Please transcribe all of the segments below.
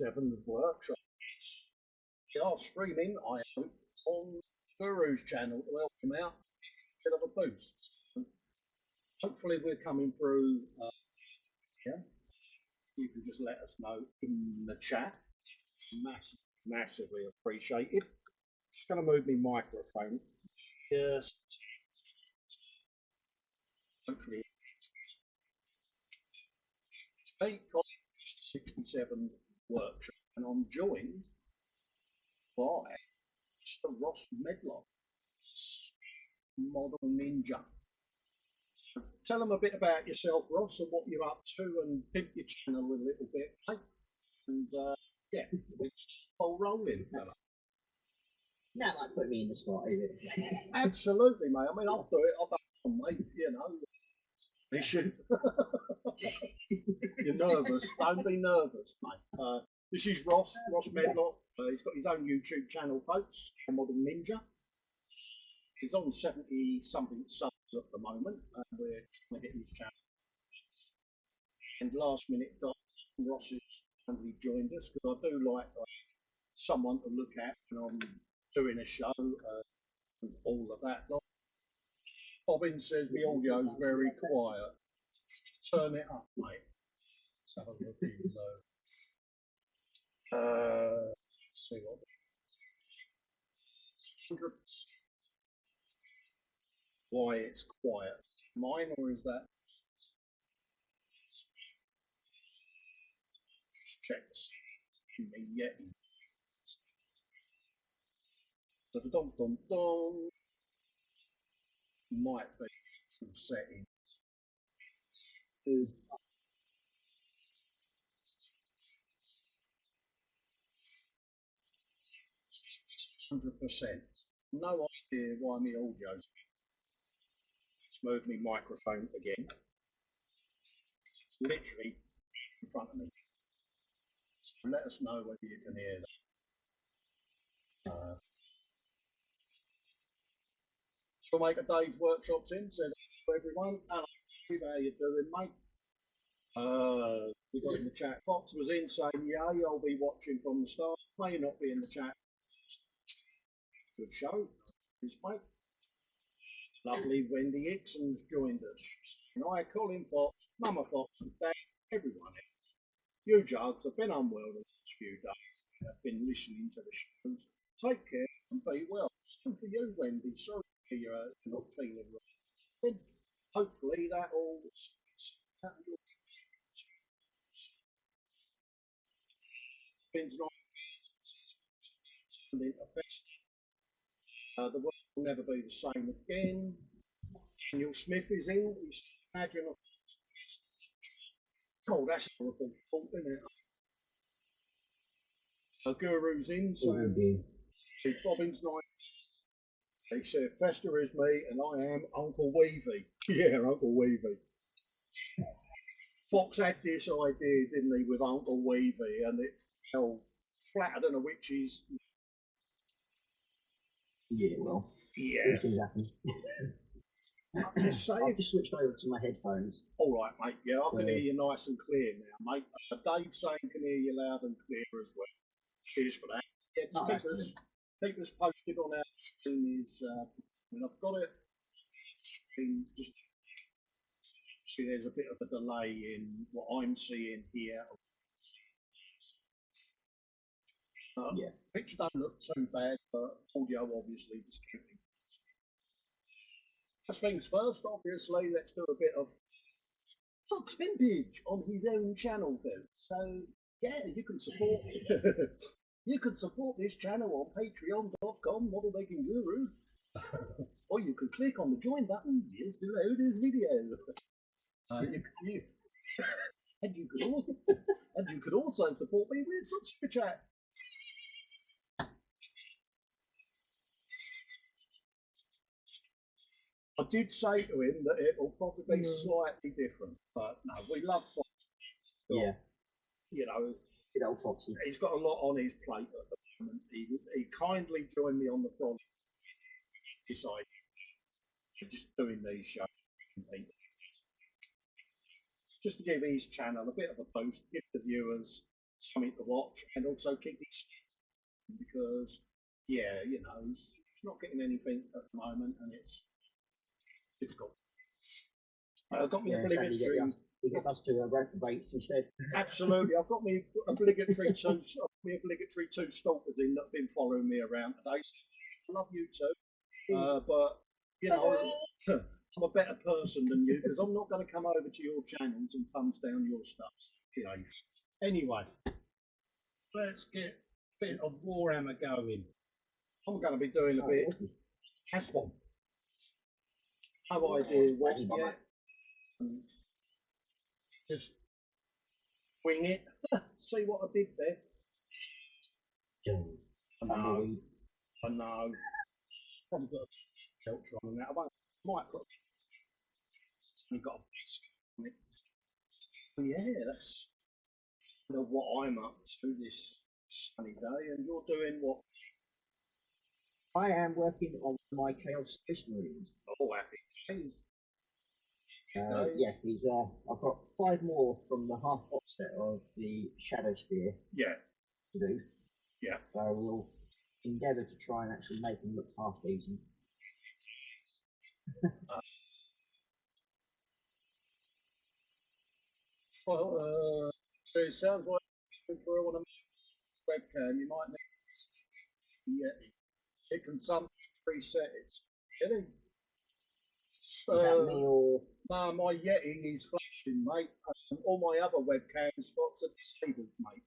67's workshop. We are streaming, I hope, on Guru's channel to help him out, a bit of a boost. So hopefully we're coming through here. You can just let us know in the chat. Massively appreciated. Just going to move my microphone. Just hopefully. Hey, Colin, 67 workshop, and I'm joined by Mr. Ross Medlock, model ninja. So tell them a bit about yourself, Ross, and what you're up to, and pimp your channel a little bit, mate. And yeah, it's all rolling, fella. Not like putting me in the spot, is it? Absolutely, mate. I mean, I'll do it. I'll do it, mate. You know, issue. You're nervous. Don't be nervous, mate. This is Ross Medlock. He's got his own YouTube channel, folks. Model Ninja. He's on 70-something subs at the moment, and we're trying to get his channel. And last minute, Ross has finally joined us because I do like someone to look at when I'm doing a show and all of that. Bobbin says the audio's very quiet. Turn it up, mate. Let's have a look in let's see what 100%. Why it's quiet. Mine, or is that just check the settings in the Yeti. Dum dum dum. Might be actual settings. 100%. No idea why my audio's. Let's move my microphone again. It's literally in front of me. So let us know whether you can hear that. Filmmaker Dave's workshops in, says hello everyone. Hello, how you doing, mate? We got in the chat. Foxx was in saying, yeah, I'll be watching from the start. May not be in the chat. Good show. Thanks, mate. Lovely Wendy Hickson's joined us. And I, Colin Foxx, Mama Foxx, and Dad, everyone else. You jugs have been unwell the last few days and have been listening to the shows. Take care and be well. Same for you, Wendy. Sorry you're not feeling right. Then hopefully that all Ben's not turned into Festa. The world will never be the same again. Daniel Smith is in. He's imagine a oh, that's a horrible fault, isn't it? Guru's in, so Bobbin's night. He said, Festa is me, and I am Uncle Weavy. Yeah, Uncle Weavy. Foxx had this idea, didn't he, with Uncle Weavy, and it fell flatter than a witch's. Yeah, well, yeah. Things happen. I've just switched over to my headphones. All right, mate. Yeah, I can hear you nice and clear now, mate. Dave saying can hear you loud and clear as well. Cheers for that. Yeah, just keep us posted on our stream. I've got it. Stream just see. There's a bit of a delay in what I'm seeing here. Yeah, picture don't look too bad, but audio obviously discounting. First things first, obviously, let's do a bit of Foxx vintage on his own channel, folks. So yeah, you can support you can support this channel on patreon.com modelmakingguru, or you can click on the join button just below this video. And you could also support me with some super chat. I did say to him that it will probably be slightly different, but no, we love Foxx. Yeah. You know, Foxy. He's got a lot on his plate at the moment. He kindly joined me on the front. Decided just doing these shows, just to give his channel a bit of a boost, give the viewers something to watch, and also keep it because, yeah, you know, he's not getting anything at the moment, and it's difficult. Got me obligatory. He gets us to rent rates instead. Absolutely, I've got me obligatory two stalkers in that have been following me around today. So I love you too, but you know, I'm a better person than you because I'm not going to come over to your channels and thumbs down your stuff. So, you know. Anyway, let's get a bit of Warhammer going. I'm going to be doing a bit Hasbom. No idea what yet. Just wing it. See what I did there. I know. Probably got a filter on that. I might put. Only got a piece on it. But yeah, that's what I'm up to this sunny day. And you're doing what? I am working on my Chaos Space Marines. Oh, happy days. Yeah, I've got 5 more from the half box set of the Shadow Spear. Yeah. To do. Yeah. So we'll endeavour to try and actually make them look half decent. Well, so it sounds like for one of my webcam, you might need it can sometimes reset it. Really? Is that me or? No, my Yeti is flashing, mate. All my other webcam spots are disabled, mate.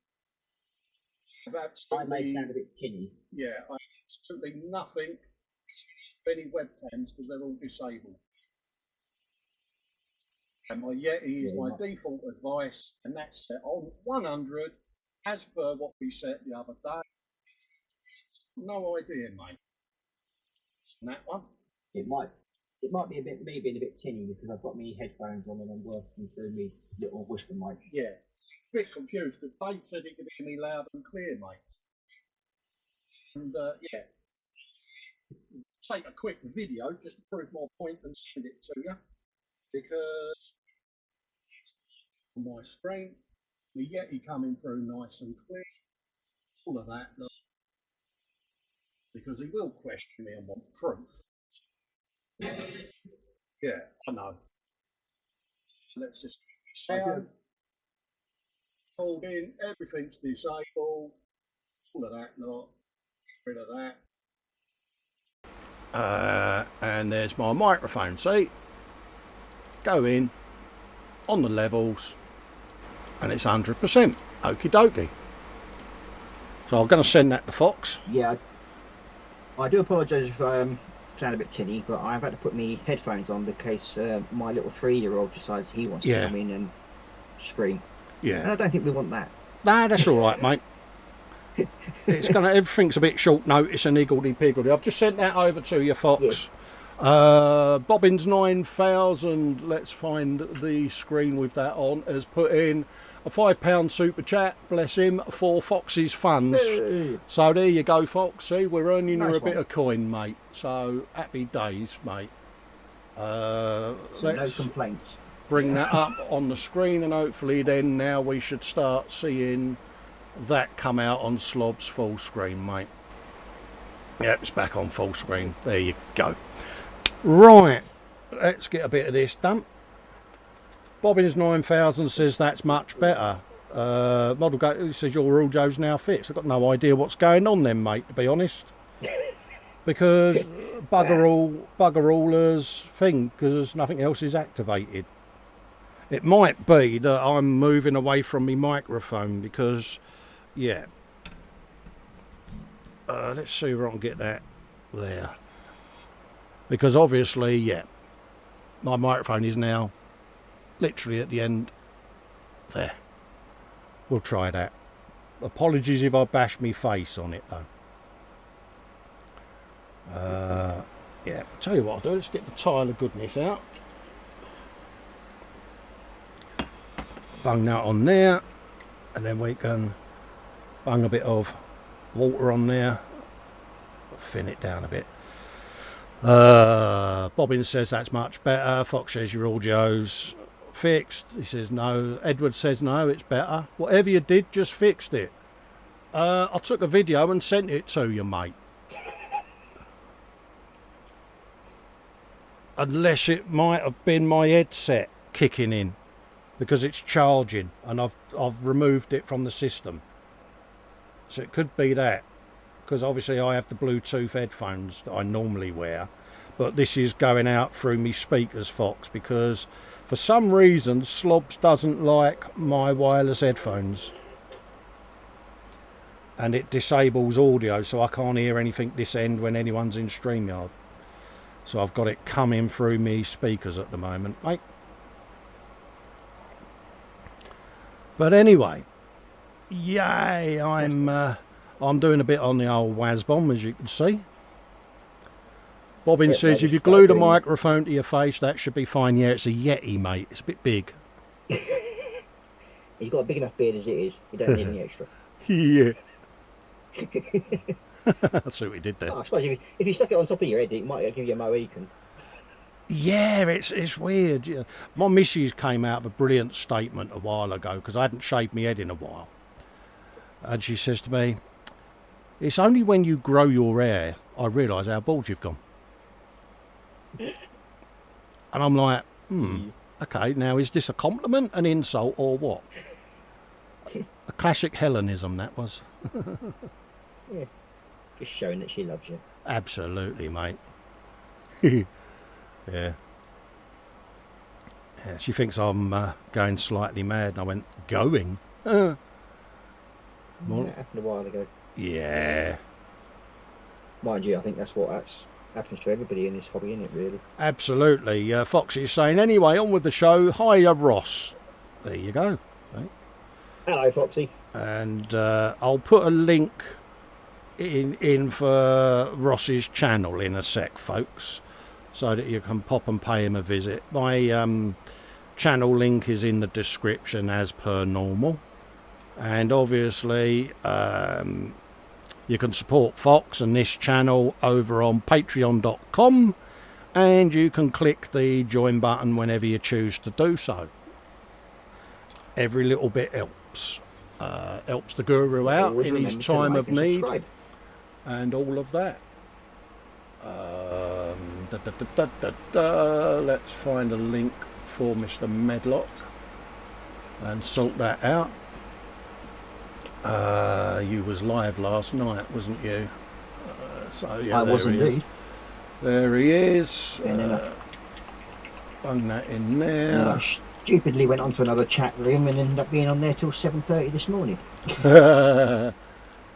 I may sound a bit tinny. Yeah, I have absolutely nothing any webcams because they're all disabled. And my Yeti is my default advice, and that's set on 100 as per what we set the other day. No idea, mate. And that one? It might be a bit me being a bit tinny because I've got me headphones on and I'm working through me little whisper mic. Yeah, a bit confused because Dave said he could hear me loud and clear, mate. And yeah, take a quick video just to prove my point and send it to you because on my screen, the Yeti coming through nice and clear, all of that, look, because he will question me and want proof. Yeah, I know. Let's just hold in, everything's disabled, all of that, look, get rid of that. And there's my microphone, see? Go in, on the levels, and it's 100%. Okie dokie. So I'm going to send that to Foxx. Yeah, I do apologise if I sound a bit tinny, but I've had to put my headphones on because my little 3-year-old decides he wants to come in and scream. Yeah. And I don't think we want that. Nah, that's all right, mate. It's everything's a bit short notice and higgledy-piggledy. I've just sent that over to you, Foxx. Yeah. Bobbins 9000, let's find the screen with that on, has put in a £5 super chat, bless him, for Fox's funds. Hey. So there you go, Foxx. See, we're earning you a bit of coin, mate. So happy days, mate. Let's no complaints. Bring that up on the screen, and hopefully then now we should start seeing that come out on Slob's full screen, mate. Yep, it's back on full screen. There you go. Right, let's get a bit of this done. Bobbins 9000 says that's much better. Model Go says your Aujo's now fixed. I've got no idea what's going on then, mate, to be honest. Because bugger allers thing, because nothing else is activated. It might be that I'm moving away from my microphone because, yeah. Let's see if I can get that there. Because obviously, yeah, my microphone is now literally at the end there. We'll try that. Apologies if I bash me face on it though. Yeah, I'll tell you what I'll do, let's get the tile of goodness out. Bung that on there, and then we can bung a bit of water on there, thin it down a bit. Bobbin says that's much better. Foxx says you're all Joes. fixed. He says, no. Edward says, no, it's better. Whatever you did, just fixed it. I took a video and sent it to you, mate. Unless it might have been my headset kicking in, because it's charging and I've removed it from the system. So it could be that, because obviously I have the Bluetooth headphones that I normally wear, but this is going out through me speakers, Fox, because for some reason Slobs doesn't like my wireless headphones. And it disables audio, so I can't hear anything this end when anyone's in StreamYard. So I've got it coming through me speakers at the moment, mate. But anyway, yay! I'm doing a bit on the old WASBomb, as you can see. Bobbin says, if you glued a microphone to your face, that should be fine. Yeah, it's a Yeti, mate. It's a bit big. He's got a big enough beard as it is. You don't need any extra. Yeah. That's what we did there. Oh, I suppose if you stuck it on top of your head, it might give you a Mohican. Yeah, it's weird. Yeah. My missus came out with a brilliant statement a while ago, because I hadn't shaved my head in a while. And she says to me, it's only when you grow your hair I realise how bald you've gone. And I'm like, okay, now is this a compliment, an insult, or what? A classic Hellenism, that was. Yeah, just showing that she loves you. Absolutely, mate. Yeah. Yeah, she thinks I'm going slightly mad. And I went, going? That happened a while ago. Yeah. Mind you, I think that's happens to everybody in this hobby, isn't it, really? Absolutely. Fox is saying, anyway, on with the show. Hiya, Ross. There you go. Right. Hello, Foxy. And I'll put a link in for Ross's channel in a sec, folks, so that you can pop and pay him a visit. My channel link is in the description as per normal. And obviously you can support Fox and this channel over on patreon.com, and you can click the join button whenever you choose to do so. Every little bit helps. Helps the guru out in his time of need and all of that. Let's find a link for Mr. Medlock and sort that out. You was live last night, wasn't you? So yeah, I was indeed. There he is. Bung that in there. I stupidly went onto another chat room and ended up being on there till 7:30 this morning.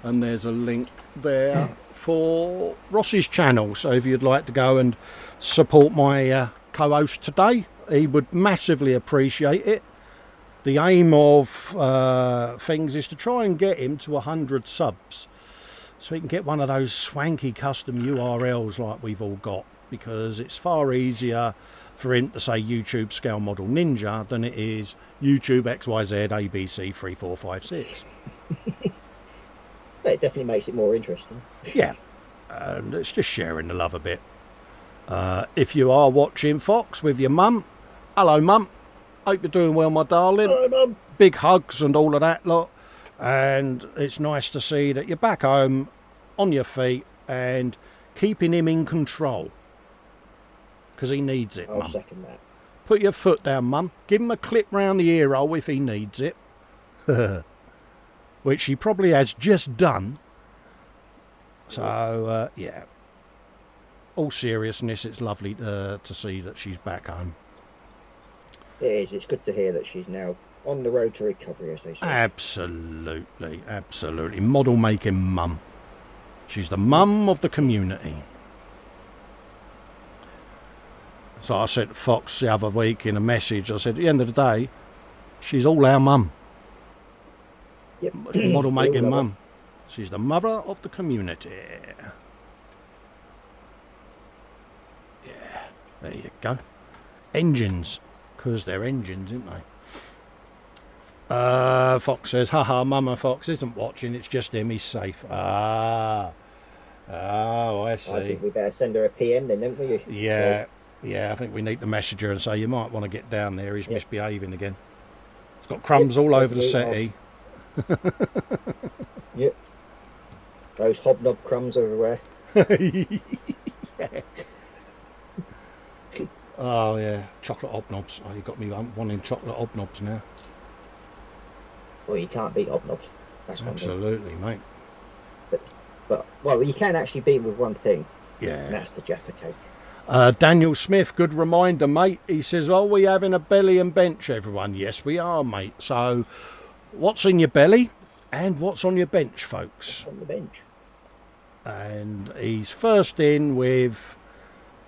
And there's a link there for Ross's channel, so if you'd like to go and support my co-host today, he would massively appreciate it. The aim of things is to try and get him to 100 subs, so he can get one of those swanky custom URLs like we've all got, because it's far easier for him to say YouTube Scale Model Ninja than it is YouTube XYZ ABC 3456. It definitely makes it more interesting. Yeah, and it's just sharing the love a bit. If you are watching Fox with your mum, hello mum, hope you're doing well, my darling. Hello, Mum. Big hugs and all of that lot, and it's nice to see that you're back home on your feet and keeping him in control, because he needs it. I'll second that. Put your foot down, mum. Give him a clip round the ear hole if he needs it. Which he probably has just done. So, yeah. All seriousness, it's lovely to see that she's back home. It is. It's good to hear that she's now on the road to recovery, as they say. Absolutely, absolutely. Model making mum. She's the mum of the community. So I said to Fox the other week in a message, I said, at the end of the day, she's all our mum. Yep. Model making mum. She's the mother of the community. Yeah, there you go. Engines, because they're engines, aren't they? Fox says, haha, Mama Fox isn't watching, it's just him, he's safe. Oh, I see. I think we better send her a PM then, don't we? Yeah, Yeah, I think we need to message her and say you might want to get down there. He's misbehaving again. It's got crumbs all over the settee. Yep. Those hobnob crumbs everywhere. Yeah. Oh yeah, chocolate hobnobs. Oh, you got me wanting chocolate hobnobs now. Well, you can't beat hobnobs. That's one Absolutely, mate. But well, you can actually beat with one thing. Yeah. And that's the Jaffa cake. Daniel Smith, good reminder, mate. He says, "Are we having a belly and bench, everyone?" Yes, we are, mate. So, what's in your belly and what's on your bench, folks? What's on the bench? And he's first in with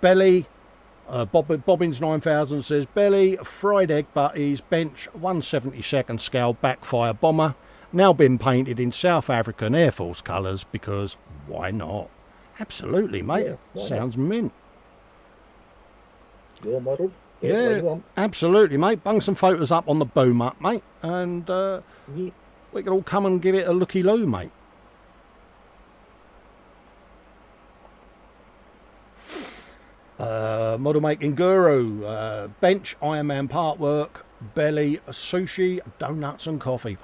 belly. Bobbins 9000 says belly, fried egg butties, bench 172nd scale backfire bomber. Now been painted in South African Air Force colours because why not? Absolutely, mate. Yeah, sounds mint. Your model? Yeah, absolutely, mate. Bung some photos up on the boom up, mate, and we can all come and give it a looky-loo, mate. Model making guru, bench, Iron Man part work, belly, sushi, donuts and coffee.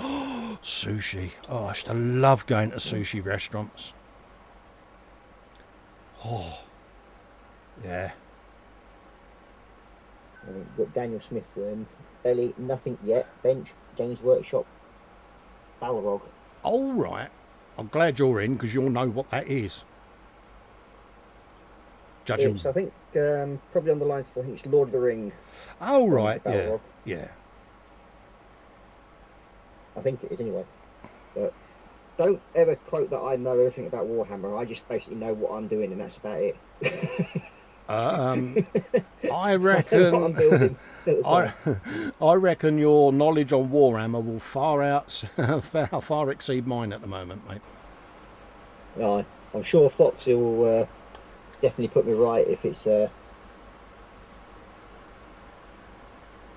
Sushi. Oh, I used to love going to sushi restaurants. Oh, yeah. Got Daniel Smith, belly, nothing yet, bench, James Workshop, Balrog. All right. I'm glad you're in because you'll know what that is. Judging. Yes, I think probably on the lines. I think it's Lord of the Rings. Oh right, yeah, yeah. I think it is anyway. But don't ever quote that I know everything about Warhammer. I just basically know what I'm doing, and that's about it. I reckon. I reckon your knowledge on Warhammer will far exceed mine at the moment, mate. I'm sure Foxx will definitely put me right if it's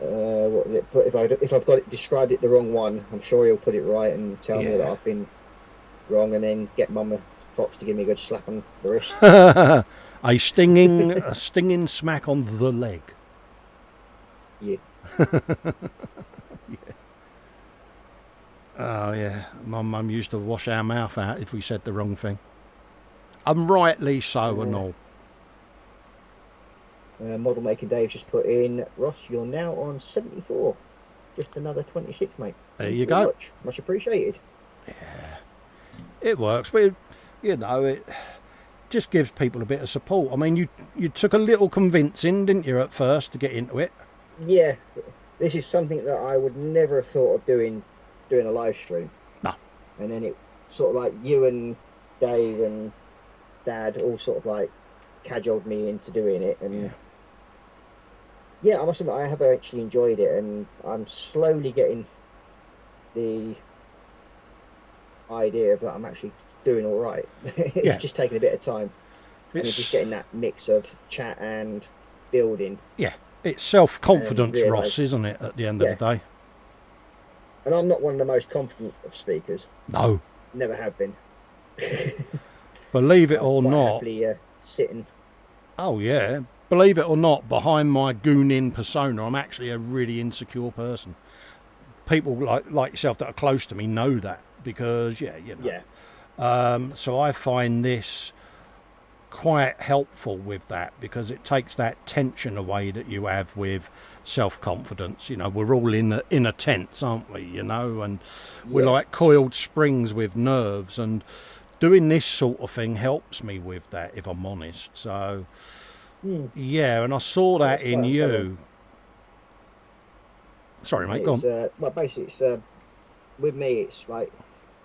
what is it? If I've got it described it the wrong one, I'm sure he'll put it right and tell me that I've been wrong, and then get Mama Foxx to give me a good slap on the wrist. a stinging smack on the leg. Yeah. Yeah. Oh yeah, my mum used to wash our mouth out if we said the wrong thing. And rightly so and all. Model making Dave just put in, Ross, you're now on 74. Just another 26, mate. There you go. Much appreciated. Yeah, it works, but it just gives people a bit of support. I mean, you took a little convincing, didn't you, at first to get into it? Yeah, this is something that I would never have thought of doing a live stream. No. And then it sort of like you and Dave and Dad all sort of like cajoled me into doing it, and I must admit I have actually enjoyed it, and I'm slowly getting the idea that I'm actually doing all right. It's just taking a bit of time. And you're just getting that mix of chat and building. Yeah, it's self-confidence, Ross, isn't it, at the end of the day? And I'm not one of the most confident of speakers. No. Never have been. Believe it or not. Happily, sitting. Oh, yeah. Believe it or not, behind my goonin persona, I'm actually a really insecure person. People like yourself that are close to me know that because, so I find this quite helpful with that because it takes that tension away that you have with self-confidence. You know, we're all in a tent, aren't we, you know, and we're like coiled springs with nerves, and doing this sort of thing helps me with that, if I'm honest. So and I saw that in you. Sorry, mate, go on. Well, basically, it's with me, it's like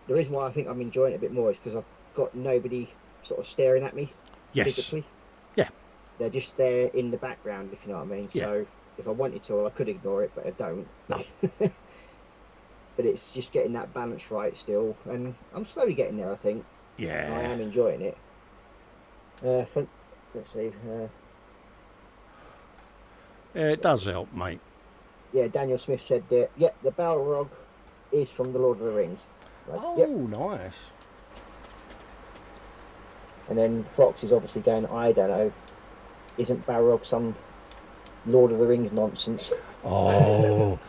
the reason why I think I'm enjoying it a bit more is because I've got nobody sort of staring at me. Yes. Physically. Yeah. They're just there in the background, if you know what I mean. Yeah. So if I wanted to, I could ignore it, but I don't. No. But it's just getting that balance right still, and I'm slowly getting there, I think. Yeah. I am enjoying it. Let's see. Yeah, it does help, mate. Yeah, Daniel Smith said that, the Balrog is from the Lord of the Rings. Like, nice. And then Fox is obviously going, I don't know, isn't Balrog some Lord of the Rings nonsense. Oh,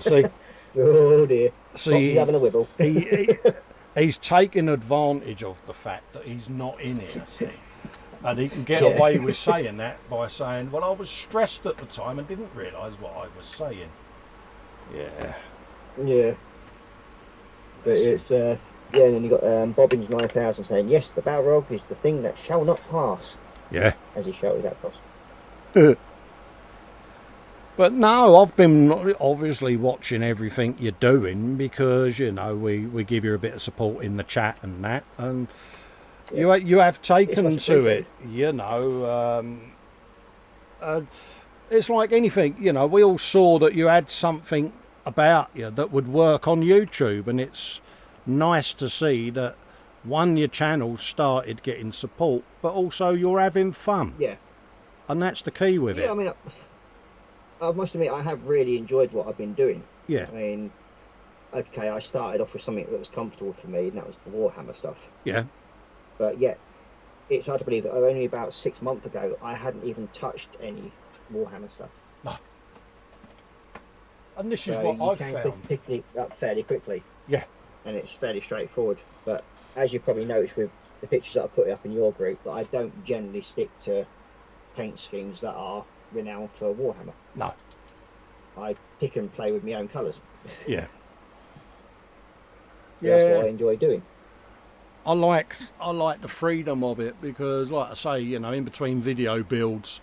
see, Oh dear. Fox is see, having a wibble. he's taking advantage of the fact that he's not in here, see. And he can get Yeah. away with saying that by saying, well, I was stressed at the time and didn't realise what I was saying. Yeah. Yeah. But it's, yeah, and then you got Bobbins 9000 saying, yes, the Balrog is the thing that shall not pass. Yeah. As he shouted that across. But no, I've been obviously watching everything you're doing because, you know, we give you a bit of support in the chat and that. And Yeah. you have taken It's to it, you know. It's like anything, you know, we all saw that you had something about you that would work on YouTube, and it's nice to see that, one, your channel started getting support, but also you're having fun. Yeah. And that's the key with it. I mean, I must admit, I have really enjoyed what I've been doing. Yeah. I mean, okay, I started off with something that was comfortable for me, and that was the Warhammer stuff. Yeah. But yet, it's hard to believe that only about 6 months ago, I hadn't even touched any Warhammer stuff. No. And this is So what you I've can found. pick it up fairly quickly. Yeah. And it's fairly straightforward. But as you probably noticed with the pictures that I put up in your group, that I don't generally stick to paint schemes that are renowned for Warhammer. No. I pick and play with my own colours. Yeah. That's what I enjoy doing. I like the freedom of it because, like I say, you know, in between video builds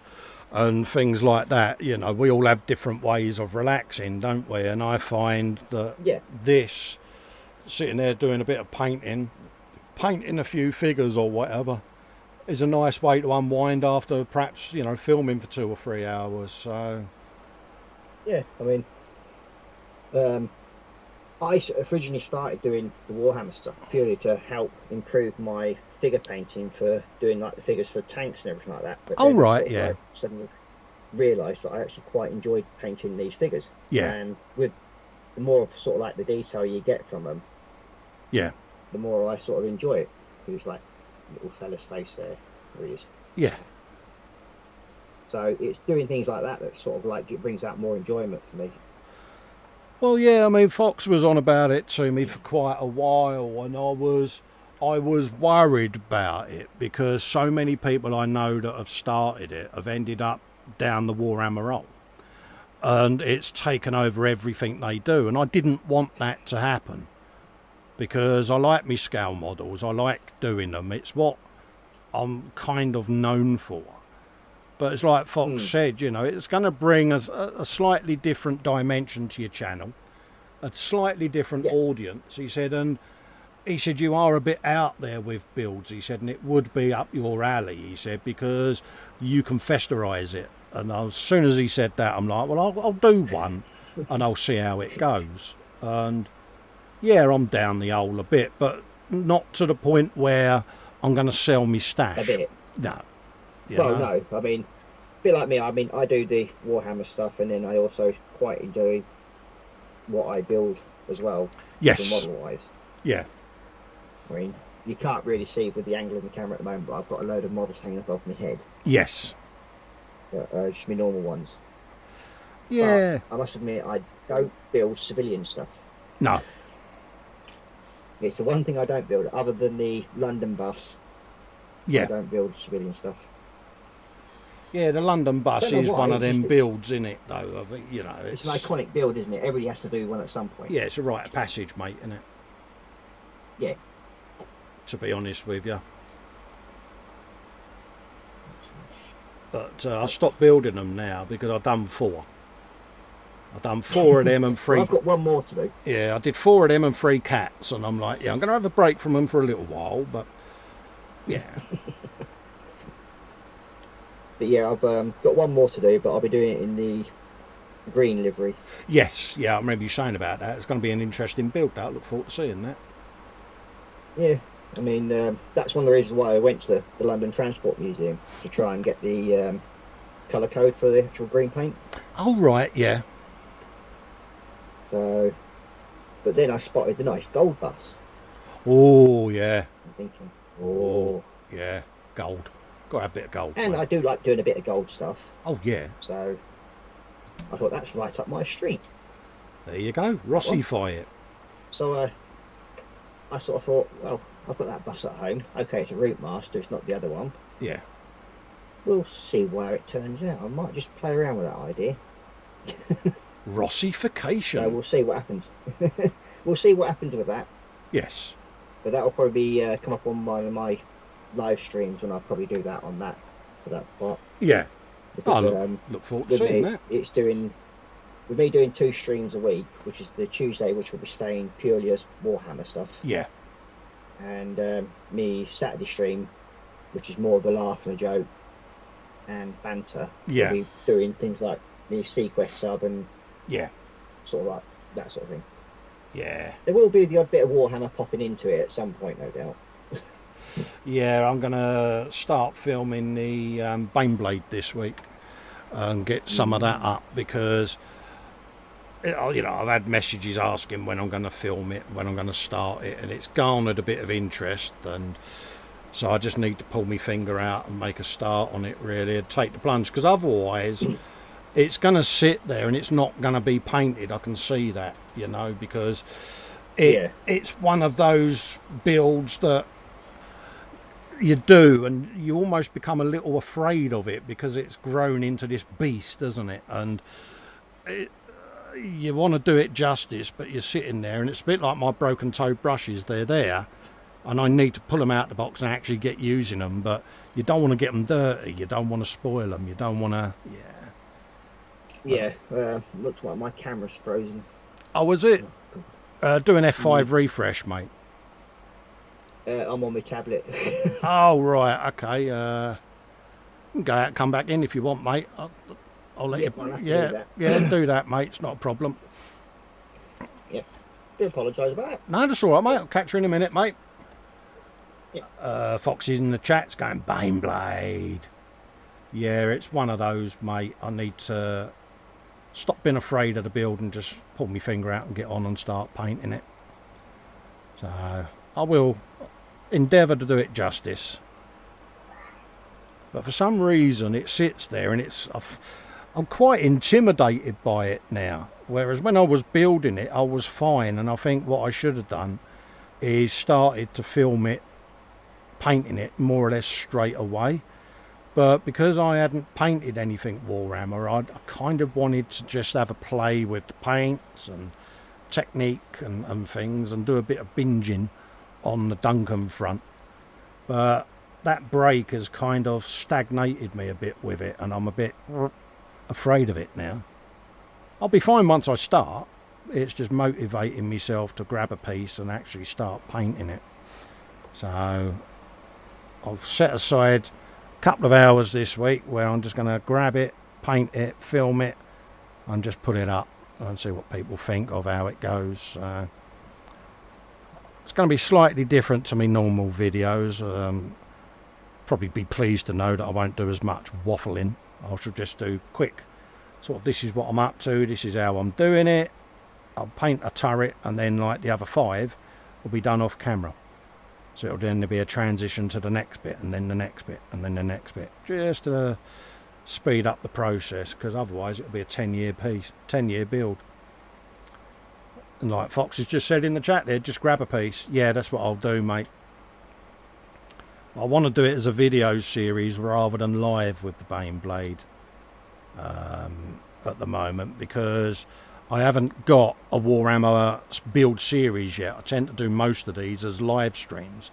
and things like that, you know, we all have different ways of relaxing, don't we? And I find that this, sitting there doing a bit of painting a few figures or whatever, is a nice way to unwind after perhaps, you know, filming for 2 or 3 hours. So yeah, I mean, I originally started doing the Warhammer stuff purely to help improve my figure painting for doing like the figures for tanks and everything like that. But oh right, yeah. Like, suddenly realised that I actually quite enjoyed painting these figures. Yeah. And with the more sort of like the detail you get from them, yeah, the more I sort of enjoy it. It's like little fella's face there. There he is. Yeah. So it's doing things like that that sort of like it brings out more enjoyment for me. Well, yeah, I mean, Foxx was on about it to me for quite a while, and I was worried about it because so many people I know that have started it have ended up down the Warhammer hole, and it's taken over everything they do, and I didn't want that to happen because I like me scale models, I like doing them, it's what I'm kind of known for. But it's like Foxx said, you know, it's going to bring a slightly different dimension to your channel, a slightly different audience. He said, and he said, you are a bit out there with builds. He said, and it would be up your alley, he said, because you can festerize it. And as soon as he said that, I'm like, well, I'll do one and I'll see how it goes. And yeah, I'm down the hole a bit, but not to the point where I'm going to sell me stash. A bit. No. Well, no, I mean, a bit like me, I mean, I do the Warhammer stuff, and then I also quite enjoy what I build as well. Yes. Model-wise. Yeah. I mean, you can't really see with the angle of the camera at the moment, but I've got a load of models hanging above my head. Yes. Just my normal ones. Yeah. But I must admit, I don't build civilian stuff. No. It's the one thing I don't build, other than the London bus. Yeah. I don't build civilian stuff. Yeah, the London bus is one of them builds, in it, though. I think, you know, it's an iconic build, isn't it? Everybody has to do one at some point. Yeah, it's a rite of passage, mate, isn't it? Yeah. To be honest with you. But I stopped building them now because I've done 4. I've done 4 of them and 3. Well, I've got one more to do. Yeah, I did 4 of them and 3 cats, and I'm like, yeah, I'm going to have a break from them for a little while, but yeah. But yeah, I've got one more to do, but I'll be doing it in the green livery. Yes, yeah, I remember you saying about that. It's going to be an interesting build. I look forward to seeing that. Yeah, I mean, that's one of the reasons why I went to the London Transport Museum, to try and get the colour code for the actual green paint. Oh, right, yeah. So, but then I spotted the nice gold bus. Oh, yeah. I'm thinking, oh. Yeah, gold. Got to have a bit of gold. And mate. I do like doing a bit of gold stuff. Oh yeah. So I thought that's right up my street. There you go. Rossify it. So I sort of thought, well, I've got that bus at home. Okay, it's a route master, it's not the other one. Yeah. We'll see where it turns out. I might just play around with that idea. Rossification. So we'll see what happens. We'll see what happens with that. Yes. But that'll probably be come up on my live streams, and I'll probably do that on that for that part. Yeah. Because, Look forward to seeing that. It's doing with me doing 2 streams a week, which is the Tuesday, which will be staying purely as Warhammer stuff. Yeah. And me Saturday stream, which is more of a laugh and a joke and banter. Yeah. We'll be doing things like the Sequest sub and Yeah. sort of like that sort of thing. Yeah. There will be the odd bit of Warhammer popping into it at some point, no doubt. Yeah, I'm going to start filming the Baneblade this week and get some of that up because, you know, I've had messages asking when I'm going to film it, when I'm going to start it, and it's garnered a bit of interest, and so I just need to pull my finger out and make a start on it really and take the plunge, because otherwise it's going to sit there and it's not going to be painted. I can see that, you know, because it's one of those builds that you do and you almost become a little afraid of it because it's grown into this beast, doesn't it? And you want to do it justice, but you're sitting there and it's a bit like my broken toe brushes. They're there and I need to pull them out the box and actually get using them, but you don't want to get them dirty, you don't want to spoil them, you don't want to looks like my camera's frozen. Oh, was it? Do an F5 refresh, mate. I'm on my tablet. Oh, right, okay. You can go out and come back in if you want, mate. I'll let you. Do that, mate. It's not a problem. Yep. Do apologise about that. No, that's all right, mate. I'll catch you in a minute, mate. Yeah. Foxx is in the chat's going, Baneblade. Yeah, it's one of those, mate. I need to stop being afraid of the build and just pull my finger out and get on and start painting it. So I will endeavour to do it justice. But for some reason it sits there and I'm quite intimidated by it now. Whereas when I was building it, I was fine, and I think what I should have done is started to film it, painting it more or less straight away. But because I hadn't painted anything Warhammer, I kind of wanted to just have a play with the paints and technique and things and do a bit of binging on the Duncan front. But that break has kind of stagnated me a bit with it, and I'm a bit afraid of it now. I'll be fine once I start. It's just motivating myself to grab a piece and actually start painting it. So I've set aside couple of hours this week where I'm just going to grab it, paint it, film it and just put it up and see what people think of how it goes. It's going to be slightly different to my normal videos. Probably be pleased to know that I won't do as much waffling. I should just do quick sort of, this is what I'm up to, this is how I'm doing it. I'll paint a turret and then like the other 5 will be done off camera. So it'll then be a transition to the next bit and then the next bit and then the next bit, just to speed up the process, because otherwise it'll be a 10-year piece, 10-year build. And like Foxx has just said in the chat there, just grab a piece. Yeah, that's what I'll do, mate. I want to do it as a video series rather than live with the Baneblade at the moment, because I haven't got a Warhammer build series yet. I tend to do most of these as live streams.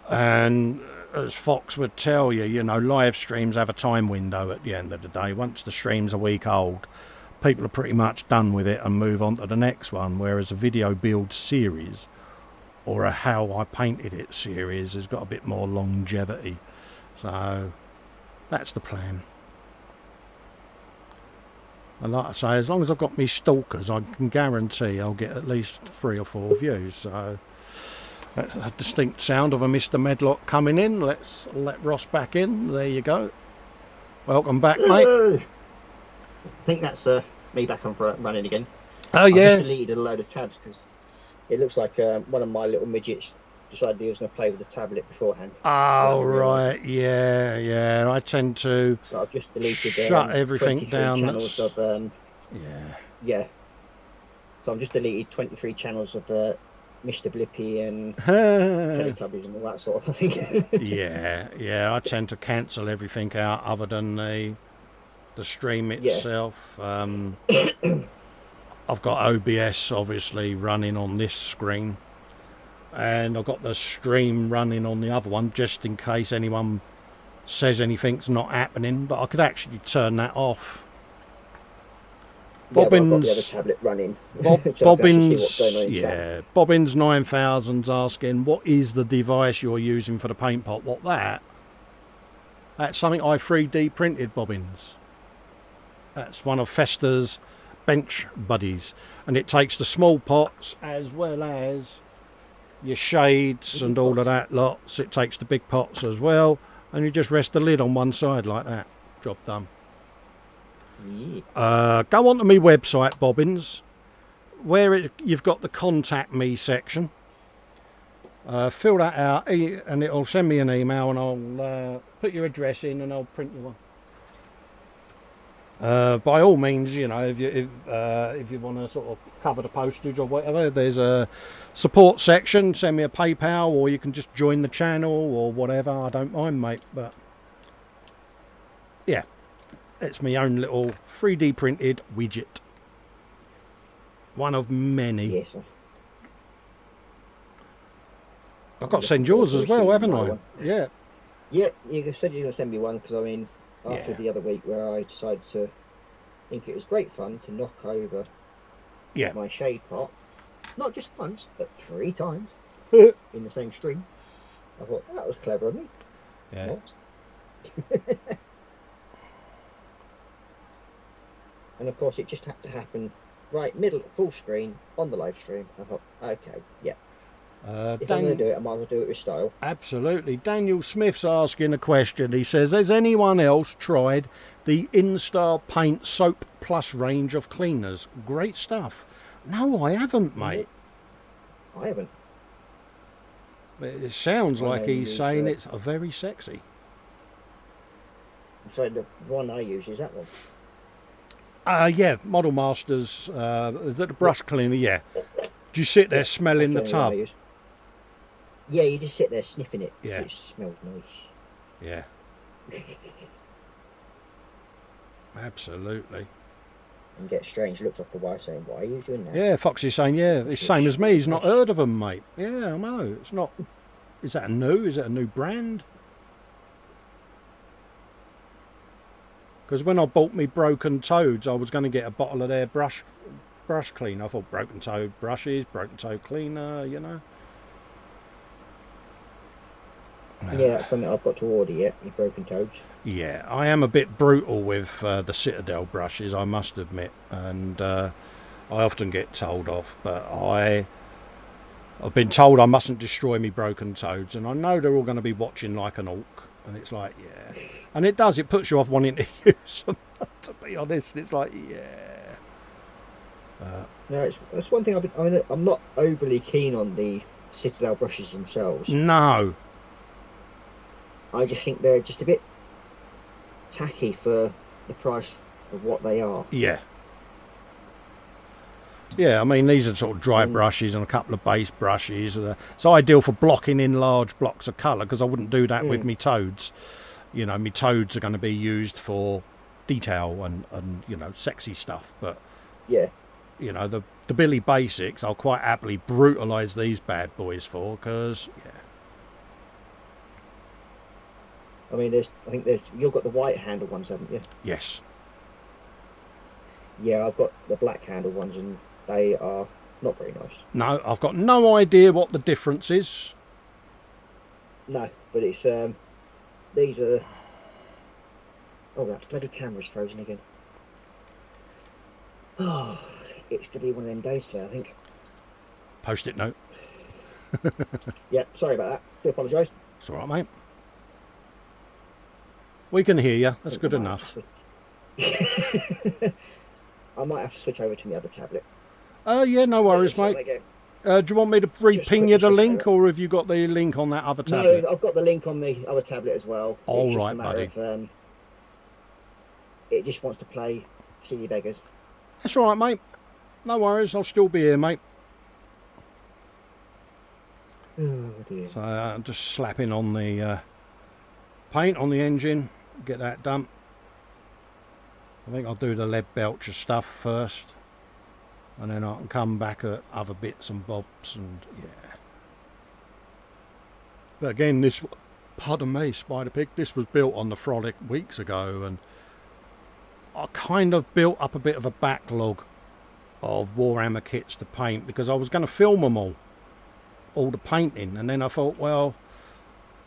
And as Foxx would tell you, you know, live streams have a time window at the end of the day. Once the stream's a week old, people are pretty much done with it and move on to the next one. Whereas a video build series or a how I painted it series has got a bit more longevity. So that's the plan. And like I say, as long as I've got me stalkers, I can guarantee I'll get at least 3 or 4 views. So that's a distinct sound of a Mr. Medlock coming in. Let's let Ross back in. There you go. Welcome back, mate. I think that's me back on running again. Oh, yeah. I just deleted a load of tabs because it looks like one of my little midgets decided he was going to play with the tablet beforehand. Oh, Didn't realise. right, yeah. I tend to So I've just deleted shut everything 23 down. channels That's, of yeah. yeah. So I've just deleted 23 channels of the Mr. Blippy and yeah, Teletubbies and all that sort of thing. yeah. I tend to cancel everything out other than the stream itself. I've got OBS obviously running on this screen, and I've got the stream running on the other one just in case anyone says anything's not happening, but I could actually turn that off. Yeah, I've got the other Bobbins, tablet running. Bobbins, So I can actually see what's going on in chat. yeah, Bobbins 9000's asking, what is the device you're using for the paint pot? What, that? That's something I 3D printed, Bobbins. That's one of Festa's bench buddies, and it takes the small pots as well as your shades and all of that lots. It takes the big pots as well, and you just rest the lid on one side like that. Job done. Yeah. Go on to my website, Bobbins, where you've got the contact me section. Fill that out and it'll send me an email, and I'll put your address in and I'll print you one. By all means, you know, if you want to sort of cover the postage or whatever, there's a support section. Send me a PayPal, or you can just join the channel or whatever. I don't mind, mate. But yeah, it's my own little 3D printed widget. One of many. Yes. I've got to send yours as well, haven't I? One. Yeah. Yeah, you said you were going to send me one because I mean, after Yeah. the other week where I decided to think it was great fun to knock over my shade pot, not just once, but 3 times in the same stream. I thought, that was clever of me. Yeah. What? And of course, it just had to happen right middle, full screen on the live stream. I thought, okay, yeah. If I'm going to do it, I might as well do it with style. Absolutely. Daniel Smith's asking a question. He says, has anyone else tried the Instar Paint Soap Plus range of cleaners? Great stuff. No, I haven't, mate. I haven't. But it sounds like I he's use, saying it's very sexy. So the one I use is that one. Yeah, Model Masters, the brush cleaner, yeah. Do you sit there smelling the That's only one I tub? use. Yeah, you just sit there sniffing it. Yeah. It smells nice. Yeah. Absolutely. And get strange looks off the wife saying, why are you doing that? Yeah, Foxy's saying, yeah, it's same as me. He's not heard of them, mate. Yeah, I know. It's not. Is that new? Is it a new brand? Because when I bought me Broken Toads, I was going to get a bottle of their brush cleaner. I thought Broken Toad brushes, Broken Toad cleaner, you know. Yeah, that's something I've got to order yet, the Broken Toads. Yeah, I am a bit brutal with the Citadel brushes, I must admit, and I often get told off, but I've been told I mustn't destroy me Broken Toads, and I know they're all going to be watching like an orc, and it's like, yeah, and it does, it puts you off wanting to use them, to be honest. It's like, yeah. No, that's one thing I'm not overly keen on the Citadel brushes themselves. No. I just think they're just a bit tacky for the price of what they are. Yeah. Yeah, I mean, these are sort of dry brushes and a couple of base brushes. It's ideal for blocking in large blocks of colour, because I wouldn't do that with me toads. You know, me toads are going to be used for detail and you know, sexy stuff. But, yeah, you know, the Billy Basics, I'll quite happily brutalise these bad boys for, because, yeah. I mean, you've got the white handle ones, haven't you? Yes. Yeah, I've got the black handle ones, and they are not very nice. No, I've got no idea what the difference is. No, but it's these are. Oh, that bloody camera's frozen again. Oh, it's gonna be one of them days today, I think. Post-it note. Yeah, sorry about that. Do apologise. It's all right, mate. We can hear you. That's good enough. I might have to switch over to my other tablet. Yeah, no worries, mate. Do you want me to re-ping you the quickly link, check or have you got the link on that other No, tablet? I've got the link on the other tablet as well. All It's just right, a matter buddy. of it just wants to play silly beggars. That's all right, mate. No worries. I'll still be here, mate. Oh dear. So just slapping on the paint on the engine, get that done. I think I'll do the lead belcher stuff first, and then I can come back at other bits and bobs, and yeah. But again, this, pardon me, Spider Pig, this was built on the Frolic weeks ago, and I kind of built up a bit of a backlog of Warhammer kits to paint because I was going to film them all the painting, and then I thought, well,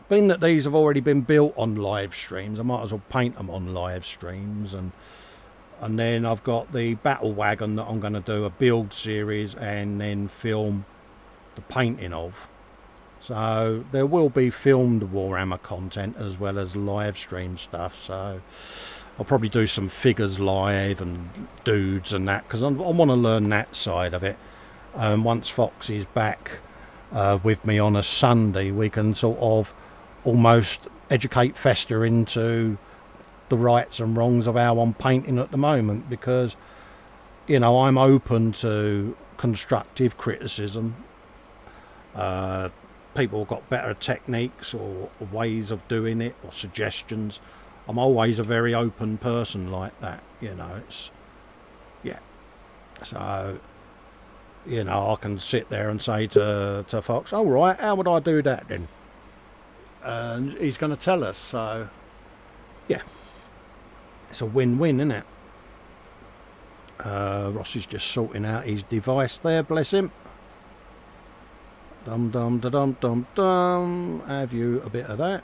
being that these have already been built on live streams, I might as well paint them on live streams. And then I've got the battle wagon that I'm going to do a build series and then film the painting of. So there will be filmed Warhammer content as well as live stream stuff. So I'll probably do some figures live and dudes and that, because I want to learn that side of it. Once Foxx is back with me on a Sunday, we can sort of almost educate Festa into the rights and wrongs of how I'm painting at the moment, because, you know, I'm open to constructive criticism. People have got better techniques or ways of doing it or suggestions. I'm always a very open person like that, you know. It's, yeah. So, you know, I can sit there and say to Foxx, all right, how would I do that then? And he's going to tell us. So, yeah, it's a win-win, isn't it? Ross is just sorting out his device there, bless him. Dum dum da dum dum dum. Have you a bit of that?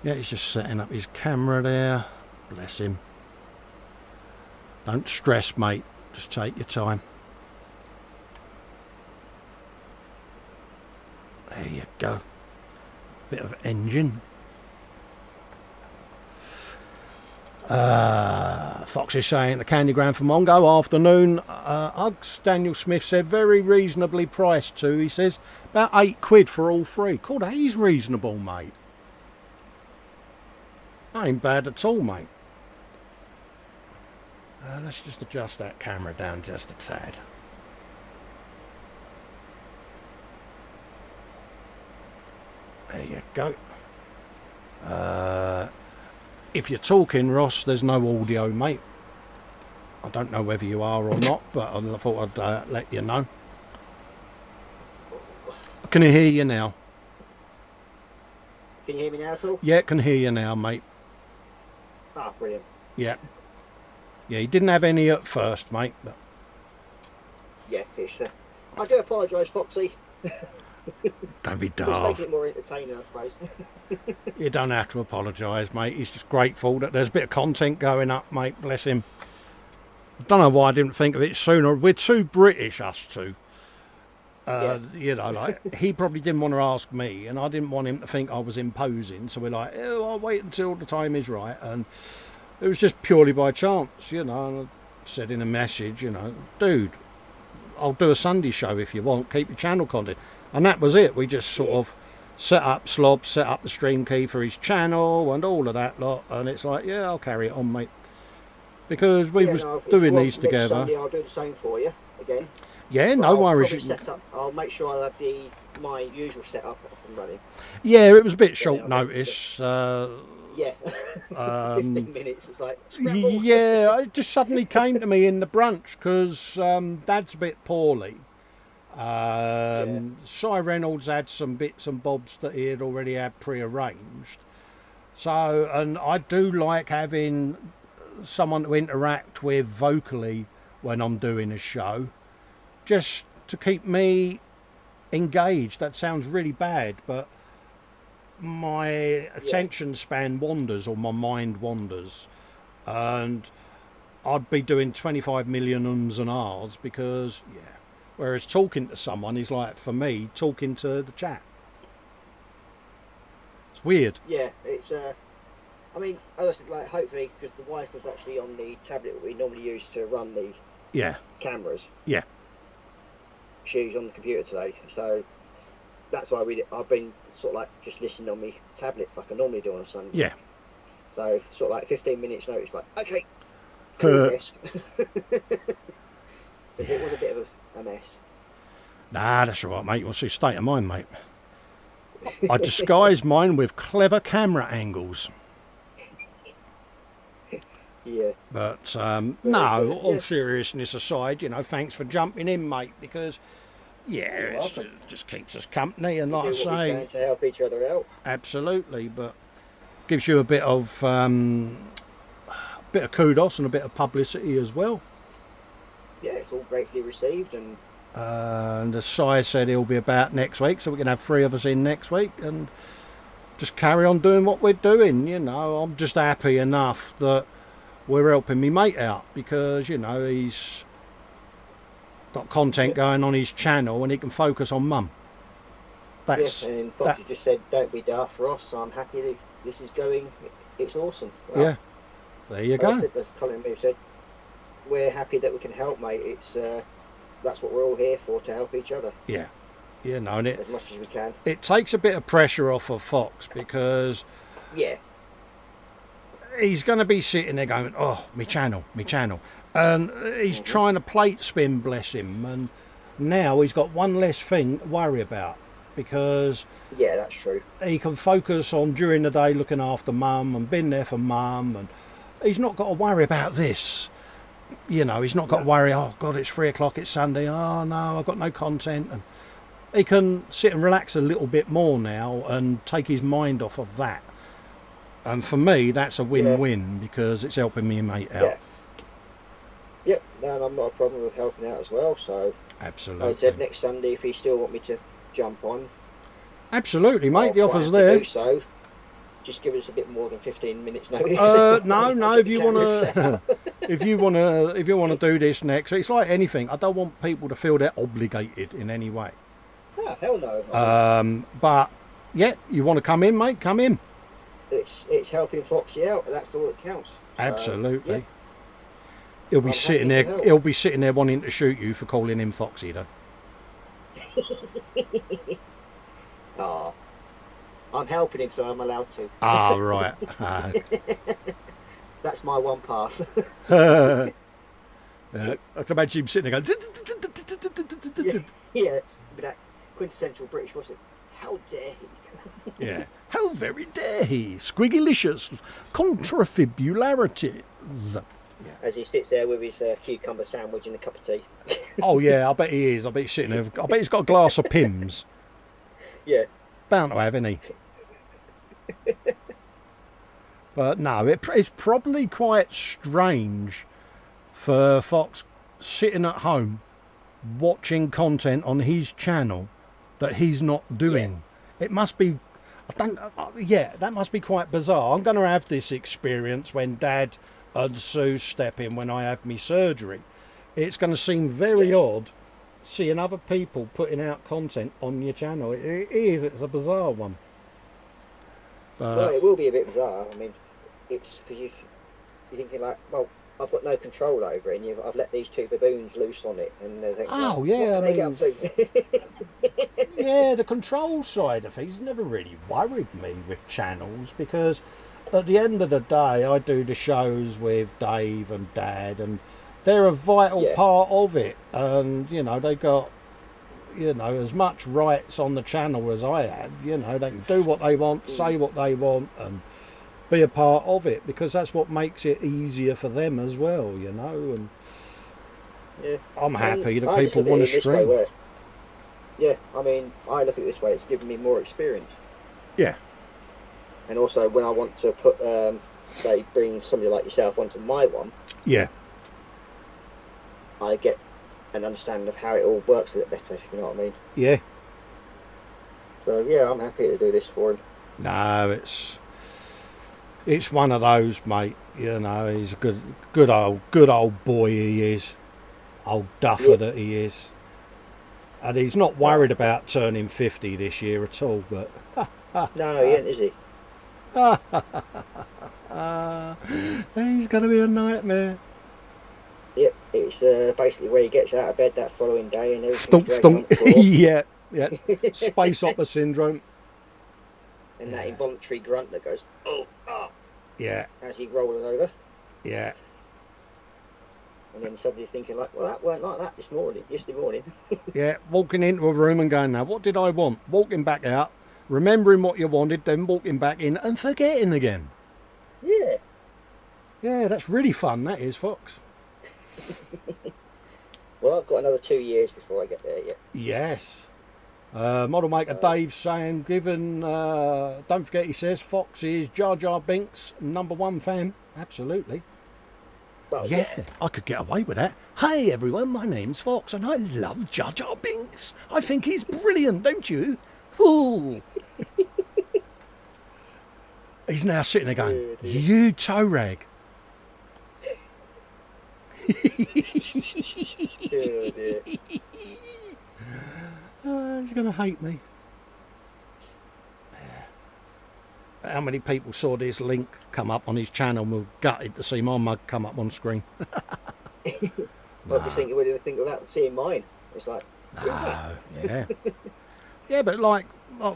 Yeah, he's just setting up his camera there. Bless him. Don't stress, mate. Just take your time. There you go. Bit of engine. Foxx is saying the Candygram for Mongo afternoon. Uggs, Daniel Smith said, very reasonably priced too. He says about £8 for all three. Cool, that is reasonable, mate. That ain't bad at all, mate. Let's just adjust that camera down just a tad. There you go. If you're talking, Ross, there's no audio, mate. I don't know whether you are or not, but I thought I'd let you know. Can I hear you now? Can you hear me now, Phil? Yeah, can hear you now, mate. Ah, brilliant. Yeah. Yeah, you didn't have any at first, mate. But... yeah, it's, I do apologise, Foxy. Don't be Just daft. making it more entertaining, I suppose. You don't have to apologise, mate. He's just grateful that there's a bit of content going up, mate. Bless him. I don't know why I didn't think of it sooner. We're too British, us two. Yeah. You know, like, he probably didn't want to ask me, and I didn't want him to think I was imposing. So we're like, oh, I'll wait until the time is right. And it was just purely by chance, you know. And I said in a message, you know, dude, I'll do a Sunday show if you want. Keep your channel content. And that was it. We just sort of set up Slob, set up the stream key for his channel and all of that lot. And it's like, yeah, I'll carry it on, mate. Because we was doing these together. Sunday, I'll do the same for you again. Yeah, no worries. I'll make sure I'll have my usual setup up and running. Yeah, it was a bit short notice. Yeah, 15 minutes. It's like scramble. Yeah, it just suddenly came to me in the brunch because Dad's a bit poorly. Cy Reynolds had some bits and bobs that he had already had pre-arranged. So, and I do like having someone to interact with vocally when I'm doing a show, just to keep me engaged. That sounds really bad, but my attention span wanders, or my mind wanders, and I'd be doing 25 million ums and ahs because, whereas talking to someone is like, for me, talking to the chat. It's weird. Yeah, it's I mean, I just like hopefully because the wife was actually on the tablet that we normally use to run the Yeah. cameras. Yeah. She's on the computer today, so that's why I've been sort of like just listening on my tablet like I normally do on a Sunday. Yeah. So sort of like 15 minutes notice, like okay, yes, because it was a bit of a mess. Nah, that's all right, mate. What's your state of mind, mate? I disguise mine with clever camera angles. Yeah. But no, all seriousness aside, you know, thanks for jumping in, mate, because it just keeps us company, and like I say, to help each other out. Absolutely, but gives you a bit of kudos and a bit of publicity as well. Yeah, it's all gratefully received, and as Si said, he'll be about next week, so we can have 3 of us in next week and just carry on doing what we're doing. You know, I'm just happy enough that we're helping me mate out, because you know he's got content going on his channel and he can focus on mum. That's and Foxx just said, "Don't be daft for us." So I'm happy that this is going. It's awesome. Well, yeah, there you go. As Colin said, we're happy that we can help, mate. It's that's what we're all here for, to help each other. Yeah, you know, and as much as we can. It takes a bit of pressure off of Foxx, because he's going to be sitting there going, "Oh, me channel," and he's trying to plate spin, bless him, and now he's got one less thing to worry about, because that's true. He can focus on during the day looking after mum and being there for mum, and he's not got to worry about this. You know, he's not got to worry, oh God, it's 3 o'clock, it's Sunday, oh no, I've got no content. And he can sit and relax a little bit more now and take his mind off of that. And for me, that's a win-win, because it's helping me mate out. Yep, no, I'm not a problem with helping out as well. So, absolutely. Like I said, next Sunday, if you still want me to jump on, absolutely, mate. The offer's there. Do so. Just give us a bit more than 15 minutes notice. No. If you want to do this next, it's like anything. I don't want people to feel they're obligated in any way. Oh, hell no. But yeah, you want to come in, mate? Come in. It's helping Foxy out. That's all that counts. Absolutely. Yeah. He'll be sitting there. He'll be sitting there wanting to shoot you for calling him Foxy, though. Oh, I'm helping him, so I'm allowed to. Ah, right. That's my one pass. I can imagine him sitting there going. Yeah, but that quintessential British, was it? How dare he? Yeah. How very dare he? Squiggylicious contrafibularities. As he sits there with his cucumber sandwich and a cup of tea. Oh yeah, I bet he is. I bet he's sitting there. I bet he's got a glass of Pimm's. Yeah. Bound to have, isn't he? But no, it's probably quite strange for Foxx sitting at home watching content on his channel that he's not doing. It must be, that must be quite bizarre. I'm going to have this experience when Dad and Sue step in when I have my surgery. It's going to seem very odd seeing other people putting out content on your channel. It is. It's a bizarre one. Well, it will be a bit bizarre. I mean, it's because you're thinking like, well, I've got no control over it, and I've let these 2 baboons loose on it, and they're thinking, oh well, yeah, what can they get up to? Yeah, the control side of things never really worried me with channels, because at the end of the day, I do the shows with Dave and Dad, and they're a vital part of it. And, you know, they got, you know, as much rights on the channel as I have. You know, they can do what they want, say what they want, and be a part of it, because that's what makes it easier for them as well, you know. And I'm happy that people want to stream. I mean, I look at it this way, it's giving me more experience. Yeah. And also, when I want to put, say, bring somebody like yourself onto my one, I get an understanding of how it all works a little better, if you know what I mean. Yeah. So, yeah, I'm happy to do this for him. No, it's one of those, mate. You know, he's a good old boy, he is. Old duffer that he is. And he's not worried about turning 50 this year at all, but... No, he ain't, is he? He's going to be a nightmare. Yep, it's basically where he gets out of bed that following day and everything. Stomp, stomp. Yeah, yeah. Space opera syndrome. And that involuntary grunt that goes, oh, ah. Yeah. As he rolls over. Yeah. And then suddenly thinking like, well, that weren't like that yesterday morning. Yeah, walking into a room and going, now, what did I want? Walking back out, remembering what you wanted, then walking back in and forgetting again. Yeah. Yeah, that's really fun, that is, Fox. Well, I've got another 2 years before I get there yet. Yes. Model maker Dave saying, don't forget, he says, Fox is Jar Jar Binks' #1 fan. Absolutely. Well, yeah, I could get away with that. Hey everyone, my name's Fox and I love Jar Jar Binks. I think he's brilliant, don't you? Ooh. He's now sitting there going, you toe rag. He's going to hate me. How many people saw this link come up on his channel and were gutted to see my mug come up on screen? What do you think of that? Seeing mine? It's like, yeah. Yeah, but like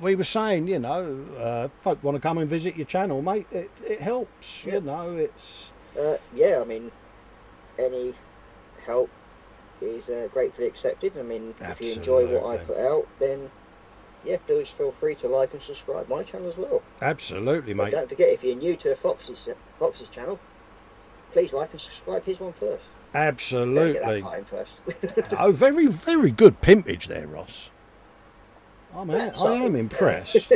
we were saying, you know, folk want to come and visit your channel, mate. It helps, you know, it's... yeah, I mean, any help is gratefully accepted. I mean, if you enjoy what I put out, then yeah, please feel free to like and subscribe my channel as well. Absolutely, but mate. Don't forget, if you're new to Fox's channel, please like and subscribe his one first. Absolutely. Get that first. Oh, very, very good pimpage there, Ross. I am impressed.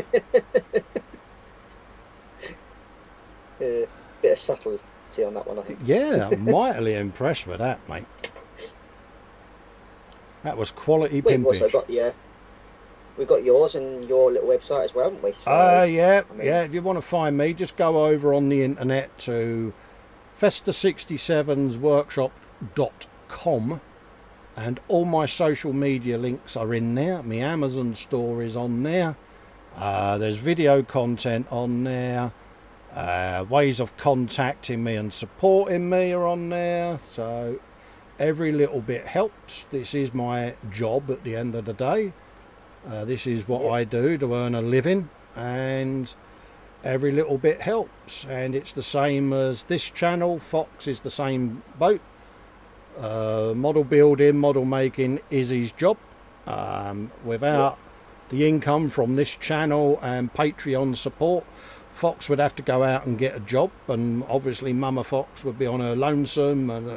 Bit of subtlety on that one, I think. Yeah, I'm mightily impressed with that, mate. That was quality pimpage. We've also got we've got yours and your little website as well, haven't we? So, yeah, I mean, yeah. If you want to find me, just go over on the internet to Festa67's workshop.com, and all my social media links are in there. My Amazon store is on there. There's video content on there. Ways of contacting me and supporting me are on there. So every little bit helps. This is my job at the end of the day. This is what I do to earn a living, and every little bit helps. And it's the same as this channel. Fox is the same boat. Model building, model making is his job. Without the income from this channel and Patreon support, Fox would have to go out and get a job, and obviously Mama Fox would be on her lonesome, and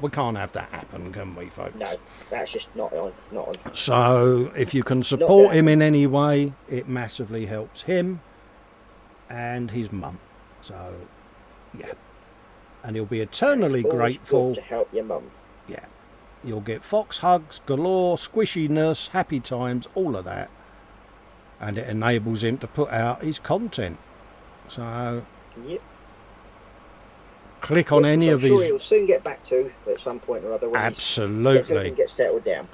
we can't have that happen, can we, folks? No, that's just not on. So if you can support him in any way, it massively helps him and his mum. So yeah, and he'll be eternally grateful to help your mum. Yeah, you'll get Fox hugs galore, squishiness, happy times, all of that, and it enables him to put out his content. So click on any of these. I'm sure he'll soon get back to at some point or other when absolutely gets settled down.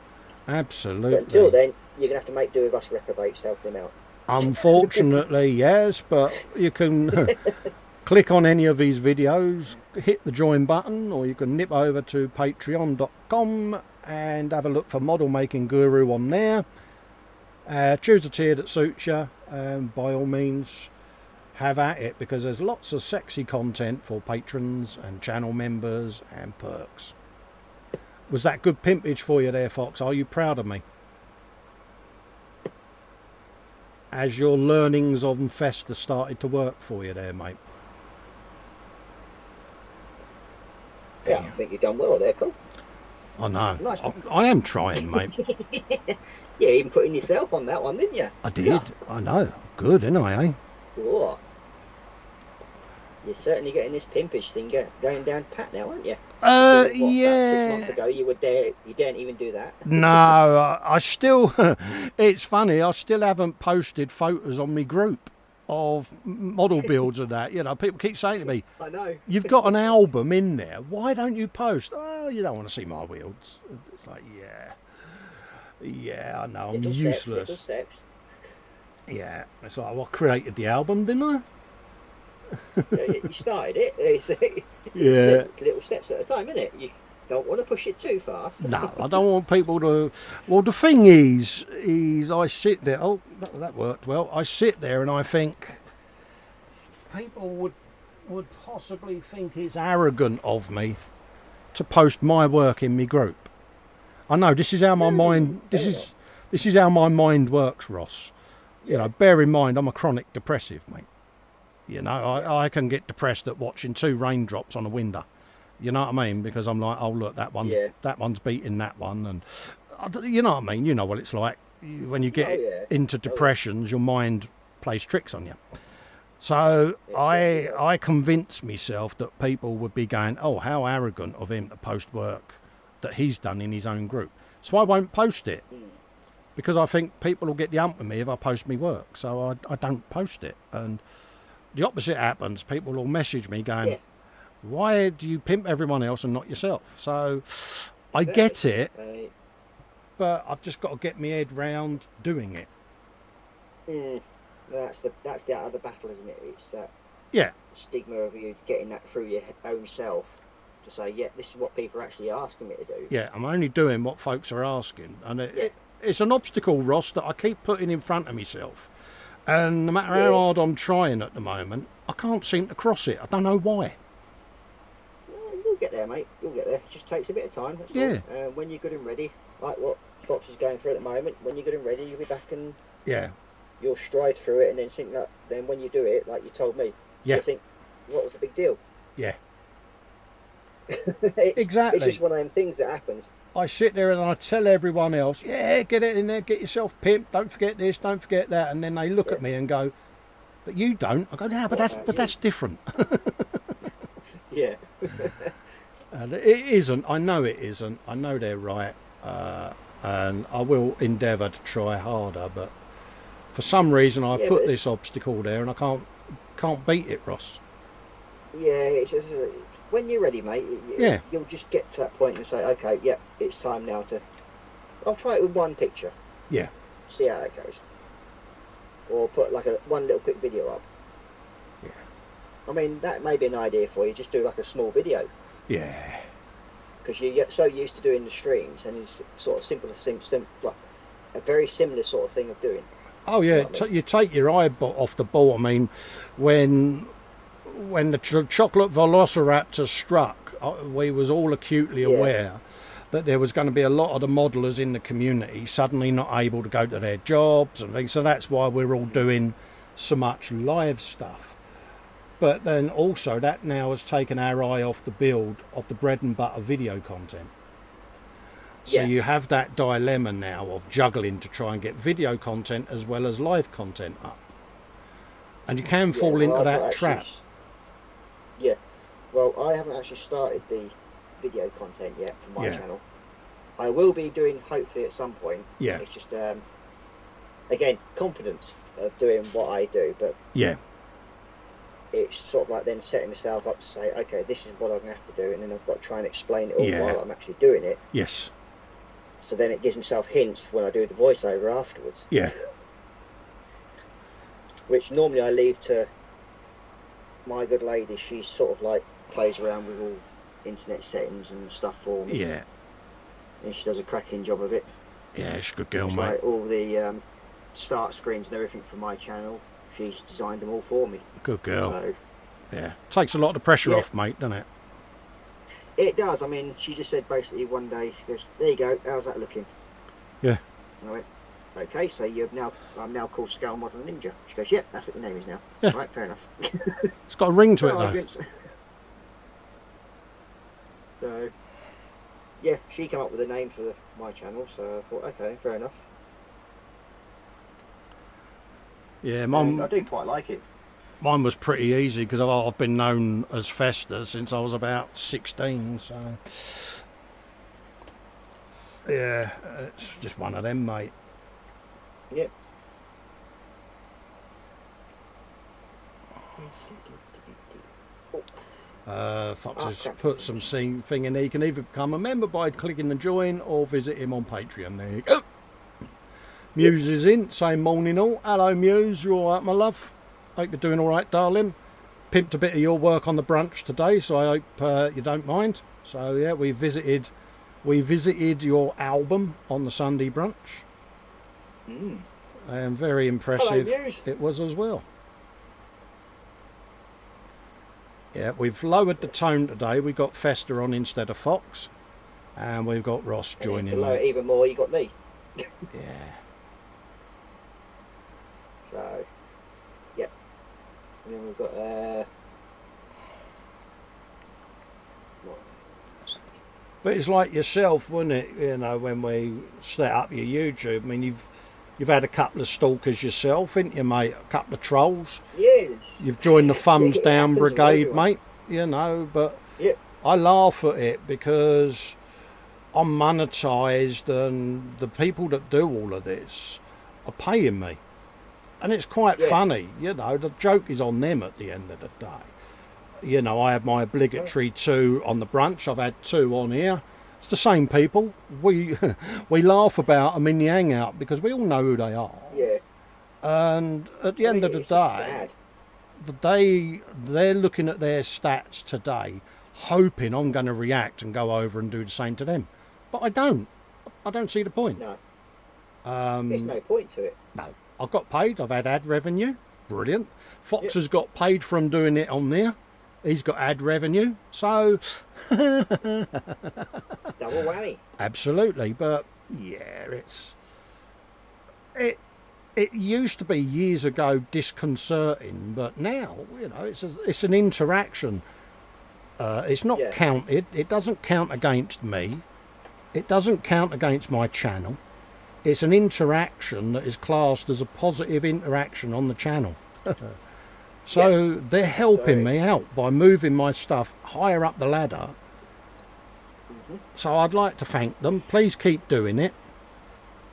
Absolutely. But until then, you're gonna have to make do with us reprobates helping him out. Unfortunately, yes, but you can click on any of these videos, hit the join button, or you can nip over to patreon.com and have a look for Model Making Guru on there. Choose a tier that suits you, and by all means have at it, because there's lots of sexy content for patrons and channel members and perks. Was that good pimpage for you there, Fox? Are you proud of me? As your learnings on Festa started to work for you there, mate? Yeah, I think you've done well there, Colin. I know. Nice. I am trying, mate. Yeah, even putting yourself on that one, didn't you? I did. Yeah. I know. Good, didn't I, eh? Whoa. You're certainly getting this pimpage thing going down pat now, aren't you? Yeah. 6 months ago, you didn't even do that. No, I still. It's funny. I still haven't posted photos on my group of model builds and that. You know, people keep saying to me, I know. You've got an album in there. Why don't you post? Oh, you don't want to see my wheels. It's like, yeah, I know. I'm useless. Little steps. Yeah, it's like, well, I created the album, didn't I? You started it. It's little steps at a time, isn't it? You don't want to push it too fast. No, I don't want people to. Well, the thing is I sit there. Oh, that worked well. I sit there and I think people would possibly think it's arrogant of me to post my work in my group. I know this is how my mind. This is how my mind works, Ross. You know, bear in mind I'm a chronic depressive, mate. You know, I can get depressed at watching 2 raindrops on a window. You know what I mean? Because I'm like, oh look, that one's beating that one, and you know what I mean. You know what it's like when you get into depressions, your mind plays tricks on you. So I convinced myself that people would be going, oh, how arrogant of him to post work that he's done in his own group. So I won't post it because I think people will get the hump with me if I post me work. So I don't post it. And the opposite happens. People will message me going, why do you pimp everyone else and not yourself? So I get it, but I've just got to get my head round doing it. That's the out of the battle, isn't it? It's that stigma of you getting that through your own self to say, this is what people are actually asking me to do. Yeah, I'm only doing what folks are asking, and it's an obstacle, Ross, that I keep putting in front of myself. And no matter how hard I'm trying at the moment, I can't seem to cross it. I don't know why. You'll get there, mate. You'll get there. It just takes a bit of time. That's all. When you're good and ready, like what Foxx is going through at the moment, when you're good and ready, you'll be back and you'll stride through it, and then think that. Then when you do it, like you told me, you'll think, what was the big deal? Yeah. Exactly. It's just one of them things that happens. I sit there and I tell everyone else, get it in there, get yourself pimped, don't forget this, don't forget that, and then they look at me and go, but you don't. I go, no, but that's different. Yeah. And it isn't. I know it isn't. I know they're right, and I will endeavour to try harder. But for some reason, I put this obstacle there, and I can't beat it, Ross. Yeah, it's just, when you're ready, mate. You'll just get to that point and say, okay, it's time now to. I'll try it with one picture. Yeah. See how that goes. Or put like one little quick video up. Yeah. I mean, that may be an idea for you. Just do like a small video. Yeah. Because you get so used to doing the streams, and it's sort of simple, like a very similar sort of thing of doing. Oh yeah, you take your eye off the ball. I mean, when the chocolate velociraptor struck, we was all acutely aware that there was going to be a lot of the modelers in the community suddenly not able to go to their jobs and things. So that's why we're all doing so much live stuff. But then also that now has taken our eye off the build of the bread and butter video content. So you have that dilemma now of juggling to try and get video content as well as live content up. And you can fall into that trap. Yeah. Well, I haven't actually started the video content yet for my channel. I will be doing hopefully at some point. Yeah. It's just again, confidence of doing what I do, but it's sort of like then setting myself up to say, okay, this is what I'm going to have to do, and then I've got to try and explain it all while I'm actually doing it. Yes. So then it gives myself hints when I do the voiceover afterwards. Yeah. Which normally I leave to my good lady. She sort of like plays around with all internet settings and stuff for me. Yeah. And she does a cracking job of it. Yeah, she's a good girl, mate. Like all the start screens and everything for my channel, she's designed them all for me. Good girl. So, yeah. Takes a lot of the pressure off, mate, doesn't it? It does. I mean, she just said basically one day, she goes, there you go, how's that looking? Yeah. And I went, okay, so I'm now called Scale Model Ninja. She goes, yeah, that's what your name is now. Yeah. Right, fair enough. It's got a ring to it, though. So, yeah, she came up with a name for my channel, so I thought, okay, fair enough. Yeah, Mum. I do quite like it. Mine was pretty easy because I've been known as Festa since I was about 16, so yeah, it's just one of them, mate. Yep. Foxx has put some thing in there. You can either become a member by clicking the join or visit him on Patreon. There you go. Muse is in, same morning all. Hello Muse, you alright my love? Hope you're doing alright darling. pimped a bit of your work on the brunch today, so I hope you don't mind. So yeah, we visited your album on the Sunday brunch, and very impressive it was as well. Yeah, we've lowered the tone today. We got Festa on instead of Foxx, and we've got Ross joining. To lower it even more, you got me. Yeah. So, yeah. And then we've got But it's like yourself, wasn't it? You know, when we set up your YouTube. I mean, you've had a couple of stalkers yourself, haven't you, mate? A couple of trolls. Yes. You've joined the thumbs down brigade, mate. You know, but I laugh at it because I'm monetised, and the people that do all of this are paying me, and it's quite funny. You know, the joke is on them at the end of the day. You know, I have my obligatory 2 on the brunch. I've had 2 on here. It's the same people. We laugh about them in the hangout because we all know who they are. Yeah. And at the end of the day, they're looking at their stats today, hoping I'm going to react and go over and do the same to them. But I don't. I don't see the point. No. There's no point to it. No. I've got paid. I've had ad revenue. Brilliant. Foxx has got paid from doing it on there. He's got ad revenue, so double whammy. Absolutely, but yeah, it used to be years ago disconcerting, but now you know it's an interaction. It's not counted. It doesn't count against me. It doesn't count against my channel. It's an interaction that is classed as a positive interaction on the channel. So they're helping me out by moving my stuff higher up the ladder. So I'd like to thank them. Please keep doing it.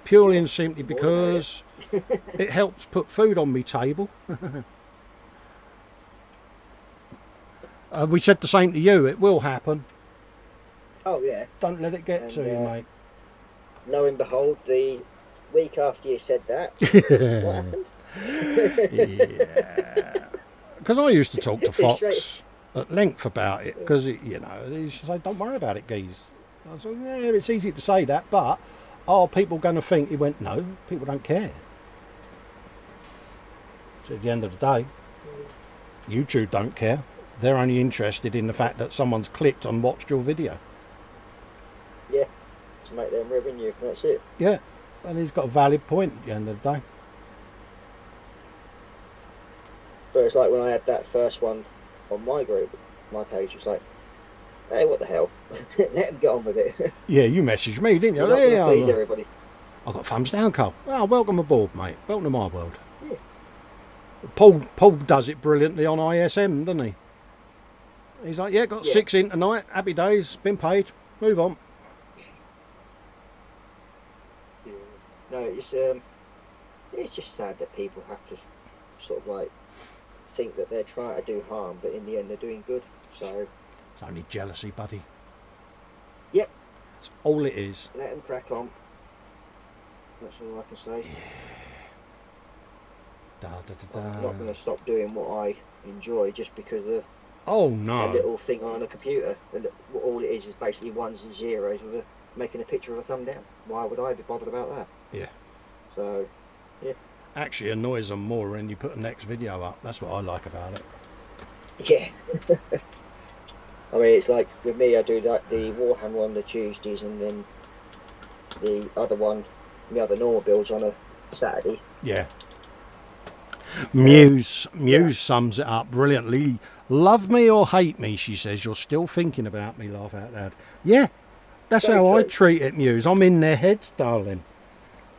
Purely and simply because it helps put food on my table. We said the same to you. It will happen. Oh, yeah. Don't let it get to you, mate. Lo and behold, the week after you said that, what happened? Yeah. Because I used to talk to Foxx at length about it, because, you know, he used to say, don't worry about it, geez. I said, yeah, it's easy to say that, but are people going to think? He went, no, people don't care. So at the end of the day, YouTube don't care. They're only interested in the fact that someone's clicked and watched your video. Yeah, to make them revenue, that's it. Yeah, and he's got a valid point at the end of the day. But it's like when I had that first one on my group, my page, it's like, hey, what the hell? Let them get on with it. Yeah, you messaged me, didn't you? Yeah, please everybody. I got thumbs down, Cole. Well, welcome aboard, mate. Welcome to my world. Yeah. Paul does it brilliantly on ISM, doesn't he? He's like, yeah, got 6 in tonight. Happy days. Been paid. Move on. Yeah. No, it's just sad that people have to sort of like think that they're trying to do harm, but in the end they're doing good. So it's only jealousy, buddy. Yep. That's all it is. Let them crack on. That's all I can say. Yeah. I'm not going to stop doing what I enjoy just because of a little thing on a computer. And all it is basically ones and zeros with making a picture of a thumb down. Why would I be bothered about that? Yeah. So, yeah. Actually annoys them more when you put the next video up. That's what I like about it. Yeah. I mean, it's like with me, I do like the Warhammer on the Tuesdays, and then the other one, the other normal builds on a Saturday. Yeah. Muse sums it up brilliantly. Love me or hate me, she says. You're still thinking about me, laugh out loud. Yeah, that's how I treat it, Muse. I'm in their heads, darling.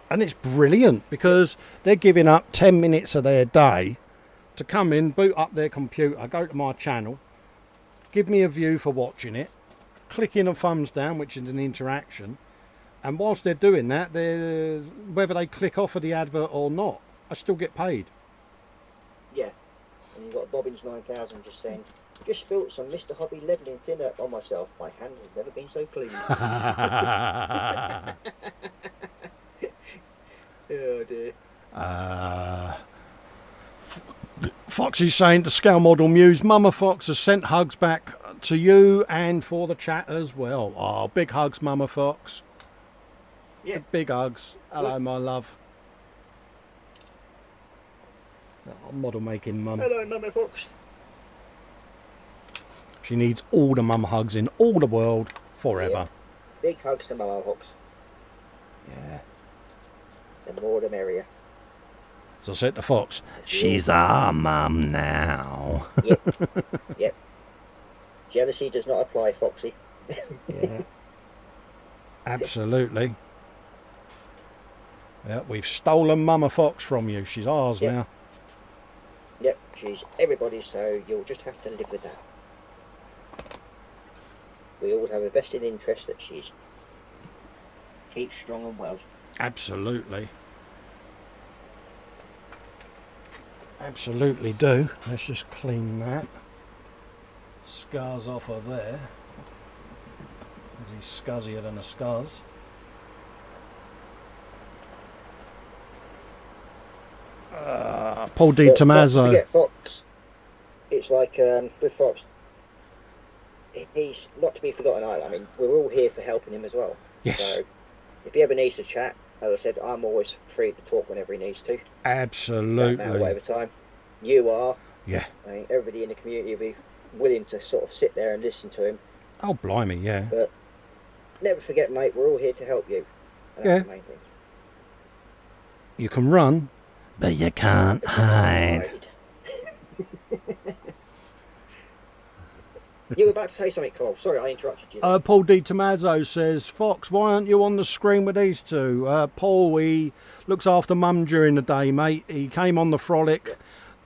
And it's brilliant because they're giving up 10 minutes of their day to come in, boot up their computer, go to my channel, give me a view for watching it, click in a thumbs down, which is an interaction, and whilst they're doing that, whether they click off of the advert or not, I still get paid. Yeah, and you've got Bobbins 9000 just saying, just spilt some Mr. Hobby levelling thinner on myself. My hand has never been so clean. Oh dear. Fox is saying to Scale Model Muse, Mama Fox has sent hugs back to you and for the chat as well. Oh, big hugs, Mama Fox. Yeah. Big hugs. Hello, my love. Oh, model making mum. Hello, Mama Fox. She needs all the mum hugs in all the world forever. Yeah. Big hugs to Mama Fox. Yeah. The more the merrier. So I said to Fox, she's our mum now. Yep. Yep. Jealousy does not apply, Foxy. Yeah. Absolutely. Yeah, we've stolen Mama Fox from you. She's ours now. Yep, she's everybody's, so you'll just have to live with that. We all have a vested interest that she's keeps strong and well. Absolutely. Absolutely do. Let's just clean that. Scars off of there. Is he scuzzier than a scuzz? Paul D. Tommaso. Don't forget Fox. It's like with Fox, he's not to be forgotten either. I mean, we're all here for helping him as well. Yes. So if he ever needs to chat, as I said, I'm always free to talk whenever he needs to. Absolutely. No matter whatever time. You are. Yeah. I mean, everybody in the community will be willing to sort of sit there and listen to him. Oh, blimey, yeah. But never forget, mate, we're all here to help you. And that's the main thing. You can run, but you can't hide. You were about to say something, Cole. Sorry, I interrupted you. Paul D. Tommaso says, Fox, why aren't you on the screen with these two? Paul, he looks after Mum during the day, mate. He came on the frolic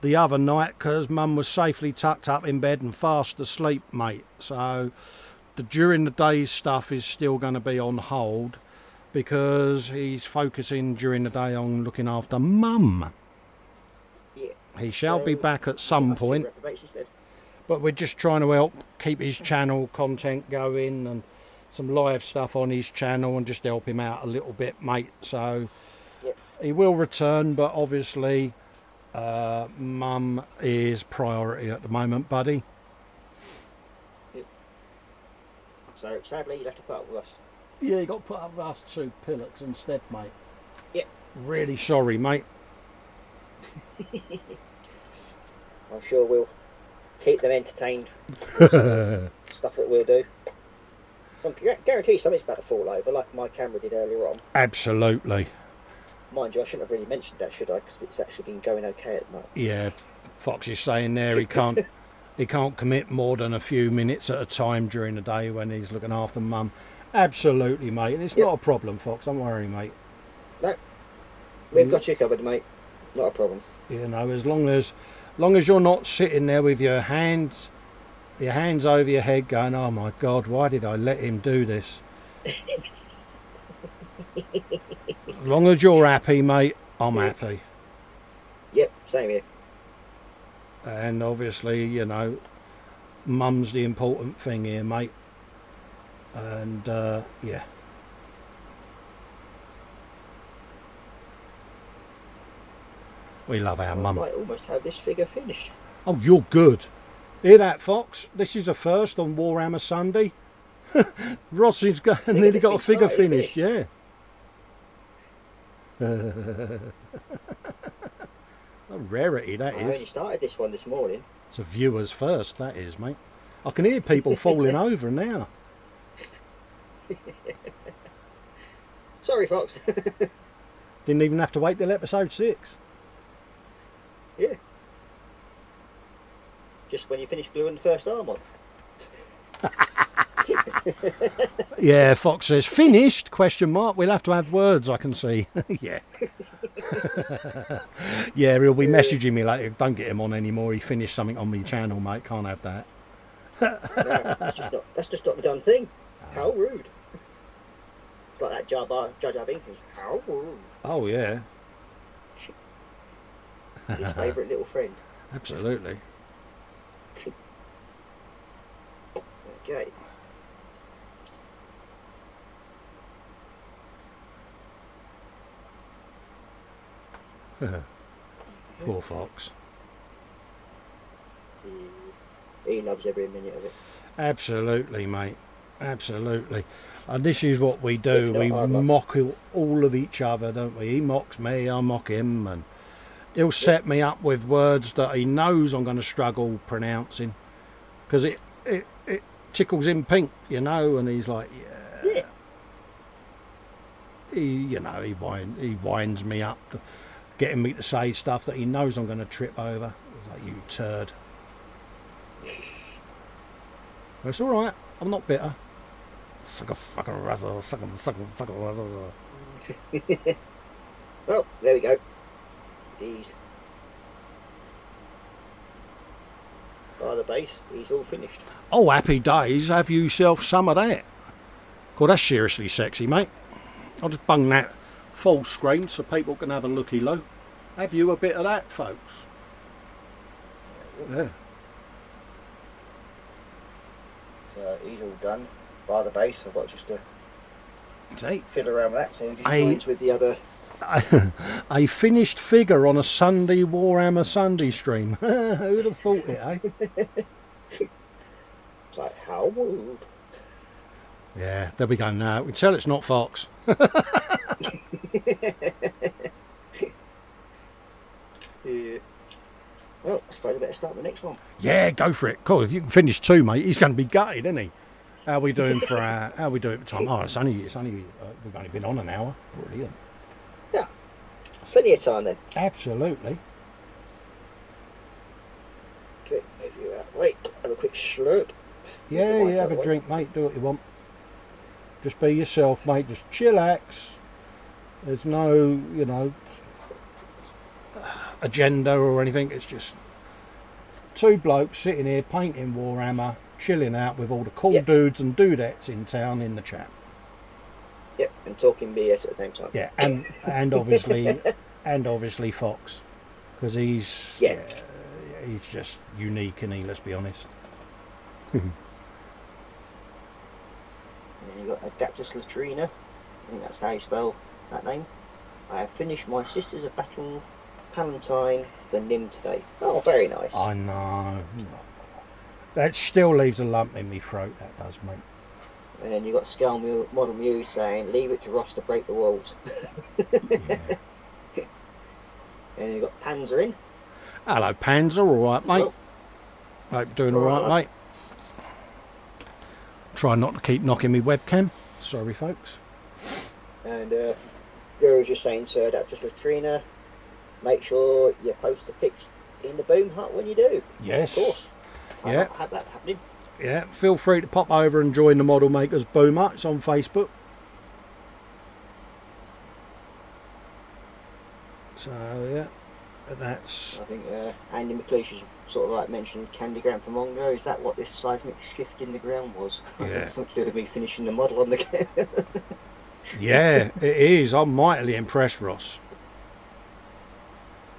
the other night because Mum was safely tucked up in bed and fast asleep, mate. So the during the day stuff is still going to be on hold because he's focusing during the day on looking after Mum. Yeah. He shall be back at some point. But we're just trying to help keep his channel content going and some live stuff on his channel and just help him out a little bit, mate. So he will return, but obviously Mum is priority at the moment, buddy. Yep. So sadly, you'll have to put up with us. Yeah, you got to put up with us two pillocks instead, mate. Yep. Really sorry, mate. I'm sure we'll keep them entertained with stuff that we'll do. So I guarantee something's about to fall over, like my camera did earlier on. Absolutely. Mind you, I shouldn't have really mentioned that, should I? Because it's actually been going okay at the moment. Yeah, Fox is saying there he can't commit more than a few minutes at a time during the day when he's looking after Mum. Absolutely, mate. And it's not a problem, Fox. Don't worry, mate. No, we've got you covered, mate. Not a problem. You know, as long as you're not sitting there with your hands over your head going, oh my God, why did I let him do this? As long as you're happy, mate, I'm happy. Yep, same here. And obviously, you know, Mum's the important thing here, mate. And yeah. We love our Mum. I might almost have this figure finished. Oh, you're good. Hear that, Fox? This is a first on Warhammer Sunday. Ross has nearly got a figure finished, yeah. A rarity, that is. I only started this one this morning. It's a viewer's first, that is, mate. I can hear people falling over now. Sorry, Fox. Didn't even have to wait till episode 6. Yeah. Just when you finish gluing the first arm on. Yeah, Fox says, finished? Question mark. We'll have to have words, I can see. Yeah. Yeah, he'll be messaging me later. Don't get him on anymore. He finished something on my channel, mate. Can't have that. No, that's just not the done thing. How rude. It's like that Jar Jar Binks. How rude. Oh, yeah. His favourite little friend. Absolutely. Okay. Poor Fox. He loves every minute of it. Absolutely, mate. Absolutely. And this is what we do. We I'd mock all of each other, don't we? He mocks me, I mock him, and he'll set me up with words that he knows I'm going to struggle pronouncing, because it tickles him pink, you know. And he's like, yeah. He winds me up, getting me to say stuff that he knows I'm going to trip over. He's like, you turd. But it's all right. I'm not bitter. Suck a fucking razzle, suck a fucking razzle. Well, there we go. He's by the base. He's all finished. Oh, happy days. Have yourself some of that. God, that's seriously sexy, mate. I'll just bung that full screen so people can have a looky-loo. Have you a bit of that, folks? Yeah. So he's all done by the base. I've got just to See? fiddle around with that. So he just joins with the other. A finished figure on a Sunday Warhammer Sunday stream. Who'd have thought it, eh? It's like, how rude. Yeah, there we go now. We can tell it's not Foxx. Yeah. Well, I suppose I better start the next one. Yeah, go for it. Cool. If you can finish two, mate, he's going to be gutted, isn't he? How are we doing for time? Oh, it's only we've only been on an hour. Brilliant. Yeah, plenty of time then. Absolutely. Okay, move you out. Wait, have a quick slurp. Yeah, have a drink, mate. Do what you want. Just be yourself, mate. Just chillax. There's no, agenda or anything. It's just two blokes sitting here painting Warhammer, chilling out with all the cool dudes and dudettes in town in the chat. Yep, and talking BS at the same time. Yeah, and obviously Foxx, because he's just unique, isn't he? Let's be honest. And then you've got Adaptus Latrina. I think that's how you spell that name. I have finished my Sisters of Battle Palatine the Nim today. Oh, very nice. I know. That still leaves a lump in me throat, that does, mate. And then you've got Scale Model Muse saying, leave it to Ross to break the walls. Yeah. And you've got Panzer in. Hello, Panzer. All right, mate. Hope you're doing all right, mate. Try not to keep knocking me webcam. Sorry, folks. And Guru's just saying to Adaptus Latrina, make sure you post the pics in the boom hut when you do. Yes. Of course. Yeah. I'll have that happening. Yeah, feel free to pop over and join the Model Makers Boom Hut. It's on Facebook. So, yeah, that's... I think Andy McLeish has sort of like mentioned Candygram for Mongo. Is that what this seismic shift in the ground was? Yeah. Something to do with me finishing the model on the Yeah, it is. I'm mightily impressed, Ross.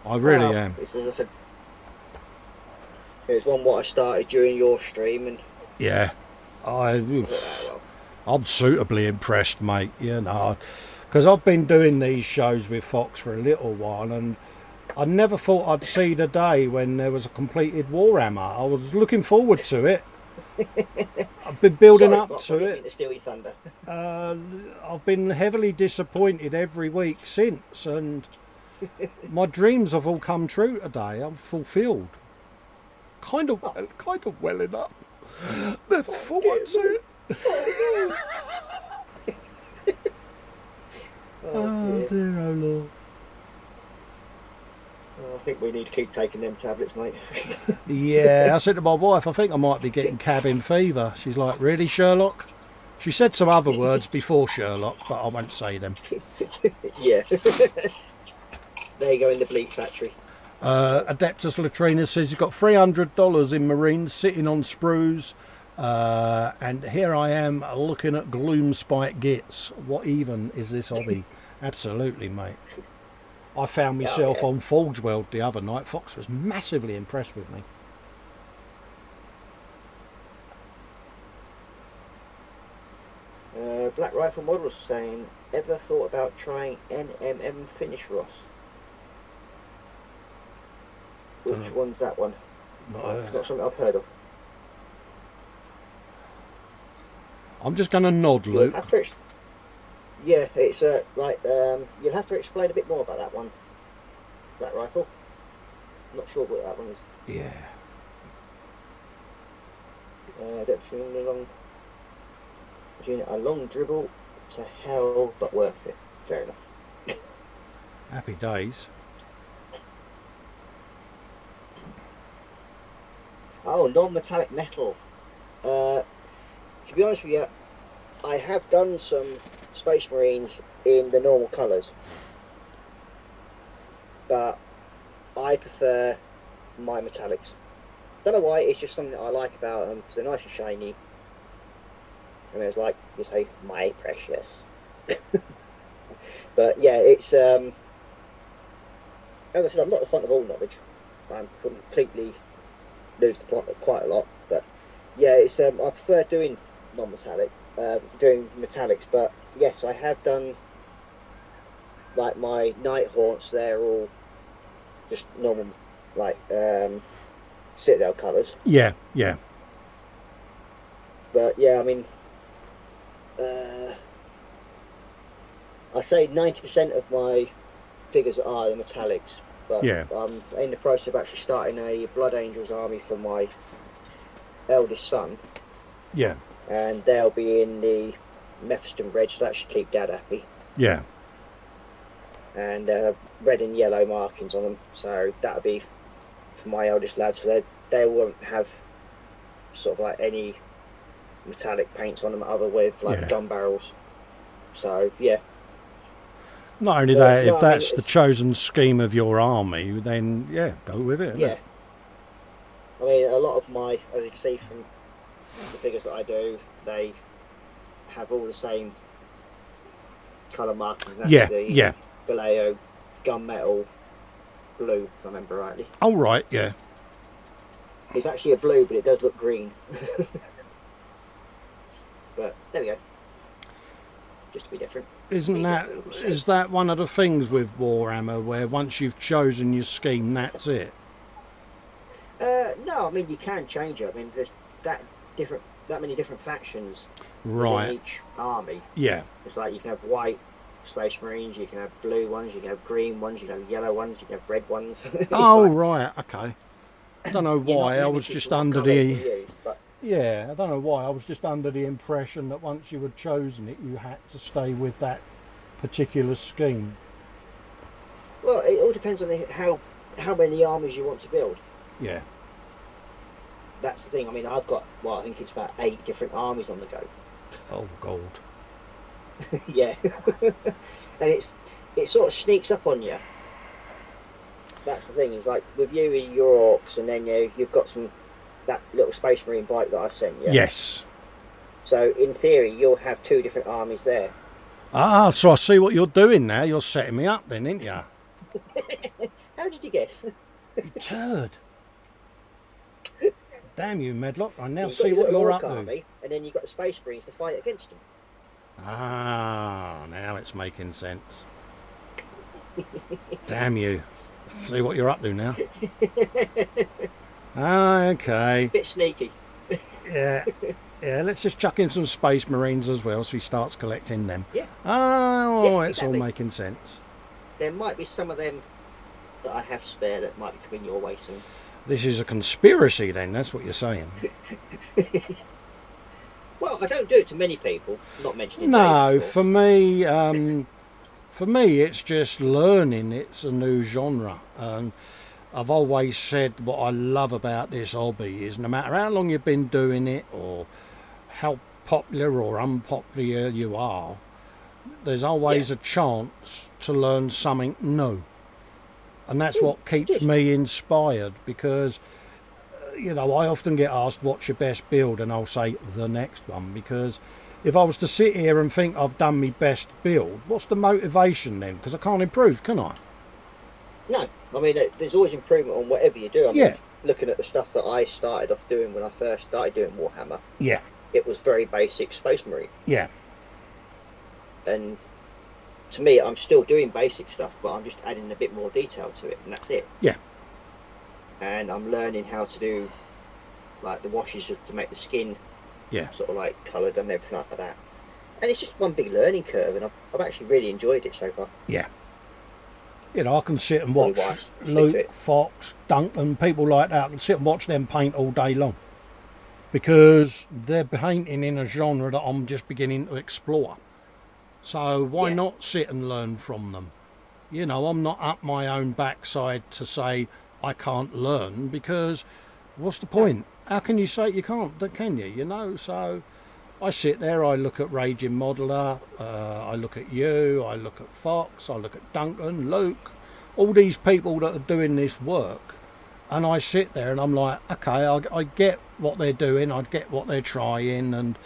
I really am. It's, as I said, it's one what I started during your stream, and yeah, I'm suitably impressed, mate. Because I've been doing these shows with Foxx for a little while, and I never thought I'd see the day when there was a completed Warhammer. I was looking forward to it. I've been building up to it. To steal your thunder. I've been heavily disappointed every week since, and my dreams have all come true today. I'm fulfilled. Kind of welling up. Before I see it. Oh dear, oh Lord. I think we need to keep taking them tablets, mate. Yeah, I said to my wife, I think I might be getting cabin fever. She's like, really, Sherlock? She said some other words before Sherlock, but I won't say them. Yeah. There you go in the bleak factory. Adaptus Latrina says he's got $300 in Marines sitting on sprues, and here I am looking at Gloomspite Gits. What even is this hobby? Absolutely, mate. I found myself on Forge World the other night. Foxx was massively impressed with me. Black Rifle Models saying, ever thought about trying NMM finish, Ross? Which one's that one? It's not something I've heard of. I'm just going to nod, Luke. Yeah, it's you'll have to explain a bit more about that one. That rifle. I'm not sure what that one is. Yeah. Don't feel a long dribble to hell, but worth it. Fair enough. Happy days. Oh, non-metallic metal. To be honest with you, I have done some Space Marines in the normal colours, but I prefer my metallics. Don't know why, it's just something that I like about them, because they're nice and shiny. And it's like, you say, my precious. But yeah, it's, as I said, I'm not the font of all knowledge. I'm completely lose the plot quite a lot, but yeah, it's I prefer doing non-metallic, doing metallics, but yes, I have done, like my night haunts, they're all just normal, like Citadel colours. Yeah, yeah. But yeah, I mean, I say 90% of my figures are the metallics, but Yeah. I'm in the process of actually starting a Blood Angels army for my eldest son. Yeah. And they'll be in the Mephiston red, so that should keep Dad happy. Yeah. And red and yellow markings on them, so that'll be for my eldest lad, so they won't have sort of like any metallic paints on them other with like gun barrels. So yeah. Not only that, if that's the chosen scheme of your army, then yeah, go with it. Yeah. I mean, a lot of my, as you can see from the figures that I do, they have all the same colour markings. That's the Vallejo gunmetal blue, if I remember rightly. Oh right, yeah. It's actually a blue, but it does look green. But there we go. Just to be different. Is that one of the things with Warhammer, where once you've chosen your scheme, that's it? No, I mean you can change it. I mean there's that many different factions right in each army. Yeah. It's like you can have white Space Marines, you can have blue ones, you can have green ones, you can have yellow ones, you can have red ones. Oh like, right, okay. I don't know why I was just under the I don't know why I was just under the impression that once you had chosen it, you had to stay with that particular scheme. Well, it all depends on how many armies you want to build. Yeah. That's the thing. I mean, I've got, well, I think it's about 8 different armies on the go. Oh, gold. Yeah. And it sort of sneaks up on you. That's the thing. It's like with you and your orcs, and then you've got that little Space Marine bike that I sent you. Yes. So in theory, you'll have 2 different armies there. Ah, so I see what you're doing now. You're setting me up then, ain't you? How did you guess? You turd. Damn you, Medlock. I now see what you're up to. And then you've got the Space Marines to fight against them. Ah, now it's making sense. Damn you. See what you're up to now. Ah, okay. Bit sneaky. Yeah. Yeah, let's just chuck in some Space Marines as well so he starts collecting them. Yeah. Oh, yeah, it's all making sense. There might be some of them that I have spare that might be coming your way soon. This is a conspiracy then, that's what you're saying. Well, I don't do it to many people, not mentioning no, for me it's just learning. It's a new genre. I've always said what I love about this hobby is no matter how long you've been doing it or how popular or unpopular you are, there's always a chance to learn something new. And that's what keeps me inspired, because I often get asked what's your best build, and I'll say the next one, because if I was to sit here and think I've done my best build, what's the motivation then? Because I can't improve, can I? No, I mean there's always improvement on whatever you do. I mean, looking at the stuff that I started off doing when I first started doing Warhammer, it was very basic Space Marine. Yeah. And to me, I'm still doing basic stuff, but I'm just adding a bit more detail to it, and that's it. Yeah. and I'm learning how to do like the washes to make the skin sort of like coloured and everything like that. And it's just one big learning curve, and I've actually really enjoyed it so far. Yeah. You know, I can sit and watch Luke, Foxx, Duncan, people like that. I can sit and watch them paint all day long, because they're painting in a genre that I'm just beginning to explore. So why not sit and learn from them? You know, I'm not up my own backside to say I can't learn, because what's the point? How can you say you can't, can you? You know, so I sit there, I look at Raging Modeler, I look at you, I look at Foxx, I look at Duncan, Luke, all these people that are doing this work, and I sit there and I'm like, okay, I get what they're doing, I get what they're trying, and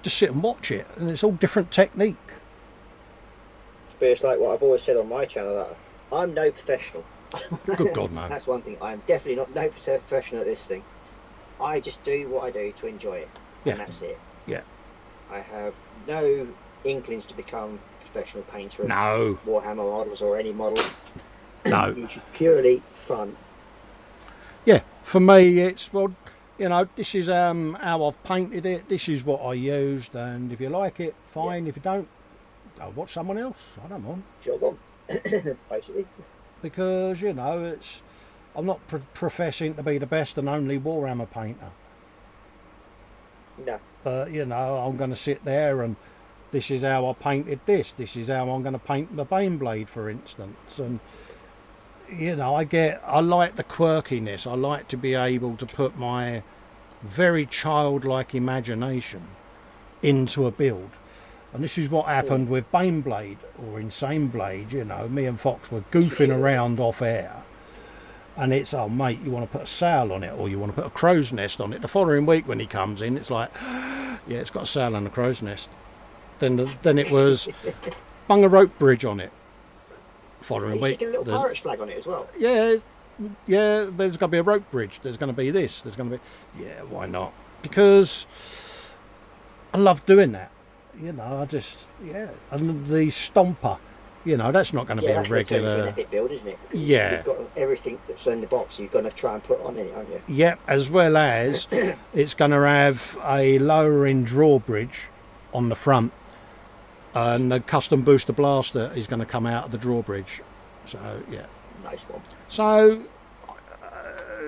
just sit and watch it, and it's all different technique. But it's like what I've always said on my channel, that I'm no professional. Good God, man. That's one thing. I'm definitely not no professional at this thing. I just do what I do to enjoy it, and that's it. Yeah. I have no inklings to become a professional painter. No. Warhammer models or any model. No. It's purely fun. Yeah, for me, it's, well, you know, this is how I've painted it. This is what I used, and if you like it, fine. If you don't, go watch someone else. I don't mind. Job on, basically. Because, you know, it's, I'm not professing to be the best and only Warhammer painter. No. But, you know, I'm going to sit there and this is how I painted this. This is how I'm going to paint the Baneblade, for instance. And, you know, I like the quirkiness. I like to be able to put my very childlike imagination into a build. And this is what happened with Baneblade, or Insane Blade. You know, me and Foxx were goofing around off air, and it's, oh mate, you want to put a sail on it, or you want to put a crow's nest on it. The following week when he comes in, it's like, yeah, it's got a sail and a crow's nest. Then it was bung a rope bridge on it. Following week, a little pirate's flag on it as well. Yeah, there's going to be a rope bridge. There's going to be this. There's going to be, yeah, why not? Because I love doing that. You know, I just, and the Stomper, you know, that's not going to be a regular... An epic build, isn't it? Yeah. You've got everything that's in the box you've got to try and put on it, haven't you? Yeah, as well as it's going to have a lowering drawbridge on the front, and the custom booster blaster is going to come out of the drawbridge. So, yeah. Nice one. So,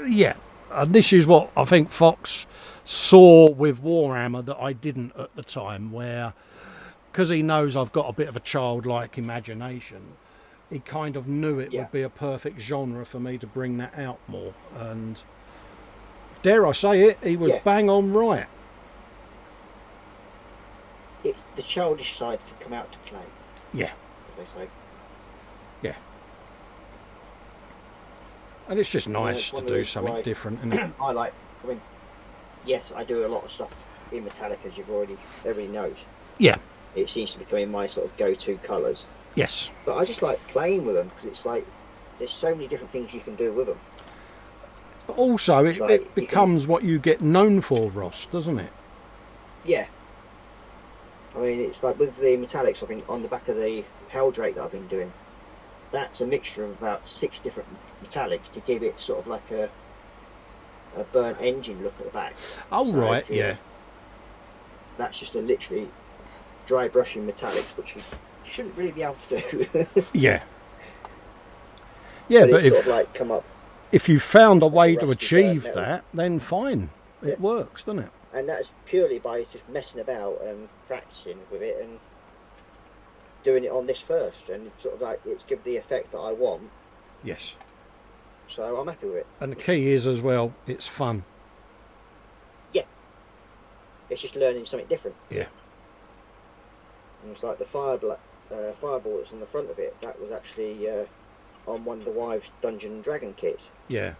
yeah, and this is what I think Foxx saw with Warhammer that I didn't at the time, where, because he knows I've got a bit of a childlike imagination, he kind of knew it would be a perfect genre for me to bring that out more. And dare I say it, he was bang on right. It's the childish side can come out to play. Yeah. As they say. Yeah. And it's just nice to do something different, isn't it? I mean, yes, I do a lot of stuff in metallic, as everybody knows. Yeah. It seems to be becoming my sort of go-to colours. Yes. But I just like playing with them, because it's like, there's so many different things you can do with them. But also, it becomes what you get known for, Ross, doesn't it? Yeah. I mean, it's like with the metallics, I think, on the back of the Helldrake that I've been doing, that's a mixture of about 6 different metallics to give it sort of like a burnt engine look at the back. Oh, so right, yeah. That's just a literally dry brushing metallics, which you shouldn't really be able to do. Yeah. Yeah, but if sort of like come up, if you found a way to achieve that, then fine. It works, doesn't it? And that's purely by just messing about and practicing with it and doing it on this first, and sort of like it's given the effect that I want. Yes. So I'm happy with it. And the key is as well, it's fun. Yeah. It's just learning something different. Yeah. And it's like the fireball that's on the front of it. That was actually on one of the Wives Dungeon and Dragon kits. Yeah.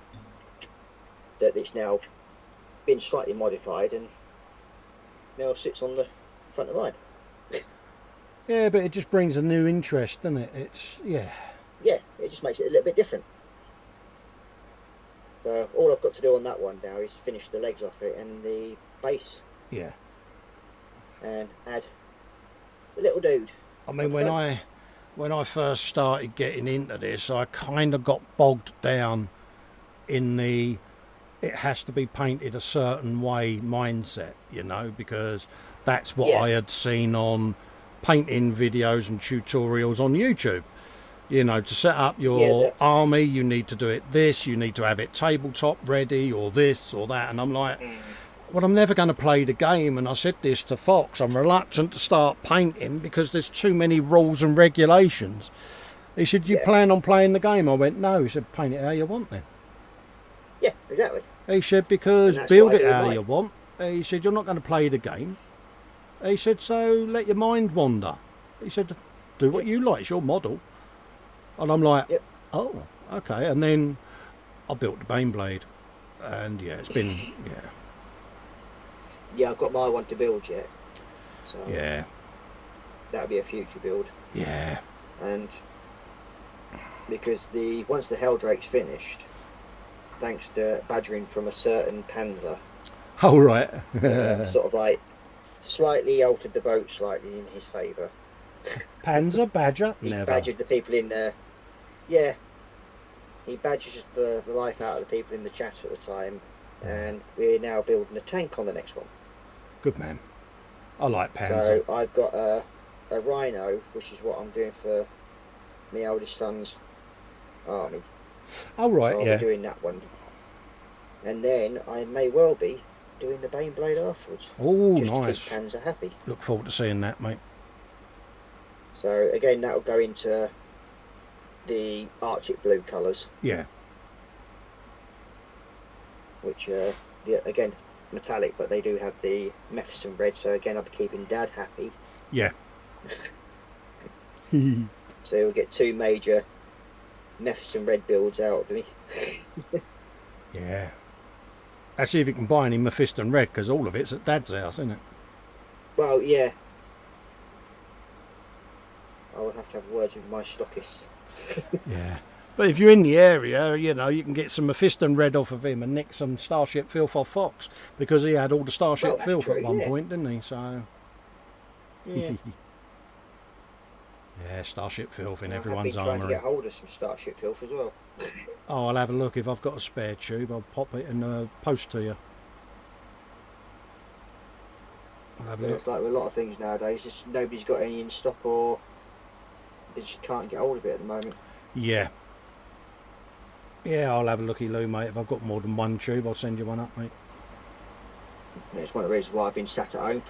That it's now been slightly modified and now sits on the front of mine. Yeah, but it just brings a new interest, doesn't it? It's, yeah, it just makes it a little bit different. So all I've got to do on that one now is finish the legs off it and the base. Yeah. And add the little dude. I mean, when I first started getting into this, I kind of got bogged down in the it has to be painted a certain way mindset, you know, because that's what I had seen on painting videos and tutorials on YouTube. You know, to set up your army, you need to do it this, you need to have it tabletop ready, or this or that. And I'm like, well, I'm never going to play the game. And I said this to Foxx, I'm reluctant to start painting because there's too many rules and regulations. He said, do you plan on playing the game? I went, no. He said, paint it how you want then. Yeah, exactly. He said, because build it how you want. He said, you're not going to play the game. He said, so let your mind wander. He said, do what you like, it's your model. And I'm like, oh, okay. And then I built the Baneblade. And yeah, it's been, Yeah, I've got my one to build yet. So yeah. That'll be a future build. Yeah. And because once the Helldrake's finished, thanks to badgering from a certain Panzer. Oh, right. Sort of like slightly altered the vote slightly in his favour. Panzer, badger? He Never. badgered the people in there. Yeah. He badgers the life out of the people in the chat at the time. And we're now building a tank on the next one. Good man. I like Panzer. So I've got a Rhino, which is what I'm doing for my oldest son's army. Oh, right, so I'll be doing that one. And then I may well be doing the Baneblade afterwards. Oh, just nice. to keep Panzer happy. Look forward to seeing that, mate. So again, that'll go into the Arctic blue colours. Yeah. Which, again, metallic, but they do have the Mephiston red. So again, I'll be keeping Dad happy. Yeah. So you'll get two major Mephiston red builds out of me. Yeah. Let's see if you can buy any Mephiston red, because all of it's at Dad's house, isn't it? Well, yeah. I will have to have words with my stockist. Yeah. But if you're in the area, you know, you can get some Mephiston red off of him and nick some Starship filth off Foxx, because he had all the Starship filth at one point, didn't he? So. Yeah. Yeah, Starship filth in I've everyone's been trying to armoury. get hold of some Starship filth as well. Oh, I'll have a look. If I've got a spare tube, I'll pop it in the post to you. I'll have a look. It's like with a lot of things nowadays, just nobody's got any in stock, or they just can't get hold of it at the moment. Yeah. Yeah, I'll have a looky, Lou, mate. If I've got more than one tube, I'll send you one up, mate. And it's one of the reasons why I've been sat at home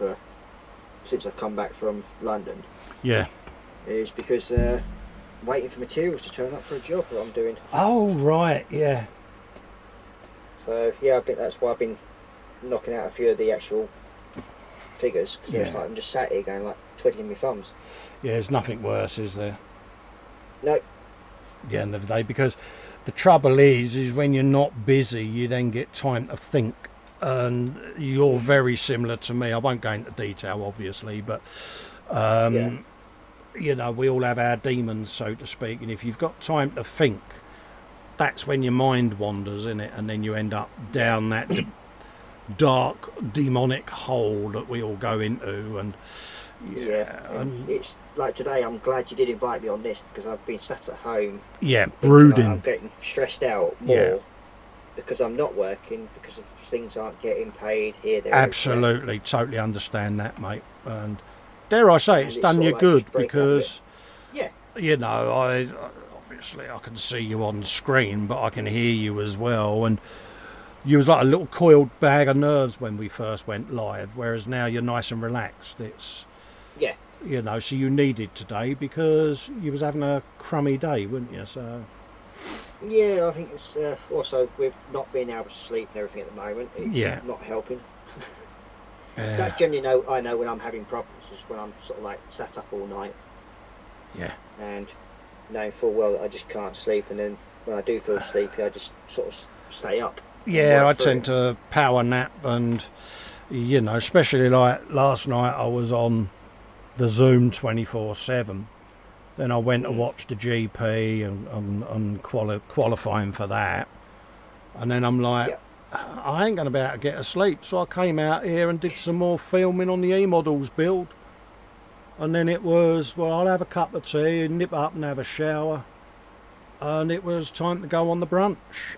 since I've come back from London. Yeah. Is because waiting for materials to turn up for a job that I'm doing. Oh, right, yeah. So yeah, I think that's why I've been knocking out a few of the actual figures, because it's like I'm just sat here going like twiddling my thumbs. Yeah, there's nothing worse, is there? No. At the end of the day, because the trouble is when you're not busy, you then get time to think. And you're very similar to me. I won't go into detail, obviously, but you know, we all have our demons, so to speak, and if you've got time to think, that's when your mind wanders, isn't it? And then you end up down that dark demonic hole that we all go into. And and it's like today, I'm glad you did invite me on this, because I've been sat at home brooding. I'm getting stressed out more because I'm not working, because of things aren't getting paid here, there. Absolutely, totally understand that, mate. And dare I say, it's done you like good, because yeah, you know, I can see you on screen, but I can hear you as well, and you was like a little coiled bag of nerves when we first went live, whereas now you're nice and relaxed. It's you know, so you needed today because you was having a crummy day, weren't you? So yeah, I think it's also with not being able to sleep and everything at the moment, it's not helping. That's generally I know when I'm having problems, is when I'm sort of like sat up all night. Yeah. And knowing full well that I just can't sleep, and then when I do feel sleepy, I just sort of stay up. Yeah, I tend to power nap, and you know, especially like last night, I was on the Zoom 24/7. Then I went to watch the GP and qualifying for that, and then I'm like, I ain't going to be able to get to sleep, so I came out here and did some more filming on the E-Models build. And then it was, well, I'll have a cup of tea and nip up and have a shower. and it was time to go on the brunch.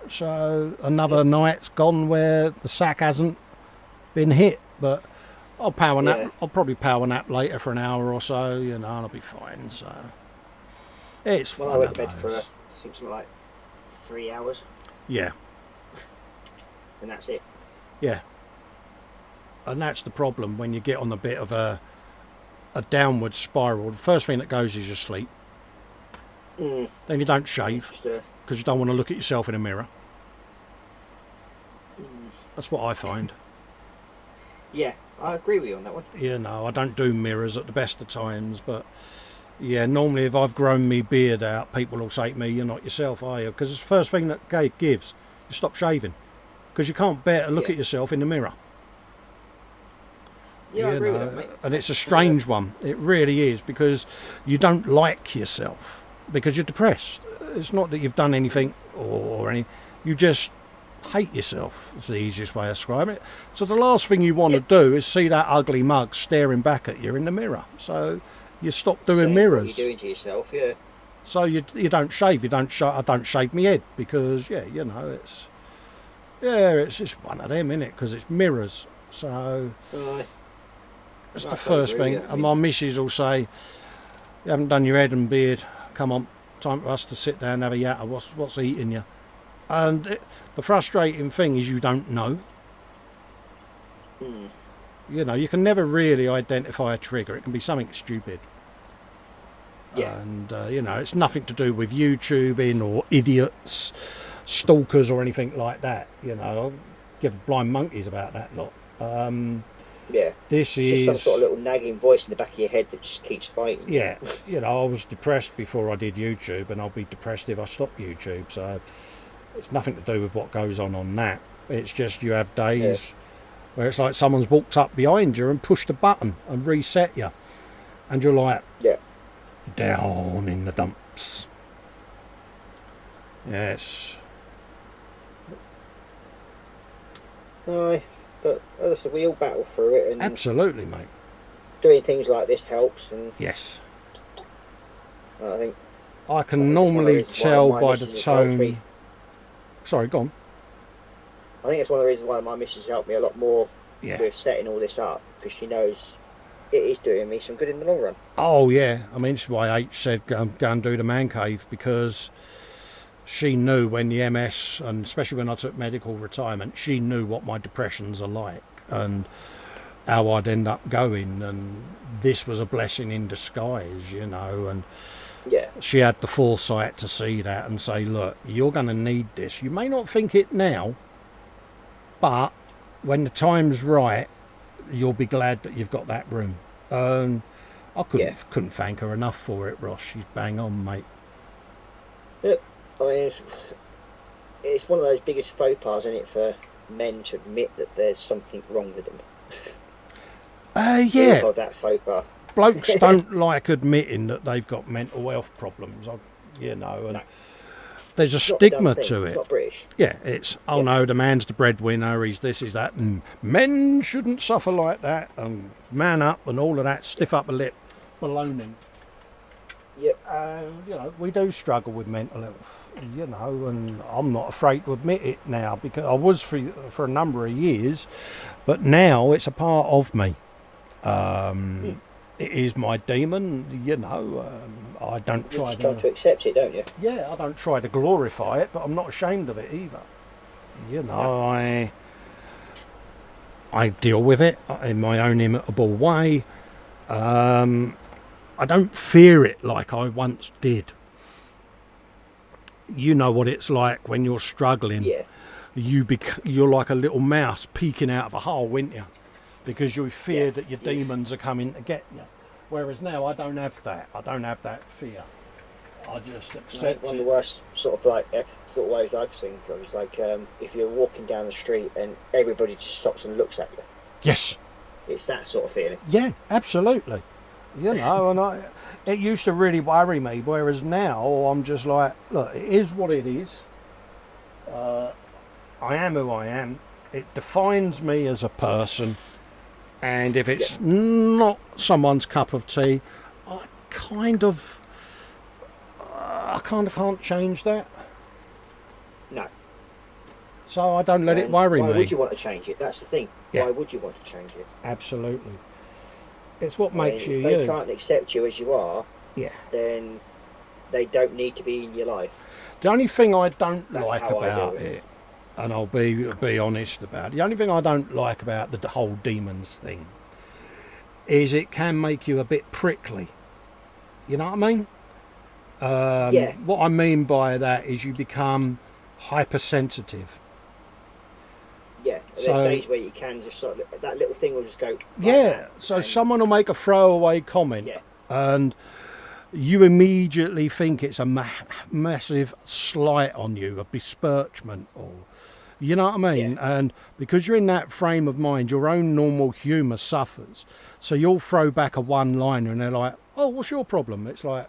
So another night's gone where the sack hasn't been hit, but I'll power nap. Yeah. I'll probably power nap later for an hour or so, you know, and I'll be fine. So it's Well, I one went of to bed for, those. I think, something like 3 hours, Yeah, and that's it. yeah. And that's the problem when you get on a bit of a downward spiral. The first thing that goes is your sleep. Mm. Then you don't shave Just, because you don't want to look at yourself in a mirror. mm. That's what I find. Yeah, I agree with you on that one. You know, I don't do mirrors at the best of times, but yeah, normally if I've grown me beard out, people will say to me, "You're not yourself, are you?" Because it's the first thing that gives. You stop shaving because you can't bear to look at yourself in the mirror. Yeah, I You agree with know, that, mate. and it's a strange one. It really is, because you don't like yourself because you're depressed. It's not that you've done anything or any. You just hate yourself. It's the easiest way of describing it. So the last thing you want to do is see that ugly mug staring back at you in the mirror. So you stop doing Saying mirrors. What you're doing to yourself, yeah. So you don't shave. I don't shave my head because you know it's just one of them, innit? Because it's mirrors. So. That's the first thing. And my missus will say, "You haven't done your head and beard. Come on, time for us to sit down and have a yatter. What's eating you?" And the frustrating thing is you don't know. Mm. You know, you can never really identify a trigger. It can be something stupid. Yeah. And, you know, it's nothing to do with YouTubing or idiots, stalkers or anything like that. You know, I'll give blind monkeys about that lot. Yeah. This It's is just some sort of little nagging voice in the back of your head that just keeps fighting. yeah, you know, I was depressed before I did YouTube, and I'll be depressed if I stop YouTube. So it's nothing to do with what goes on that. It's just you have days where it's like someone's walked up behind you and pushed a button and reset you, and you're like, Yeah. down in the dumps. Yes. Aye. But as I said, we all battle through it, and Absolutely, mate. doing things like this helps. And Yes. I think I can it's one of normally the reasons why tell my by the missus has helped tone. me. Sorry, go on. I think it's one of the reasons why my missus helped me a lot more Yeah. with setting all this up, because she knows it is doing me some good in the long run. Oh yeah, I mean, this is why H said go and do the man cave, because she knew when the MS, and especially when I took medical retirement, she knew what my depressions are like and how I'd end up going, and this was a blessing in disguise, you know. And Yeah. she had the foresight to see that and say, look, you're going to need this. You may not think it now, but when the time's right, you'll be glad that you've got that room. I couldn't thank her enough for it, Ross. She's bang on, mate. Yeah. I mean, it's one of those biggest faux pas, isn't it, for men to admit that there's something wrong with them. Yeah. Of that faux pas. Blokes don't like admitting that they've got mental health problems, you know, and No. there's a It's not a stigma dumb thing. to It's it. not British. Yeah, it's, oh no, the man's the breadwinner, he's this, he's that, and men shouldn't suffer like that, and man up, and all of that, stiff upper lip, baloney. Yep. You know, we do struggle with mental health, you know, and I'm not afraid to admit it now, because I was for a number of years, but now it's a part of me. It is my demon, you know. I don't You try just come to accept it, don't you? yeah, I don't try to glorify it, but I'm not ashamed of it either. You know, I deal with it in my own imitable way. I don't fear it like I once did. You know what it's like when you're struggling. Yeah. You're like a little mouse peeking out of a hole, ain't you? Because you fear that your demons are coming to get you. Whereas now I don't have that. I don't have that fear. I just accept One of it. the worst sort of ways I've seen it was like if you're walking down the street and everybody just stops and looks at you. Yes. It's that sort of feeling. Yeah, absolutely. You know, and it used to really worry me, whereas now I'm just like, look, it is what it is. I am who I am. It defines me as a person, and if it's not someone's cup of tea, I kind of I kind of can't change that. No. So I don't let it worry me. Why would you want to change it? That's the thing. Yeah. Why would you want to change it? Absolutely. It's what makes you if they you. can't accept you as you are, Yeah. then they don't need to be in your life. The only thing I don't That's like how I about do it, and I'll be honest about it, the only thing I don't like about the whole demons thing is it can make you a bit prickly. You know what I mean? Yeah. What I mean by that is you become hypersensitive. Yeah, there's So- days where you can just sort of, that little thing will just go. Like Yeah, that, so and- someone will make a throwaway comment, Yeah. and you immediately think it's a massive slight on you, a besmirchment, or you know what I mean? Yeah. And because you're in that frame of mind, your own normal humour suffers. So you'll throw back a one-liner, and they're like, "Oh, what's your problem?" It's like,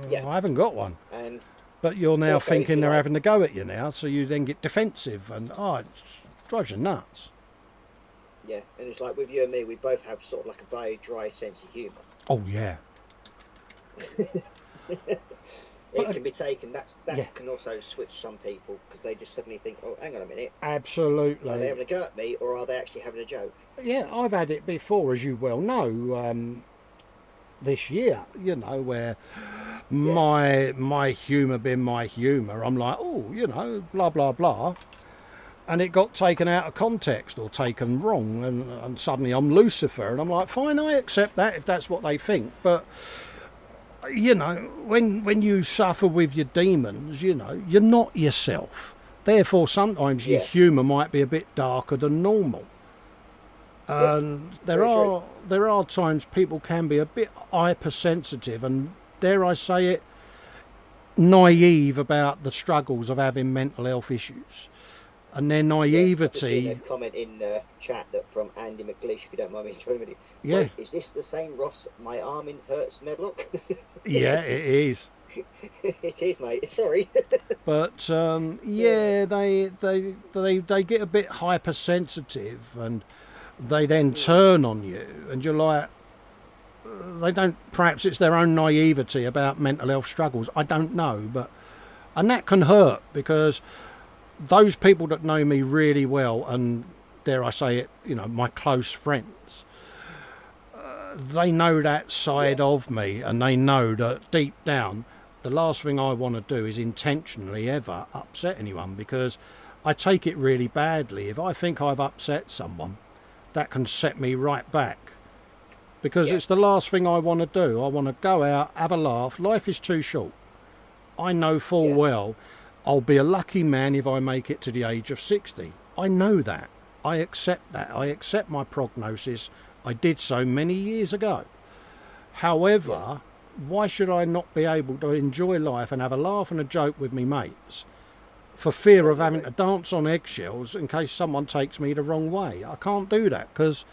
Yeah. I haven't got one. And But you're now Okay, thinking they're like- having to go at you now, so you then get defensive, and it drives you nuts. yeah, and it's like with you and me, we both have sort of like a very dry sense of humour. Oh yeah. It can be taken. That Yeah. can also switch some people because they just suddenly think, "Oh, hang on a minute, Absolutely. are they having a go at me, or are they actually having a joke?" Yeah, I've had it before, as you well know, this year, you know, where my humour being my humour, I'm like, oh, you know, blah, blah, blah. And it got taken out of context or taken wrong, and suddenly I'm Lucifer, and I'm like, fine, I accept that if that's what they think. But, you know, when you suffer with your demons, you know, you're not yourself. Therefore, sometimes your Yeah. humour might be a bit darker than normal. And there are times people can be a bit hypersensitive and, dare I say it, naive about the struggles of having mental health issues. And their I've just naivety, seen a comment in the chat that from Andy McLeish, if you don't mind me interrupting you. yeah, Wait, is this the same Ross? My arm in hurts, Medlock. yeah, it is. It is, mate. Sorry. But yeah, they get a bit hypersensitive, and they then turn on you, and you're like, they don't. Perhaps it's their own naivety about mental health struggles. I don't know, and that can hurt because those people that know me really well, and dare I say it, you know, my close friends, they know that side of me, and they know that deep down, the last thing I want to do is intentionally ever upset anyone, because I take it really badly. If I think I've upset someone, that can set me right back, because Yeah. it's the last thing I want to do. I want to go out, have a laugh. Life is too short. I know full Yeah. well I'll be a lucky man if I make it to the age of 60. I know that. I accept that. I accept my prognosis. I did so many years ago. However, why should I not be able to enjoy life and have a laugh and a joke with me mates for fear of having to dance on eggshells in case someone takes me the wrong way? I can't do that because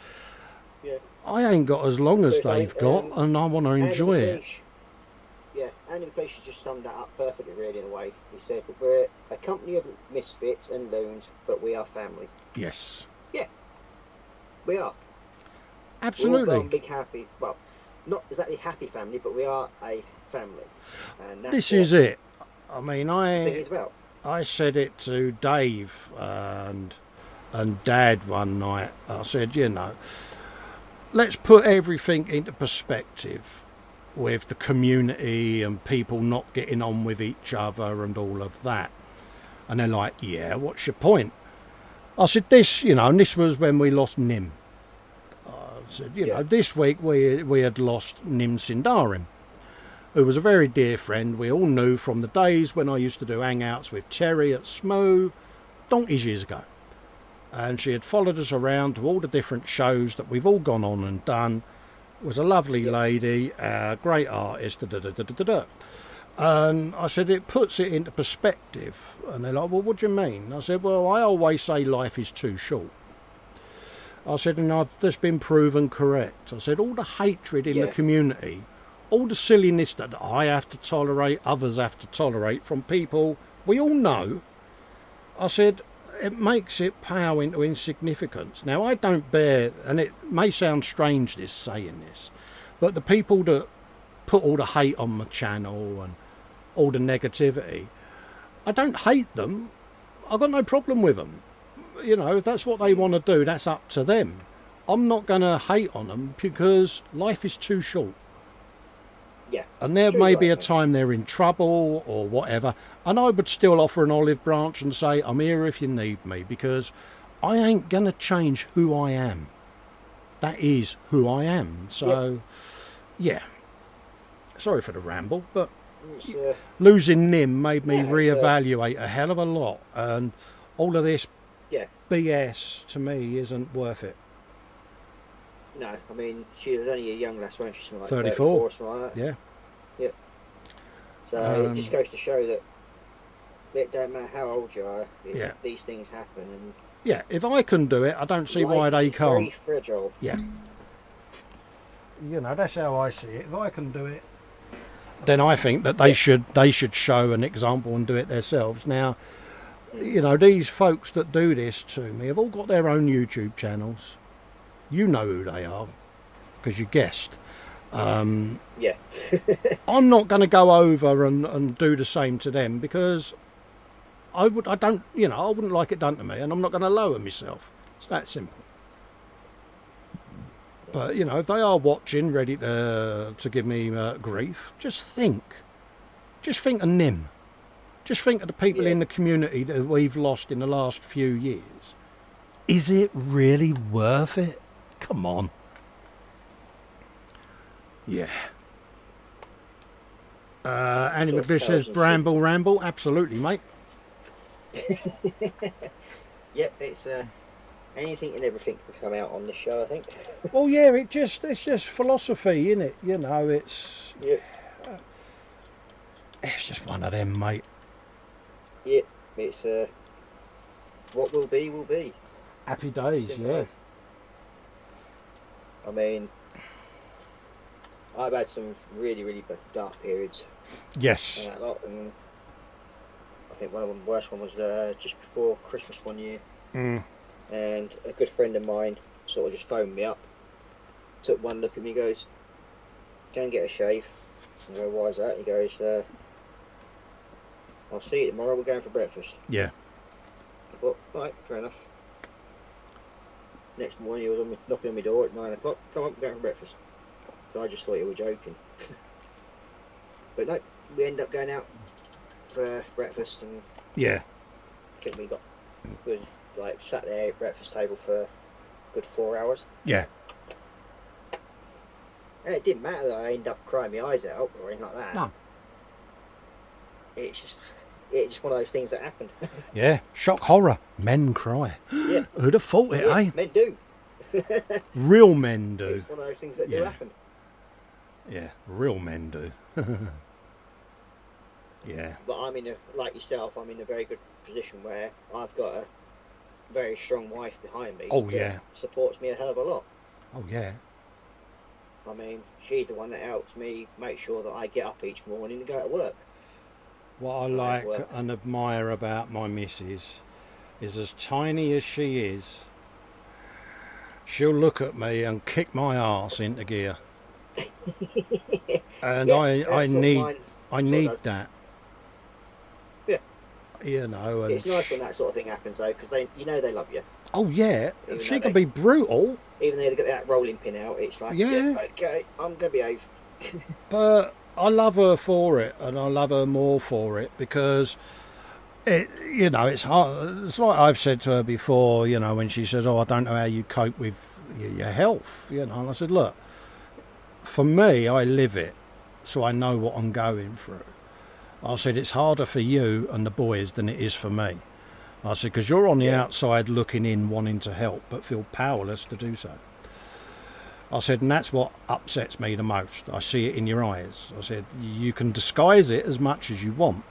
Yeah. I ain't got as long as But, they've got, and I want to enjoy it. Yeah, Andy McLeish has just summed that up perfectly, really, in a way. He said that we're a company of misfits and loons, but we are family. Yes, We are. We're all absolutely. one big happy, well, not exactly happy family, but we are a family. And that's This what is it. I mean, the thing is about. I said it to Dave and Dad one night. I said, you know, let's put everything into perspective with the community and people not getting on with each other and all of that. And they're like, yeah, what's your point? I said, this, you know, and this was when we lost Nim. I said, you know, this week we had lost Nim Sindarim, who was a very dear friend. We all knew from the days when I used to do hangouts with Terry at Smo, donkeys years ago. And she had followed us around to all the different shows that we've all gone on and done. Was a lovely lady, a great artist, And I said, it puts it into perspective. And they're like, well, what do you mean? I said, well, I always say life is too short. I said, and I've just been proven correct. I said, all the hatred in the community, all the silliness that I have to tolerate, others have to tolerate from people we all know, I said, it makes it pale into insignificance. Now, I don't bear, and it may sound strange this saying this, but the people that put all the hate on my channel and all the negativity. I don't hate them. I've got no problem with them. You know, if that's what they want to do, that's up to them. I'm not going to hate on them because life is too short. Yeah. And there True may be a right, time they're in trouble or whatever. And I would still offer an olive branch and say, I'm here if you need me, because I ain't going to change who I am. That is who I am. So, yeah. Sorry for the ramble, but losing Nim made me reevaluate a hell of a lot. And all of this BS to me isn't worth it. No, I mean, she was only a young lass, wasn't she? Something like 34. Or something like that. Yeah. Yep. So it just goes to show that it don't matter how old you are, these things happen. And yeah, if I can do it, I don't see why they can't. Very fragile. Yeah. You know, that's how I see it. If I can do it, then I think that they should show an example and do it themselves. Now, you know, these folks that do this to me have all got their own YouTube channels. You know who they are, because you guessed. Yeah. I'm not going to go over and do the same to them, because I wouldn't like it done to me, and I'm not going to lower myself. It's that simple. But, you know, if they are watching, ready to give me grief, just think of Nim. Just think of the people in the community that we've lost in the last few years. Is it really worth it? Come on. Yeah. Andy McGlish says, ramble. Absolutely, mate. Yep, it's anything and everything can come out on this show, I think. Well, yeah, it's just philosophy, isn't it? You know, it's just one of them, mate. Yeah, it's what will be, will be. Happy days, yeah. I mean, I've had some really, really dark periods. Yes. And that lot, and I think one of the worst one was just before Christmas one year. And a good friend of mine sort of just phoned me up, took one look at me, goes, "Go and get a shave." I go, "Why is that?" He goes, "I'll see you tomorrow, we're going for breakfast." Yeah. Well, right, fair enough. Next morning he was knocking on my door at 9 o'clock. "Come on, we're going for breakfast." So I just thought he was joking. But no, we ended up going out for breakfast, and yeah, I think we was like sat there at breakfast table for a good 4 hours. Yeah. And it didn't matter that I ended up crying my eyes out or anything like that. No. It's just one of those things that happened. Yeah, shock horror. Men cry. Yeah. Who'd have thought it, eh? Men do. Real men do. It's one of those things that do happen. Yeah, real men do. Yeah. But I'm like yourself, I'm in a very good position where I've got a very strong wife behind me. Oh, yeah. Supports me a hell of a lot. Oh, yeah. I mean, she's the one that helps me make sure that I get up each morning and go to work. What I like and admire about my missus is, as tiny as she is, she'll look at me and kick my arse into gear. And I need that. Yeah. You know, and it's nice when that sort of thing happens, though, because they love you. Oh yeah, she can be brutal. Even though they get that rolling pin out, it's like, yeah okay, I'm gonna behave. But I love her for it, and I love her more for it, because it's hard. It's like I've said to her before, you know, when she says, "Oh, I don't know how you cope with your health," you know, and I said, "Look, for me, I live it, so I know what I'm going through." I said, "It's harder for you and the boys than it is for me." I said, "Because you're on the outside looking in, wanting to help, but feel powerless to do so." I said, "And that's what upsets me the most. I see it in your eyes." I said, "You can disguise it as much as you want."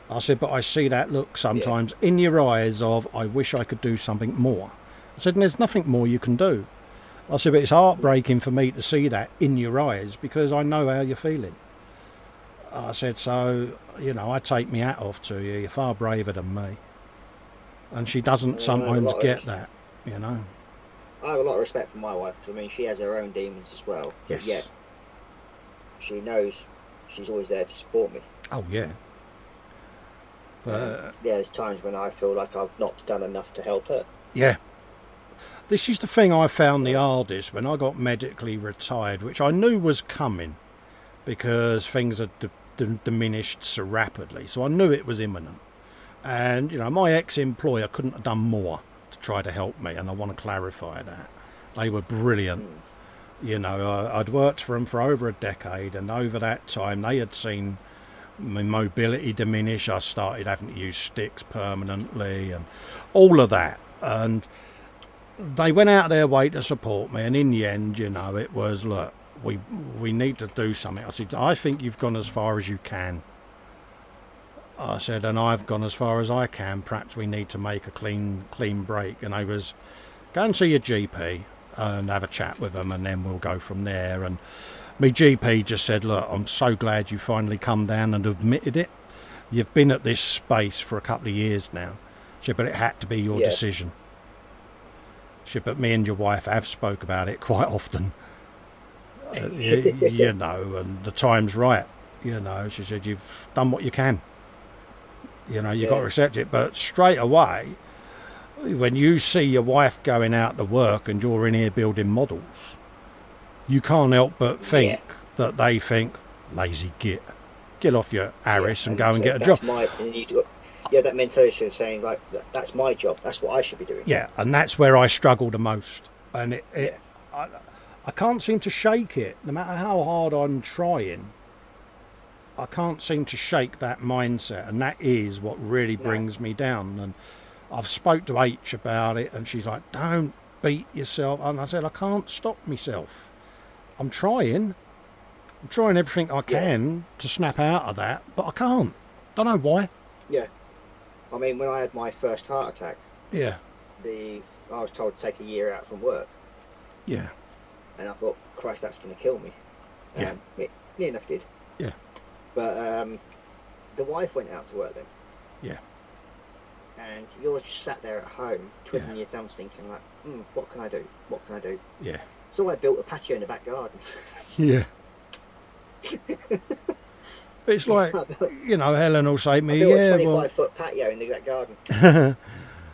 I said, "But I see that look sometimes in your eyes of, I wish I could do something more." I said, "And there's nothing more you can do." I said, "But it's heartbreaking for me to see that in your eyes, because I know how you're feeling." I said, "So, you know, I take my hat off to you. You're far braver than me." And she doesn't sometimes get that, you know. I have a lot of respect for my wife, because I mean, she has her own demons as well. Yes. Yet she knows she's always there to support me. Oh yeah. But yeah, there's times when I feel like I've not done enough to help her. yeah. This is the thing I found the hardest when I got medically retired, which I knew was coming because things had diminished so rapidly. So I knew it was imminent. And, you know, my ex-employer couldn't have done more to try to help me, and I want to clarify that. They were brilliant. You know, I'd worked for them for over a decade, and over that time they had seen my mobility diminish. I started having to use sticks permanently and all of that. And they went out of their way to support me, and in the end, you know, it was, look, we need to do something. I said, I think you've gone as far as you can. I said, and I've gone as far as I can. Perhaps we need to make a clean break. And I was, go and see your GP and have a chat with them, and then we'll go from there. And my GP just said, look, I'm so glad you finally come down and admitted it. You've been at this space for a couple of years now. She said, but it had to be your decision. She said, but me and your wife have spoke about it quite often. You know, and the time's right. You know, she said, you've done what you can. You know, you've got to accept it. But straight away, when you see your wife going out to work and you're in here building models, you can't help but think that they think, lazy git. Get off your arse and go and get a job. That mentality of saying, like, that's my job. That's what I should be doing. Yeah, and that's where I struggle the most. And I can't seem to shake it. No matter how hard I'm trying, I can't seem to shake that mindset. And that is what really brings me down. And I've spoke to H about it, and she's like, don't beat yourself. And I said, I can't stop myself. I'm trying everything I can to snap out of that, but I can't. Don't know why. Yeah. I mean, when I had my first heart attack, I was told to take a year out from work. Yeah. And I thought, Christ, that's going to kill me. It near enough did. Yeah. But the wife went out to work then. Yeah. And you're just sat there at home, twiddling your thumbs, thinking like, what can I do? What can I do? Yeah. So I built a patio in the back garden. Yeah. It's like, you know, Helen will say to me, I built a 25-foot patio in the back garden.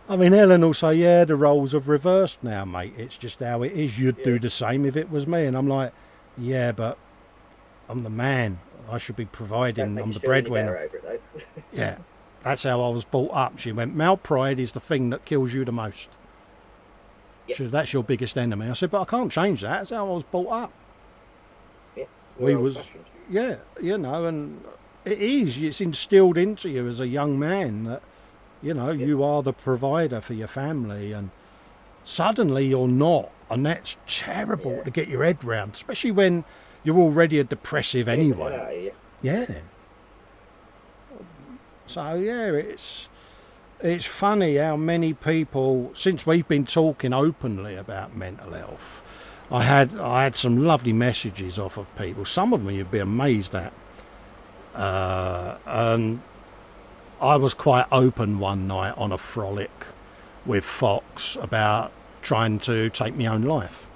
I mean, Helen will say, yeah, the roles have reversed now, mate. It's just how it is. You'd do the same if it was me. And I'm like, yeah, but I'm the man. I should be providing. I'm the breadwinner. Over it, though. Yeah, that's how I was brought up. She went, male pride is the thing that kills you the most. Yep. She said, that's your biggest enemy. I said, but I can't change that. That's how I was brought up. Yeah, yeah, you know, and it's instilled into you as a young man that, you know, you are the provider for your family, and suddenly you're not, and that's terrible to get your head round, especially when you're already a depressive anyway. Yeah. So yeah, it's funny how many people, since we've been talking openly about mental health, I had some lovely messages off of people. Some of them you'd be amazed at. And I was quite open one night on a frolic with Foxx about trying to take my own life.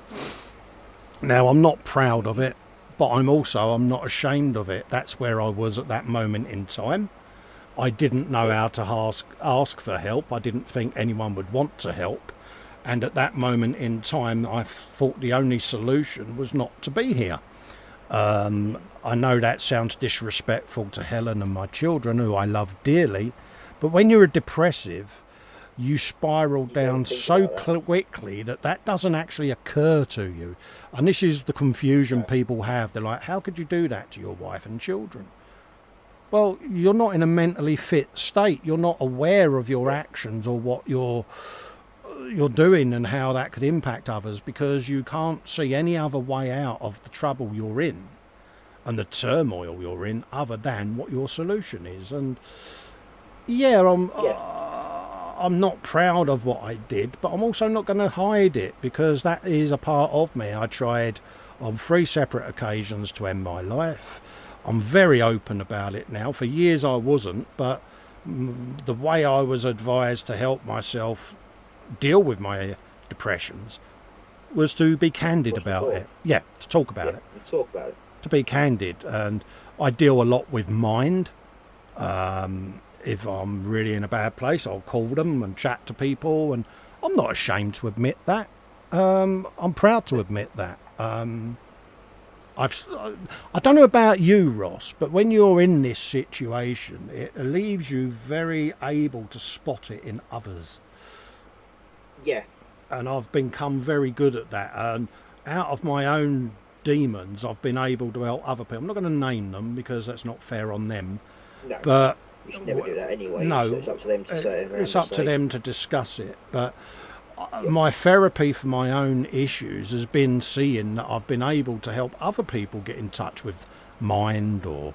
Now, I'm not proud of it, but I'm not ashamed of it. That's where I was at that moment in time. I didn't know how to ask for help. I didn't think anyone would want to help. And at that moment in time, I thought the only solution was not to be here. I know that sounds disrespectful to Helen and my children, who I love dearly, but when you're a depressive, you spiral down so quickly that doesn't actually occur to you. And this is the confusion people have. They're like, how could you do that to your wife and children? Well, you're not in a mentally fit state. You're not aware of your actions or what you're doing and how that could impact others, because you can't see any other way out of the trouble you're in and the turmoil you're in other than what your solution is. And I'm not proud of what I did, but I'm also not going to hide it, because that is a part of me. I tried on 3 separate occasions to end my life. I'm very open about it now. For years I wasn't, but the way I was advised to help myself deal with my depressions was to be candid about it. To talk about it. Talk about it. To be candid. And I deal a lot with mind. If I'm really in a bad place, I'll call them and chat to people, and I'm not ashamed to admit that. I'm proud to admit that. I don't know about you, Ross, but when you're in this situation, it leaves you very able to spot it in others. Yeah. And I've become very good at that. And out of my own demons, I've been able to help other people. I'm not going to name them because that's not fair on them. No. But you should never do that anyway. No, so it's up to them to say. It's up to them to discuss it. But my therapy for my own issues has been seeing that I've been able to help other people get in touch with Mind or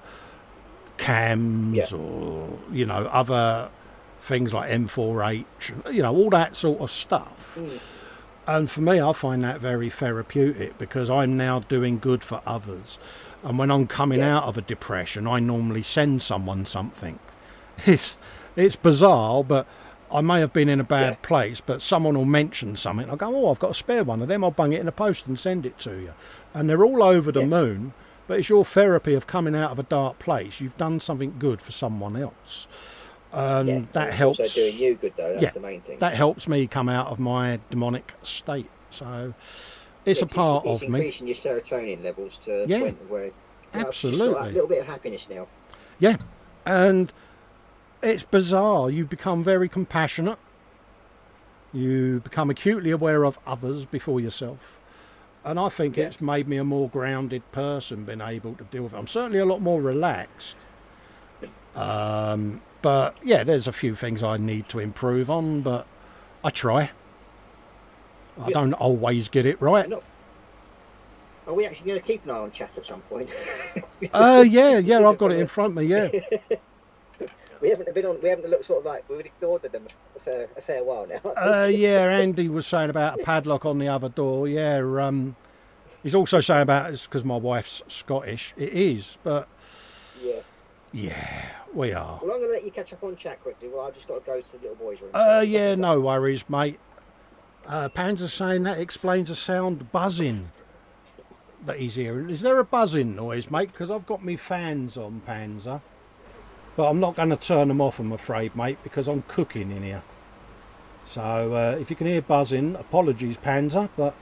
CAMS or, you know, other things like M4H, you know, all that sort of stuff. And for me, I find that very therapeutic because I'm now doing good for others. And when I'm coming out of a depression, I normally send someone something. It's bizarre, but I may have been in a bad place, but someone will mention something. I'll go, oh, I've got a spare one of them. I'll bung it in the post and send it to you. And they're all over the moon, but it's your therapy of coming out of a dark place. You've done something good for someone else. And that helps. Also doing you good, though. That's the main thing. That helps me come out of my demonic state. So it's a part of me. It's increasing your serotonin levels to the point where absolutely you've got that little bit of happiness now. Yeah, and it's bizarre. You become very compassionate. You become acutely aware of others before yourself. And I think it's made me a more grounded person, being able to deal with it. I'm certainly a lot more relaxed. But yeah, there's a few things I need to improve on, but I try. I don't always get it right. Are we actually going to keep an eye on chat at some point? Yeah, I've got it in front of me, yeah. We haven't looked sort of like, we've ignored them a fair while now. Yeah, Andy was saying about a padlock on the other door. Yeah, he's also saying about it's because my wife's Scottish. It is, but yeah, we are. Well, I'm going to let you catch up on chat quickly. Well, I've just got to go to the little boy's room. Yeah, no worries, mate. Panzer's saying that explains the sound buzzing that he's hearing. Is there a buzzing noise, mate? Because I've got me fans on, Panzer. But I'm not going to turn them off, I'm afraid, mate, because I'm cooking in here. So if you can hear buzzing, apologies, Panzer, but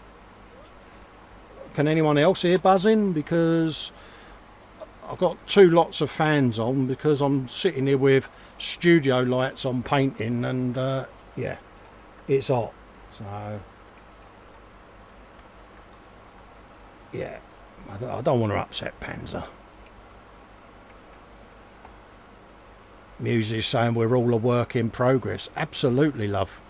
can anyone else hear buzzing? Because I've got two lots of fans on because I'm sitting here with studio lights on painting and yeah, it's hot. So yeah, I don't want to upset Panzer. Muse is saying we're all a work in progress. Absolutely, love.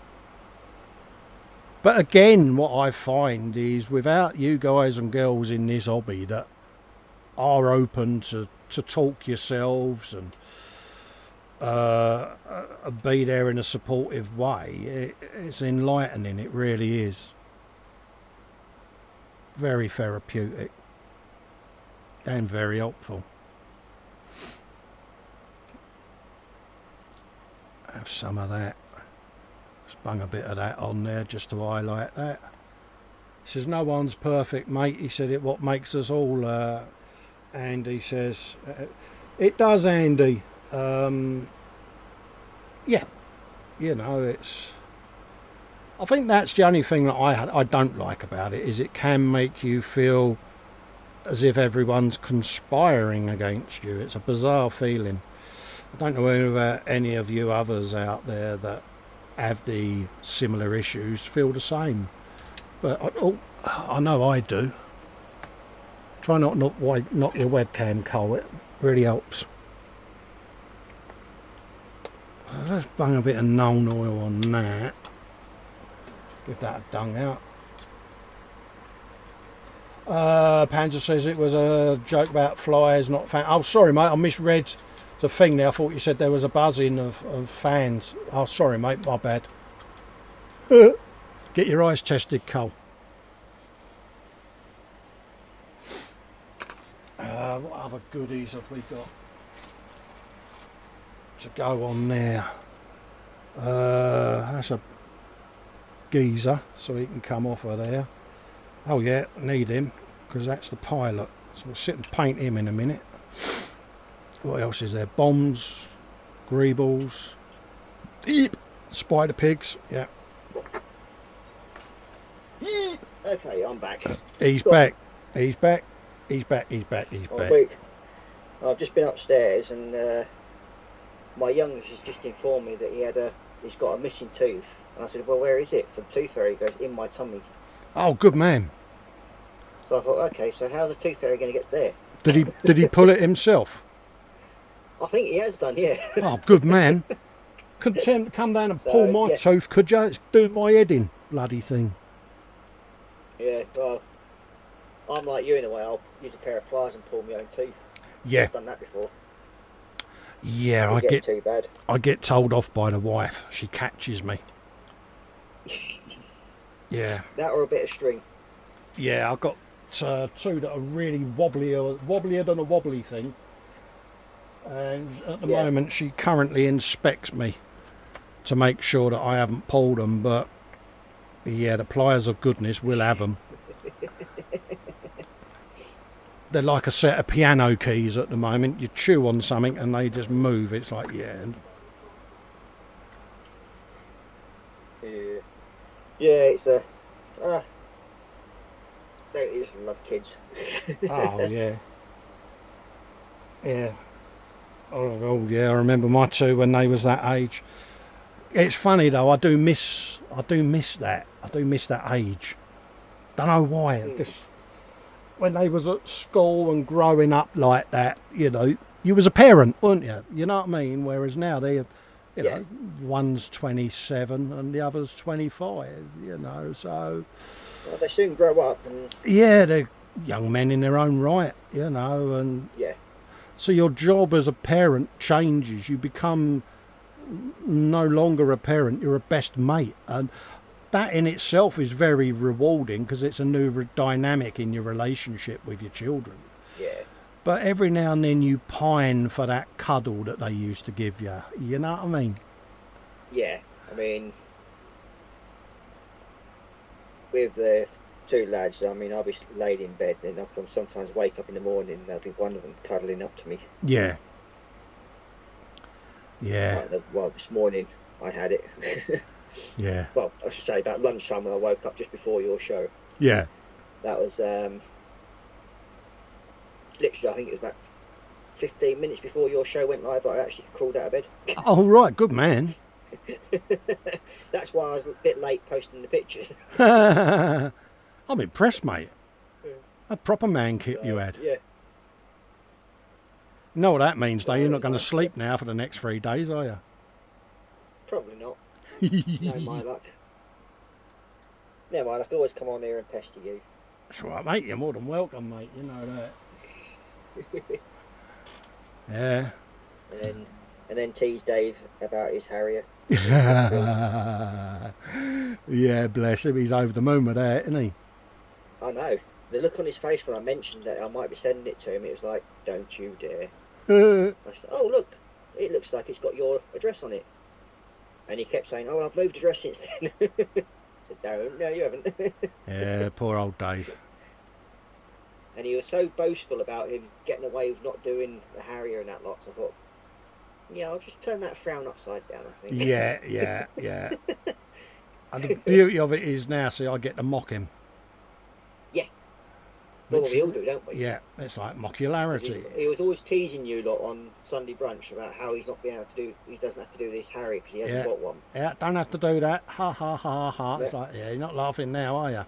But again, what I find is without you guys and girls in this hobby that are open to talk yourselves and be there in a supportive way, it's enlightening. It really is. Very therapeutic and very helpful. Have some of that. Just bung a bit of that on there just to highlight that. He says no one's perfect, mate. He said it what makes us all. Andy says it does, Andy. Yeah, you know, it's. I think that's the only thing that I don't like about it is it can make you feel as if everyone's conspiring against you. It's a bizarre feeling. I don't know whether any of you others out there that have the similar issues feel the same. But I know I do. Try not to knock your webcam, Cole. It really helps. Let's bung a bit of Nuln oil on that. Give that a dung out. Panzer says it was a joke about flies, not fans. Oh, sorry, mate. I misread the thing there. I thought you said there was a buzzing of fans. Oh, sorry, mate. My bad. Get your eyes tested, Cole. What other goodies have we got to go on there? That's a geezer, so he can come off of there. Oh yeah, need him because that's the pilot. So we'll sit and paint him in a minute. What else is there? Bombs, Greebles. Eep. Spider pigs. Yeah. Okay, I'm back. He's back. He's back. He's back. He's back. He's back. Wait. I've just been upstairs and my youngest has just informed me that he's got a missing tooth. And I said, well, where is it? For the tooth fairy, he goes, in my tummy. Oh, good man. So I thought, okay, so how's the tooth fairy going to get there? Did he pull it himself? I think he has done, yeah. Oh, good man. Couldn't tell him to come down and pull my tooth, could you? It's doing my head in, bloody thing. Yeah, well, I'm like you in a way. I'll use a pair of pliers and pull my own teeth. Yeah. I've done that before. Yeah, I get told off by the wife. She catches me. Yeah. That or a bit of string. Yeah, I've got two that are really wobblier than a wobbly thing. And at the moment, she currently inspects me to make sure that I haven't pulled them. But yeah, the pliers of goodness will have them. They're like a set of piano keys at the moment. You chew on something and they just move. It's like, yeah. Yeah, it's a... they just love kids. Oh, yeah. Yeah. Oh, yeah, I remember my two when they was that age. It's funny, though. I do miss that. I do miss that age. Don't know why. Just... when they was at school and growing up like that, you know, you was a parent, weren't you? You know what I mean? Whereas now you know, one's 27 and the other's 25, you know, so... Well, they soon grow up and... Yeah, they're young men in their own right, you know, and... Yeah. So your job as a parent changes. You become no longer a parent, you're a best mate. And that in itself is very rewarding because it's a new dynamic in your relationship with your children. Yeah. But every now and then you pine for that cuddle that they used to give you. You know what I mean? Yeah. I mean, with the two lads, I mean, I'll be laid in bed and I'll sometimes wake up in the morning and there'll be one of them cuddling up to me. Yeah. Yeah. Well, this morning I had it. Yeah. Well, I should say about lunchtime when I woke up just before your show. Yeah. That was literally, I think it was about 15 minutes before your show went live. I actually crawled out of bed. Oh, right, good man. That's why I was a bit late posting the pictures. I'm impressed, mate. A proper man kit you had. Yeah. You know what that means, though? You're not going to sleep now for the next 3 days, are you? Probably not. No, my luck. Never mind, I can always come on here and pester you. That's right, mate. You're more than welcome, mate. You know that. Yeah. And then tease Dave about his Harrier. Yeah, bless him. He's over the moon with that, isn't he? I know. The look on his face when I mentioned that I might be sending it to him, it was like, don't you dare. I said, oh, look, it looks like it's got your address on it. And he kept saying, oh, I've moved address since then. I said, no, you haven't. Yeah, poor old Dave. And he was so boastful about him getting away with not doing the Harrier and that lot, so I thought, yeah, I'll just turn that frown upside down, I think. Yeah. And the beauty of it is now, see, I get to mock him. Yeah. Well, we all do, don't we? Yeah, it's like mocularity. He was always teasing you lot on Sunday brunch about how he's not being able to do, he doesn't have to do this Harry because he hasn't got one. Yeah, don't have to do that. Ha ha ha ha. Yeah. It's like, yeah, you're not laughing now, are you?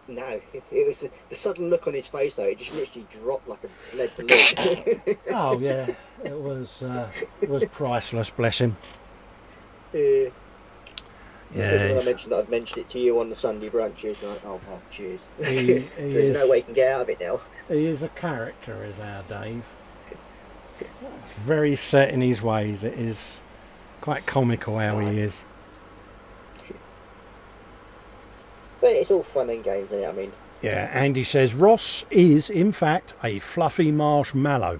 No, it was the sudden look on his face though. It just literally dropped like a lead balloon. Oh yeah, it was priceless. Bless him. Yeah. Yeah. When I mentioned that I'd mentioned it to you on the Sunday brunch, he was like, oh cheers. So there's no way he can get out of it now. He is a character, is our Dave. Very set in his ways. It is quite comical how he is. But it's all fun and games, isn't it? I mean. Yeah, Andy says Ross is, in fact, a fluffy marshmallow.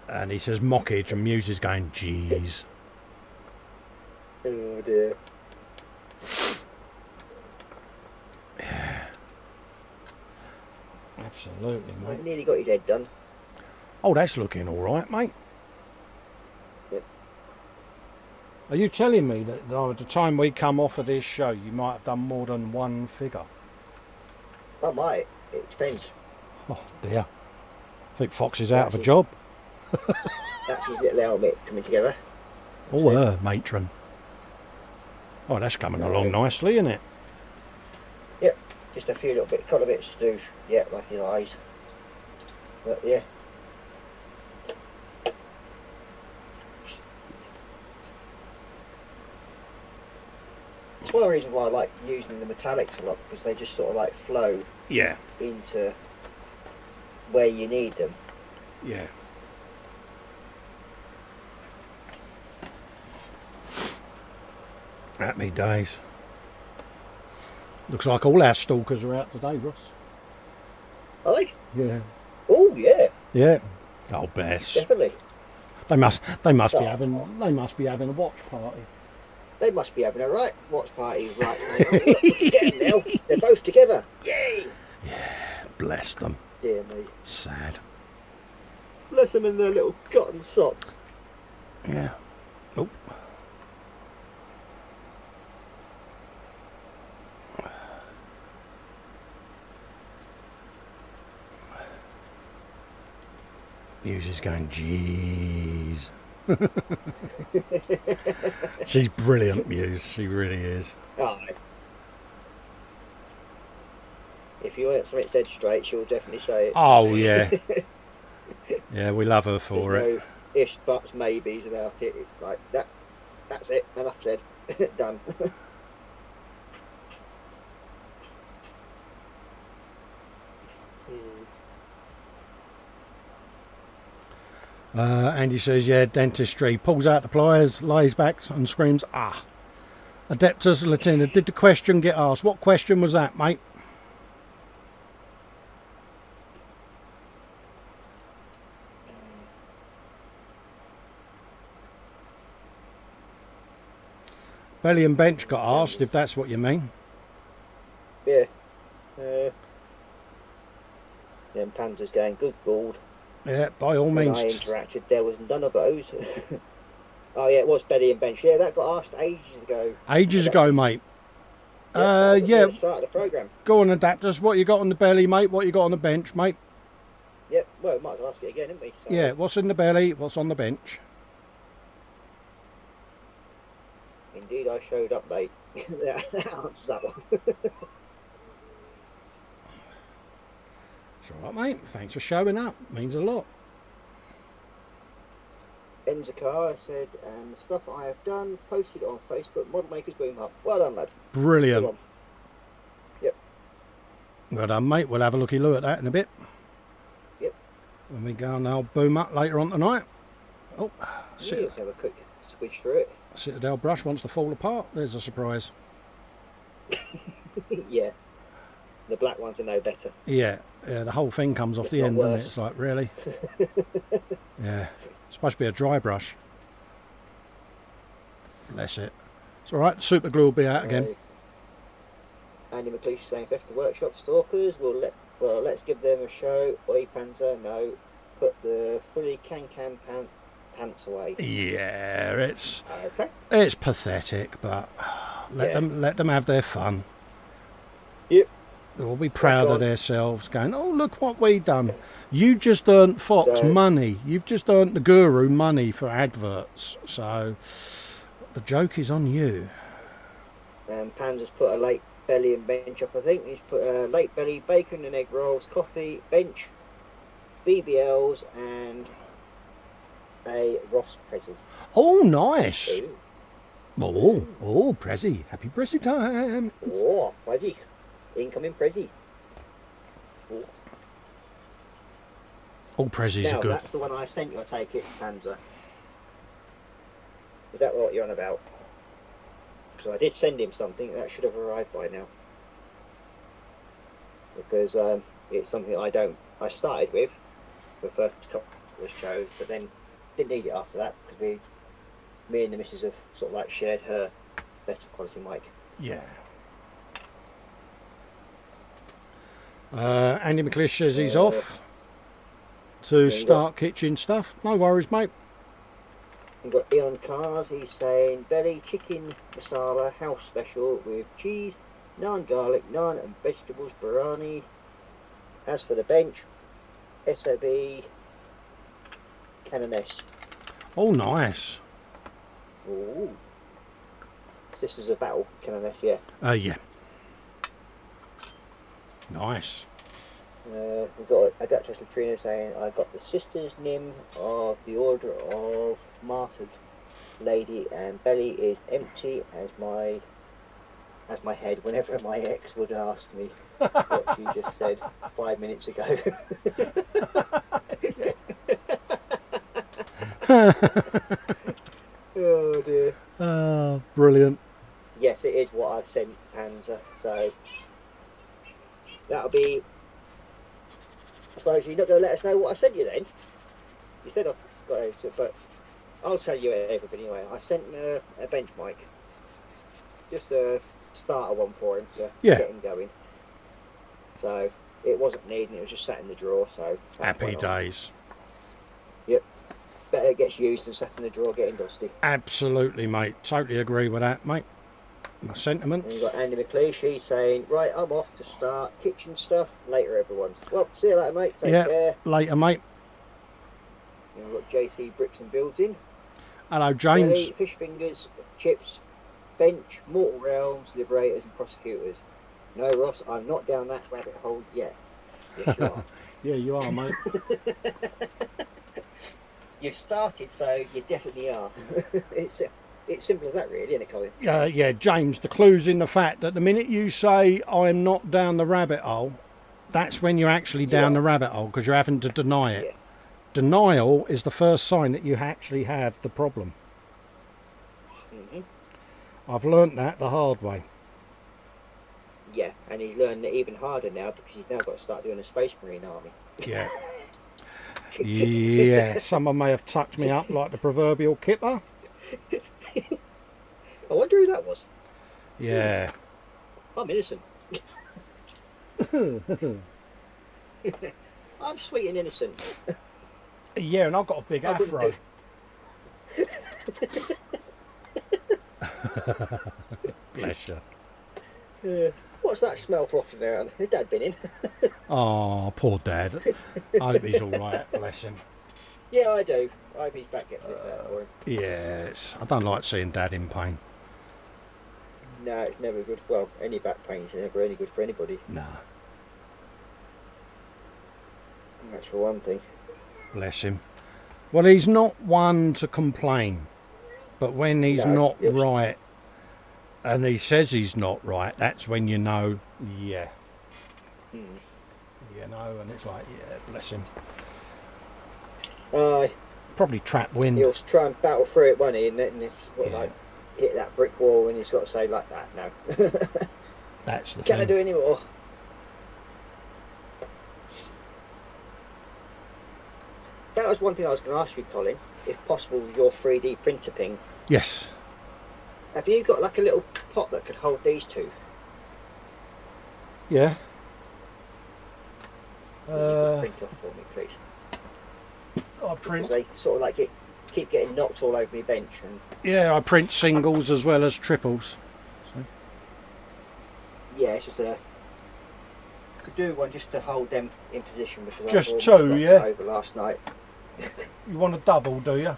And he says mockage, and Muse is going, jeez. Oh dear. Yeah. Absolutely, mate. Nearly got his head done. Oh, that's looking all right, mate. Yep. Are you telling me that by the time we come off of this show, you might have done more than one figure? I might. It depends. Oh, dear. I think Foxx is out of a job. That's his little helmet coming together. Oh, matron. Oh, that's coming along nicely, isn't it? Yep. Just a few little bits, couple of bits to do. Yeah, like his eyes. But yeah. It's one of the reasons why I like using the metallics a lot, because they just sort of like flow into where you need them. Yeah. Happy days. Looks like all our stalkers are out today, Ross. Are they? Yeah. Oh yeah. Yeah. Oh, bless. Definitely. They must be having a watch party. They must be having a right watch party right now. Get them now. They're both together. Yay! Yeah. Bless them. Dear me. Sad. Bless them in their little cotton socks. Yeah. Oh. Muse is going, jeez. She's brilliant, Muse. She really is. Oh. If you want something said straight, she'll definitely say it. Oh, yeah. Yeah, we love her for There's it. no ifs, buts, maybes about it. It's like, that's it. Enough said. Done. Andy says, yeah, dentistry. Pulls out the pliers, lays back and screams, ah. Adeptus Latina, did the question get asked? What question was that, mate? Belly and bench got asked, if that's what you mean. Yeah. Then Panzer's going, good God. Yeah, by all When means. I interacted, there was none of those. Oh yeah, it was belly and bench. Yeah, that got asked ages ago. Ages ago, mate. Yeah. Yeah. The start of the programme. Go on, Adapters. What you got on the belly, mate? What you got on the bench, mate? Yep. Well, might as well ask it again, didn't we? So, Yeah. What's in the belly? What's on the bench? Indeed, I showed up, mate. That answers that one. It's all right, mate. Thanks for showing up. Means a lot. Enzakar said, and the stuff I have done, posted it on Facebook. Model Makers Boom Hub. Well done, lad. Brilliant. Come on. Yep. Well done, mate. We'll have a looky look at that in a bit. Yep. When we go and I'll boom up later on tonight. Oh, Yeah, have a quick squish through it. Citadel brush wants to fall apart. There's a surprise. Yeah. The black ones are no better. Yeah, the whole thing comes off If the not end, worse. and it's like, really? Yeah. It's supposed to be a dry brush. Bless it. It's alright, the super glue will be out again. Andy McLeish saying Festa Workshop Stalkers, let's give them a show. Oi Panzer, no. Put the fully can pants away. Yeah, it's Okay. pathetic, but let them have their fun. Yep. They'll be proud of themselves, going, oh, look what we done. You just earned Foxx money. You've just earned the guru money for adverts. So the joke is on you. Panzer's put a late belly and bench up, I think. He's put a late belly, bacon and egg rolls, coffee, bench, BBLs, and a Ross Prezi. Oh, nice. Ooh. Oh, Prezi. Happy Prezi time. Oh, Prezi. Incoming Prezi. Ooh. All Prezis Now, are good. that's the one I sent you, I take it, Panzer. Is that what you're on about? Because I did send him something that should have arrived by now. Because it's something I started with the first couple of shows, but then didn't need it after that because me and the missus have sort of like shared her better quality mic. Yeah. Andy McLeish says he's off to you start kitchen stuff. No worries, mate. We've got Eon Cars. He's saying belly chicken masala house special with cheese, naan garlic, naan and vegetables biryani. As for the bench, SOB Canoness. Oh, nice. Ooh. Sisters of Battle Canoness, yeah. Yeah. Nice. We've got Adaptress Latrina saying, I got the Sisters Nim of the Order of Martyred Lady, and belly is empty as my head whenever my ex would ask me what she just said 5 minutes ago. Oh dear. Oh, brilliant. Yes, it is what I've sent Panzer, so that'll be. I suppose you're not going to let us know what I sent you then. You said I've got it, but I'll tell you everything anyway. I sent him a bench mic, just a starter one for him to get him going. So it wasn't needed, it was just sat in the drawer. So Happy days. Yep. Better it gets used than sat in the drawer getting dusty. Absolutely, mate. Totally agree with that, mate. My sentiments. And you've got Andy McLeish, she's saying, right, I'm off to start kitchen stuff. Later, everyone. Well, see you later, mate. Take care. Later, mate. And we've got JC Bricks and Builds in. Hello, James. Belly, fish fingers, chips, bench, mortal realms, liberators and prosecutors. No, Ross, I'm not down that rabbit hole yet. Yes, you are. Yeah, you are, mate. You've started, so you definitely are. It's simple as that, really, isn't it, Colin? Yeah, James, the clue's in the fact that the minute you say, I'm not down the rabbit hole, that's when you're actually down the rabbit hole, because you're having to deny it. Yeah. Denial is the first sign that you actually have the problem. Mm-hmm. I've learnt that the hard way. Yeah, and he's learning it even harder now because he's now got to start doing a Space Marine army. Yeah. Yeah, someone may have tucked me up like the proverbial kipper. I wonder who that was. Yeah. I'm innocent. I'm sweet and innocent. Yeah, and I've got a big afro. Bless you. What's that smell wafting around? Has Dad been in? Oh, poor Dad. I hope he's all right, bless him. Yeah, I do. I hope his back gets a bit better for him. Yes, I don't like seeing Dad in pain. No, it's never good. Well, any back pain is never any good for anybody. Nah. That's for one thing. Bless him. Well, he's not one to complain, but when he's not right, and he says he's not right, that's when you know, yeah. You know, and it's like, yeah, bless him. Probably trap wind. He'll try and battle through it, won't he? And it's got like hit that brick wall, and he's got to say like that. No. That's the thing. Can I do any more? That was one thing I was going to ask you, Colin. If possible, your 3D printer ping. Yes. Have you got like a little pot that could hold these two? Yeah. Print off for me, please. I print. They sort of like keep getting knocked all over my bench. And Yeah, I print singles as well as triples. So. yeah, it's just could do one just to hold them in position because Just I two, yeah. over last night. You want a double, do you?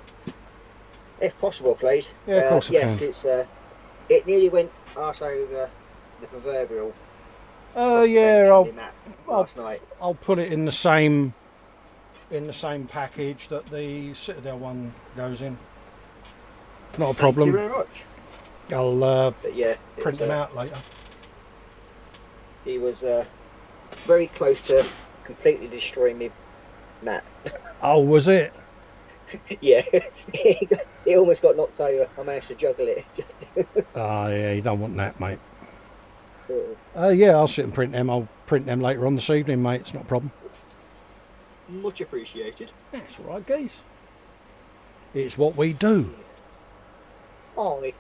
If possible, please. Yeah, of course I can. It's it nearly went arse over the proverbial. Yeah, last night. I'll put it in the same package that the Citadel one goes in. Not a problem. Thank you very much. I'll But yeah, print them out later. He was very close to completely destroying me, Matt. Oh, was it? Yeah, he almost got knocked over. I managed to juggle it. Oh, yeah, you don't want that, mate. Yeah, I'll sit and print them. I'll print them later on this evening, mate. It's not a problem. Much appreciated. That's all right, geez. It's what we do. Oh, it's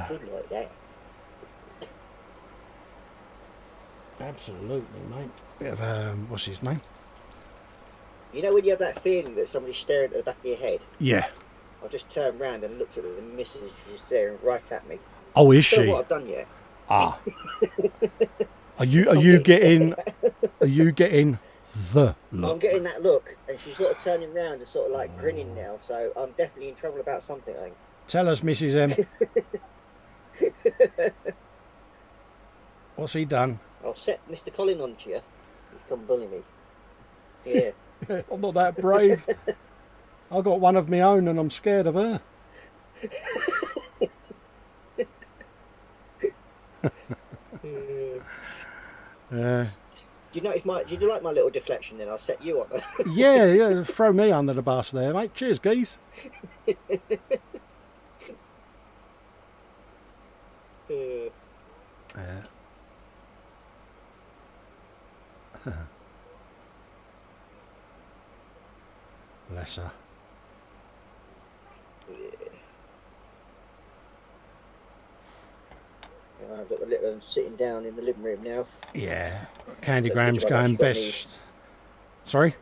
good like that. Absolutely, mate. Bit of, what's his name? You know when you have that feeling that somebody's staring at the back of your head? Yeah. I just turned round and looked at the missus. She's staring right at me. Oh, is I don't she? know what I've done yet. Ah. Are you getting the look? I'm getting that look, and she's sort of turning round and sort of like grinning now. So I'm definitely in trouble about something, I think. Tell us, Mrs. M. What's he done? I'll set Mr. Colin on to you. He's come bully me. Yeah. I'm not that brave. I got one of my own and I'm scared of her. Did you like my little deflection then? I'll set you on. yeah, throw me under the bus there, mate. Cheers, geese. Bless her. I've got the little one sitting down in the living room now. Yeah. Candygram's going best. Sorry?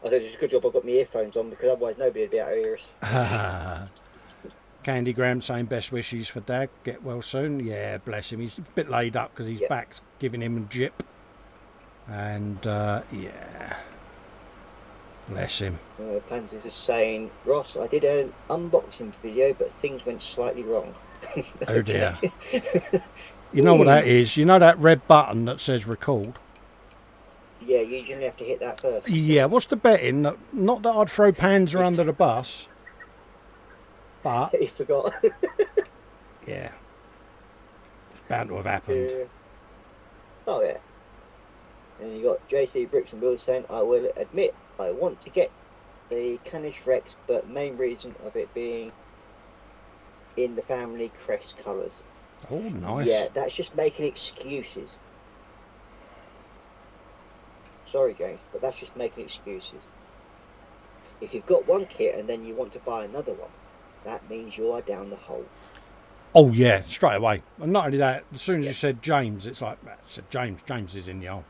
I think it's a good job I've got my earphones on, because otherwise nobody would be able to hear us. Candygram saying best wishes for Dad. Get well soon. Yeah, bless him. He's a bit laid up because his back's giving him a jip. And, yeah. Bless him. Pansy is saying, Ross, I did an unboxing video, but things went slightly wrong. Oh dear. You know what that is? You know that red button that says record? Yeah, you usually have to hit that first. Yeah, what's the betting? Not that I'd throw Panzer under the bus, but... He forgot. Yeah. It's bound to have happened. Oh, yeah. And you got JC Bricks and Builds saying, I will admit I want to get the Canish Rex, but main reason of it being in the family crest colours. Oh, nice. Yeah, that's just making excuses. Sorry, James, but that's just making excuses. If you've got one kit and then you want to buy another one, that means you are down the hole. Oh, yeah, straight away. And not only that, as soon as you said James, it's like, I said James is in the hole.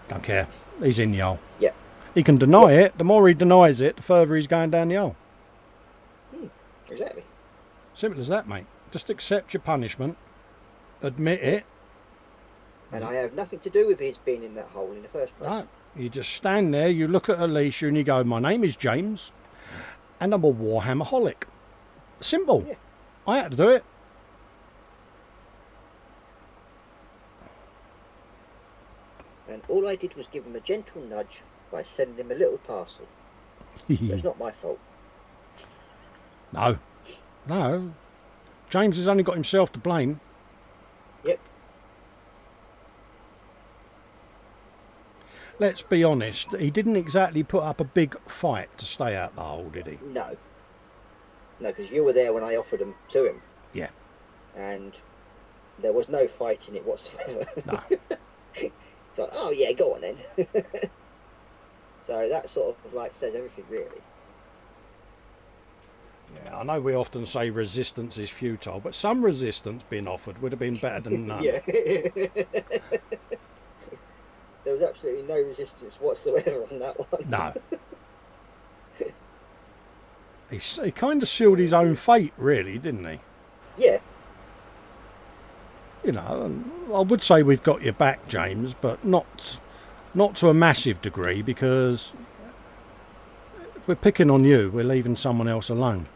Don't care. He's in the hole. Yeah. He can deny it. The more he denies it, the further he's going down the hole. Exactly. Simple as that, mate. Just accept your punishment. Admit it. And I have nothing to do with his being in that hole in the first place. No. You just stand there, you look at Alicia and you go, my name is James and I'm a Warhammerholic. Simple. Yeah. I had to do it. And all I did was give him a gentle nudge by sending him a little parcel. So it's not my fault. No. James has only got himself to blame. Yep. Let's be honest, he didn't exactly put up a big fight to stay out the hole, did he? No. No, because you were there when I offered them to him. Yeah. And there was no fight in it whatsoever. No. So, oh yeah, go on then. So that sort of like says everything really. Yeah, I know we often say resistance is futile, but some resistance being offered would have been better than none. Yeah. There was absolutely no resistance whatsoever on that one. No. He kind of sealed his own fate, really, didn't he? Yeah. You know, and I would say we've got your back, James, but not to a massive degree, because if we're picking on you, we're leaving someone else alone.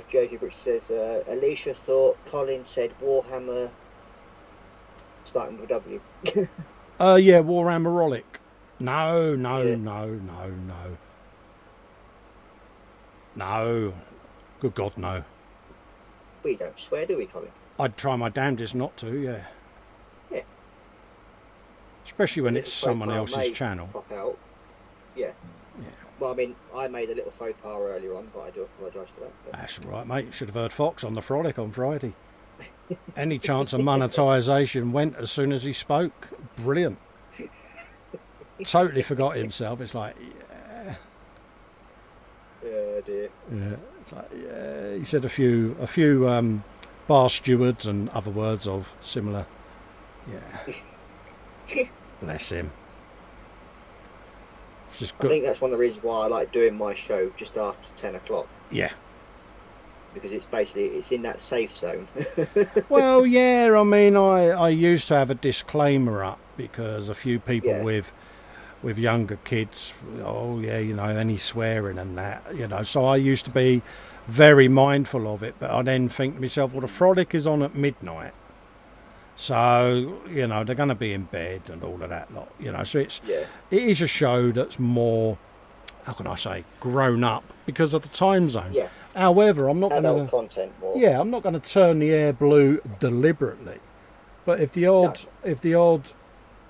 Josie Brooks says, Alicia thought Colin said Warhammer starting with W. Yeah, Warhammerholic. No. Yeah. No. Good God, no. We don't swear, do we, Colin? I'd try my damnedest not to, yeah. Yeah. Especially when The it's little someone faux pas else's may channel. Pop out. Yeah. Yeah. Well, I mean, I made a little faux pas earlier on, but I do apologise for that. But... That's all right, mate. You should have heard Foxx on the Frolic on Friday. Any chance of monetisation went as soon as he spoke. Brilliant. Totally forgot himself. It's like, yeah. Yeah, dear. Yeah. It's like, yeah. He said a few bar stewards and other words of similar Yeah. Bless him. It's just I good. think that's one of the reasons why I like doing my show just after 10 o'clock. Yeah. Because it's in that safe zone. Well, yeah, I mean, I used to have a disclaimer up because a few people with younger kids, oh yeah, you know, any swearing and that, you know, so I used to be very mindful of it, but I then think to myself, well, the frolic is on at midnight, so, you know, they're going to be in bed and all of that lot, you know, so it is a show that's more, how can I say, grown up because of the time zone. Yeah. However, I'm not going to content more. Yeah, I'm not going to turn the air blue deliberately, but if the odd,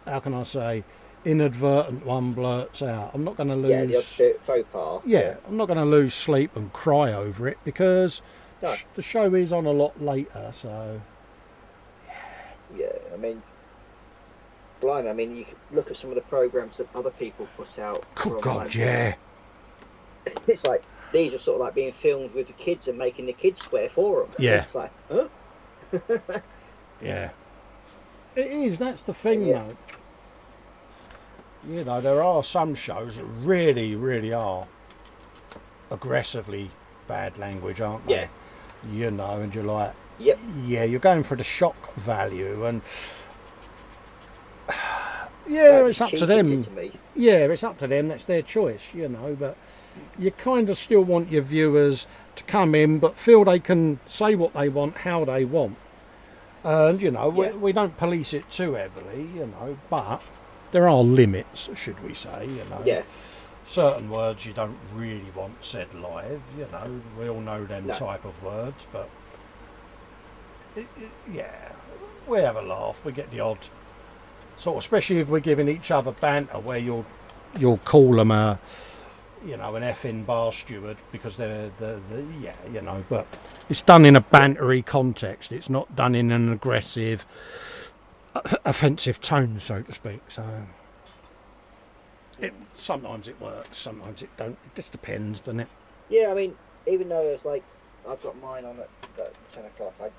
how can I say, inadvertent one blurts out, I'm not going to lose. Yeah, the odd faux pas. Yeah, I'm not going to lose sleep and cry over it because the show is on a lot later. So. Yeah, I mean, blimey, I mean, you can look at some of the programs that other people put out. Good God, yeah. It's like these are sort of like being filmed with the kids and making the kids swear for them. Yeah. It's like, huh? Yeah. It is. That's the thing, though. You know, there are some shows that really, really are aggressively bad language, aren't they? Yeah. You know, and you're like, yep. Yeah, you're going for the shock value, and yeah, it's up to them. Yeah, it's up to them. That's their choice, you know. But you kind of still want your viewers to come in, but feel they can say what they want, how they want, and you know, we don't police it too heavily, you know, but. There are limits, should we say, you know. Yeah. Certain words you don't really want said live, you know. We all know them type of words, but yeah, we have a laugh. We get the odd sort of, especially if we're giving each other banter, where you'll call them an effing bar steward because they're yeah, you know. But it's done in a bantery context. It's not done in an aggressive, offensive tone, so to speak. So sometimes it works, sometimes it don't. It just depends, doesn't it? Yeah, I mean, even though it's like I've got mine on at 10 o'clock, I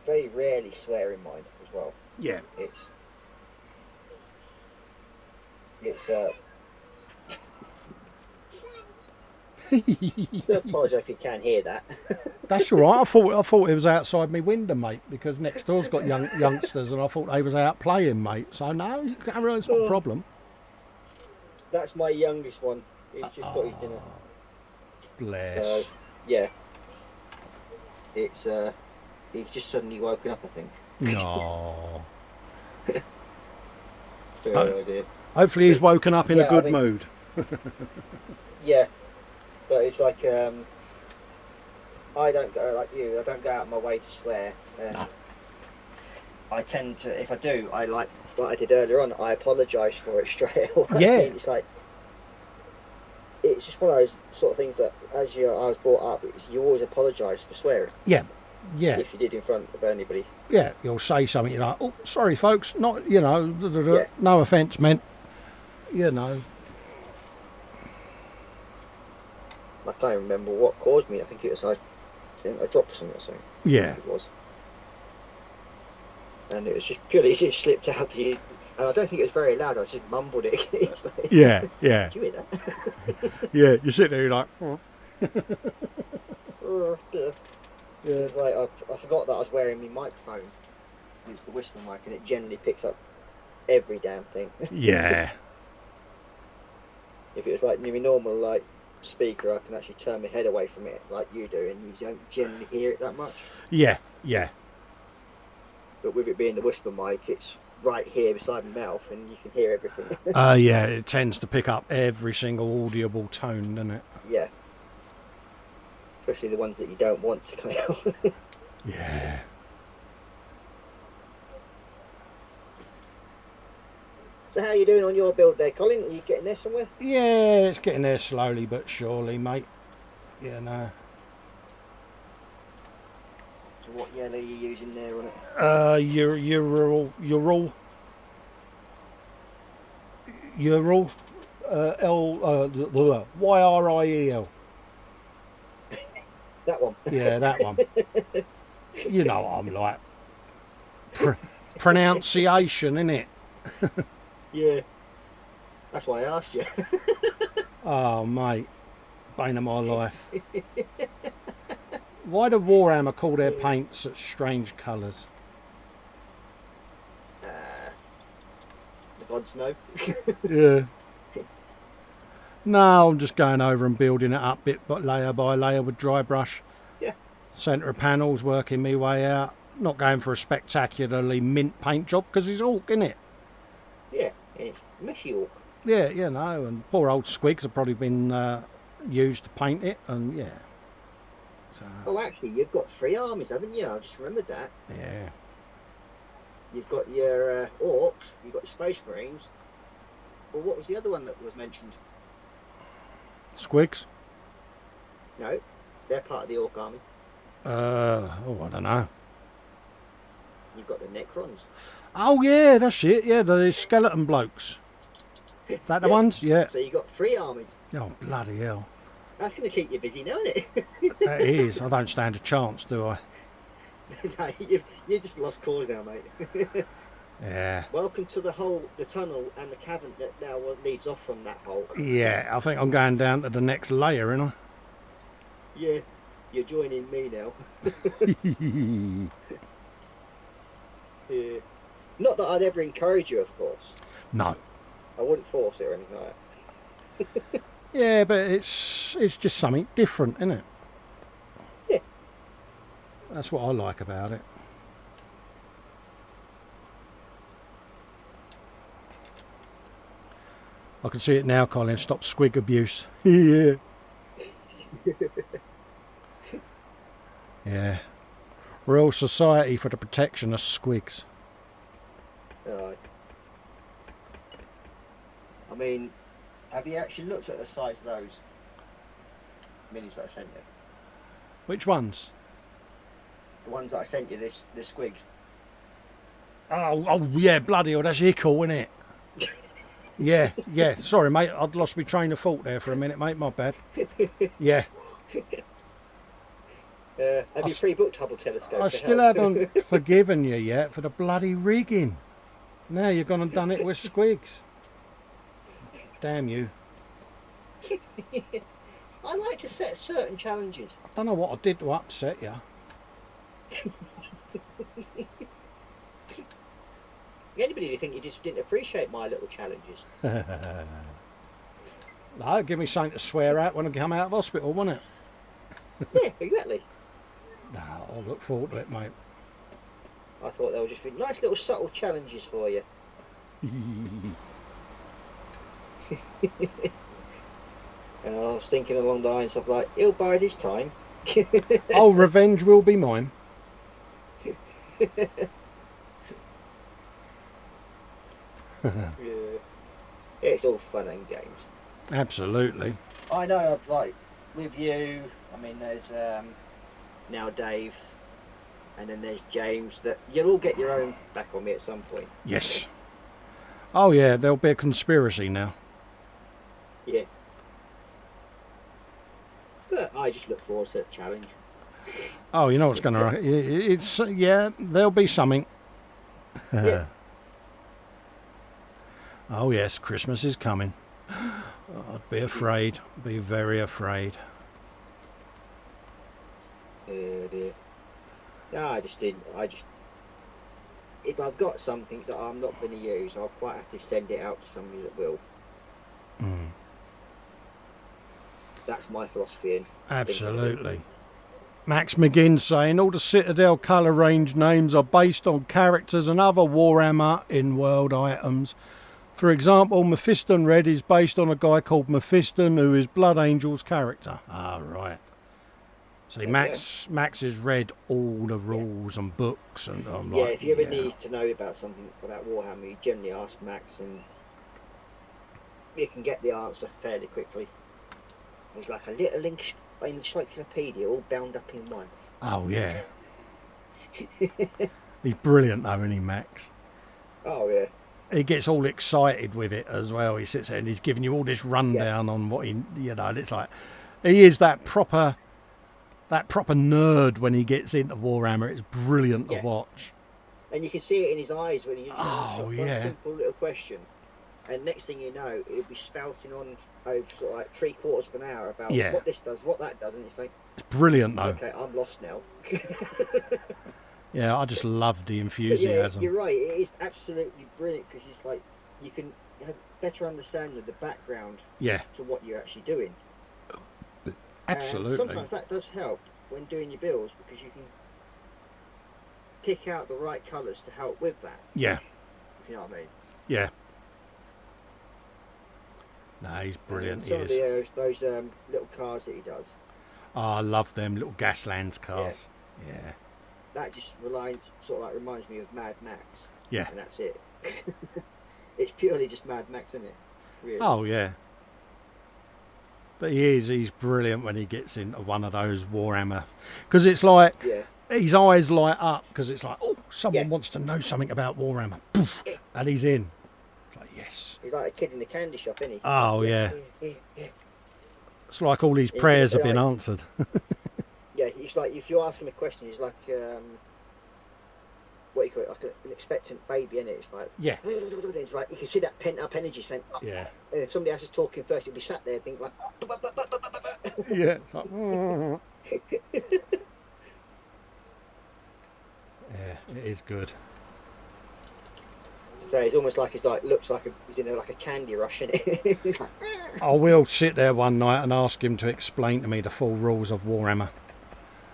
very rarely swear in mine as well. Yeah. I apologise if you can't hear that. That's all right. I thought it was outside my window, mate, because next door's got youngsters, and I thought they was out playing, mate. So no, you can't really. It's not a problem. That's my youngest one. He's just got his dinner. Bless. So yeah, it's he's just suddenly woken up, I think. No. Dear. Hopefully he's woken up in a good mood. Yeah. But it's like I don't go like you. I don't go out of my way to swear. No. I tend to, if I do, I like what I did earlier on. I apologise for it straight away. Yeah. It's like it's just one of those sort of things that, I was brought up. You always apologise for swearing. Yeah. Yeah. If you did in front of anybody. Yeah, you'll say something. You're like, oh, sorry, folks. Not, you know, no offence meant. You know. I can't remember what caused me. I think it was I dropped something or something. Yeah. It was. And it was just purely, it just slipped out of you. And I don't think it was very loud. I just mumbled it. It's like, yeah. Did you hear that? Yeah, you sit there, you're like, oh dear. Yeah. It's like I forgot that I was wearing my microphone. It's the whisper mic, and it generally picks up every damn thing. Yeah. If it was like my normal like speaker, I can actually turn my head away from it like you do, and you don't generally hear it that much. Yeah, yeah. But with it being the whisper mic, it's right here beside my mouth, and you can hear everything. Yeah, it tends to pick up every single audible tone, doesn't it? Yeah. Especially the ones that you don't want to come out. Yeah. So how are you doing on your build there, Colin? Are you getting there somewhere? Yeah, it's getting there slowly but surely, mate. You know. So what yellow are you using there on it? Ural, YRIEL. That one. Yeah, that one. You know what I'm like. pronunciation, innit? Yeah. That's why I asked you. Oh, mate. Bane of my life. Why do Warhammer call their paints such strange colours? The gods know. Yeah. No, I'm just going over and building it up bit but layer by layer with dry brush. Yeah. Centre of panels, working me way out. Not going for a spectacularly mint paint job because it's orc, innit? Yeah, it's messy orc. Yeah, you know, and poor old Squigs have probably been used to paint it, and yeah. So, Oh, actually, you've got 3 armies, haven't you? I just remembered that. yeah. You've got your orcs, you've got your space marines. Well, what was the other one that was mentioned? Squigs? No, they're part of the orc army. Oh, I don't know. You've got the Necrons. Oh, yeah, that's it. Yeah, the skeleton blokes. That the ones? Yeah. So you've got 3 armies. Oh, bloody hell. That's going to keep you busy now, isn't it? That is. I don't stand a chance, do I? No, you've just lost cause now, mate. Yeah. Welcome to the tunnel and the cavern that now leads off from that hole. Yeah, I think I'm going down to the next layer, ain't I? Yeah, you're joining me now. Yeah. Not that I'd ever encourage you, of course. No. I wouldn't force it or anything like that. Yeah, but it's just something different, isn't it? Yeah. That's what I like about it. I can see it now, Colin. Stop squig abuse. Yeah. Yeah. Royal Society for the Protection of Squigs. I mean, have you actually looked at the size of those minis that I sent you? Which ones? The ones that I sent you, the squigs. Oh, yeah, bloody hell, that's cool, isn't it? Yeah, yeah. Sorry, mate, I'd lost my train of thought there for a minute, mate. My bad. Yeah. Have you pre-booked Hubble telescope? I still haven't forgiven you yet for the bloody rigging. Now you've gone and done it with squigs. Damn you. I like to set certain challenges. I don't know what I did to upset you. Anybody who think you just didn't appreciate my little challenges? No, give me something to swear at when I come out of hospital, won't it? Yeah, exactly. No, I'll look forward to it, mate. I thought they would just be nice little subtle challenges for you. And I was thinking along the lines of like, he'll bide his time. Oh, revenge will be mine. Yeah. It's all fun and games. Absolutely. I know, like, with you, I mean, there's now Dave, and then there's James, that you'll all get your own back on me at some point. Yes. Oh, yeah, there'll be a conspiracy now. Yeah. But I just look forward to the challenge. Oh, you know what's going to... It's, yeah, there'll be something. Yeah. Oh, yes, Christmas is coming. I'd be afraid. Be very afraid. Dear. No, I just didn't. If I've got something that I'm not going to use, I'll quite happily send it out to somebody that will. Mm. That's my philosophy. In Absolutely. Max McGinn saying all the Citadel colour range names are based on characters and other Warhammer in-world items. For example, Mephiston Red is based on a guy called Mephiston who is Blood Angel's character. Ah, right. See, Max has read all the rules and books, and I'm like, if you ever need to know about something about Warhammer, you generally ask Max, and you can get the answer fairly quickly. It's like a little encyclopedia all bound up in one. Oh, yeah. He's brilliant, though, isn't he, Max? Oh, yeah. He gets all excited with it as well. He sits there and he's giving you all this rundown on what he, you know, it's like, he is that proper nerd when he gets into Warhammer. It's brilliant to watch. And you can see it in his eyes when he just Oh, one yeah. simple little question, and next thing you know, he'll be spouting on over sort of like 3/4 of an hour about Yeah. what this does, what that does, and it's like, It's brilliant, though. okay, I'm lost now. Yeah, I just love the But yeah, enthusiasm. you're right. It is absolutely brilliant because it's like you can have a better understanding of the background Yeah, to what you're actually doing. absolutely. And sometimes that does help when doing your builds because you can pick out the right colours to help with that. Yeah, If you know what I mean. yeah. No, he's brilliant. And some He of is. those little cars that he does, Oh, I love them little Gaslands cars. Yeah, that just reminds me of Mad Max. yeah. And that's it. It's purely just Mad Max, isn't it? Really. Oh, yeah. But he's brilliant when he gets into one of those Warhammer. Because it's like, Yeah. his eyes light up because it's like, oh, someone Yeah. wants to know something about Warhammer. Poof, and he's in. It's like, yes. He's like a kid in the candy shop, isn't he? Oh, yeah. Yeah. It's like all these Yeah, prayers have been like- answered. Yeah, he's like, if you ask him a question, he's like, what do you call it, like an expectant baby, isn't it? It's like, Yeah, it's like, you can see that pent up energy saying, oh. yeah. And if somebody else is talking first, he'll be sat there thinking like, Yeah. It's like, yeah, it is good. so it's almost like looks like he's in like a candy rush, isn't it? It's like, I will sit there one night and ask him to explain to me the full rules of Warhammer.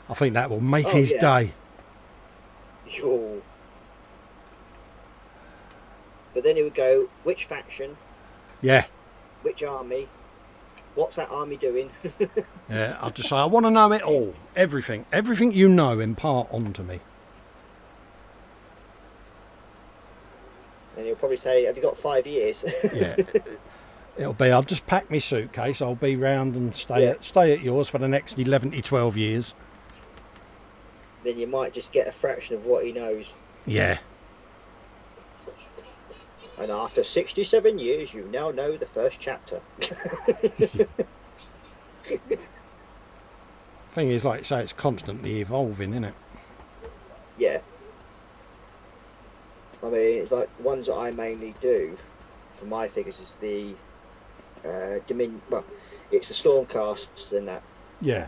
I think that will make Oh, his yeah. day. oh. But then he would go, which faction, Yeah, which army, what's that army doing? yeah. I'll just say, I want to know it all. Everything. Everything you know, impart onto me. And he'll probably say, have you got 5 years? Yeah. It'll be, I'll just pack my suitcase. I'll be round and stay Yeah. at yours for the next 11 to 12 years. Then you might just get a fraction of what he knows. Yeah. And after 67 years, you now know the first chapter. Thing is, like you say, it's constantly evolving, isn't it? Yeah. I mean, it's like the ones that I mainly do for my figures is the well, it's the Stormcasts and that Yeah.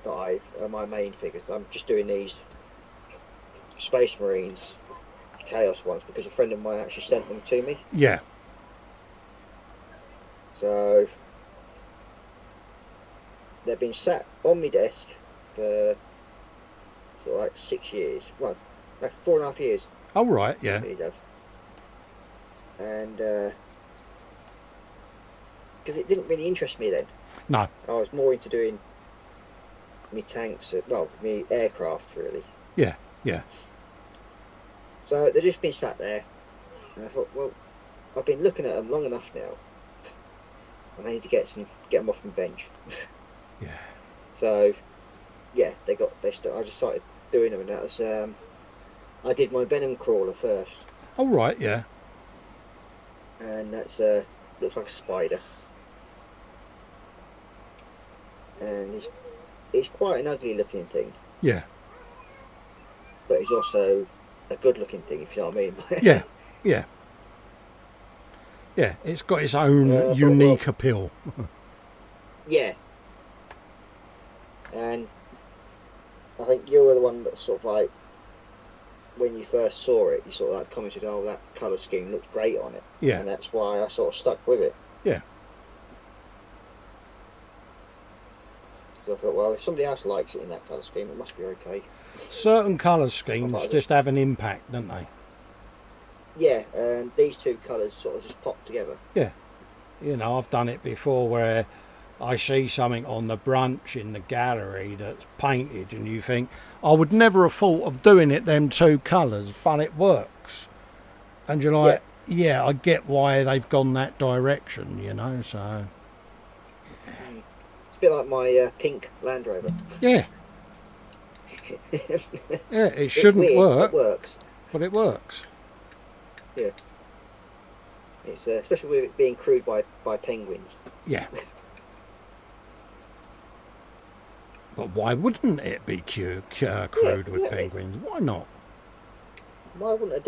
I are my main figures. I'm just doing these Space Marines Chaos ones because a friend of mine actually sent them to me. Yeah. So they've been sat on my desk for sort of like 6 years. Well, like 4.5 years. Oh, right, yeah. These have. And because it didn't really interest me then. No. I was more into doing me tanks, well, me aircraft really. Yeah, yeah. So they've just been sat there, and I thought, well, I've been looking at them long enough now, and I need to get them off my bench. Yeah. So, yeah, I just started doing them, and that was I did my Venom Crawler first, Oh, right, yeah. and that's looks like a spider, and it's quite an ugly looking thing, Yeah. but it's also a good looking thing, if you know what I mean. Yeah. Yeah. Yeah, it's got its own unique appeal. Yeah. And I think you were the one that sort of like, when you first saw it, you sort of like commented, oh, that colour scheme looks great on it. Yeah. And that's why I sort of stuck with it. Yeah. So I thought, well, if somebody else likes it in that colour scheme, it must be okay. Certain colour schemes just have an impact, don't they? Yeah, and these two colours sort of just pop together. Yeah. You know, I've done it before where I see something on the brunch in the gallery that's painted and you think, I would never have thought of doing it them two colours, but it works. And you're like, yeah, I get why they've gone that direction, you know, so... It's a bit like my pink Land Rover. Yeah. Yeah, it shouldn't weird, work, it works. but it works. Yeah. It's especially with it being crewed by penguins. Yeah. But why wouldn't it be crewed with Yeah. penguins? Why not? why wouldn't a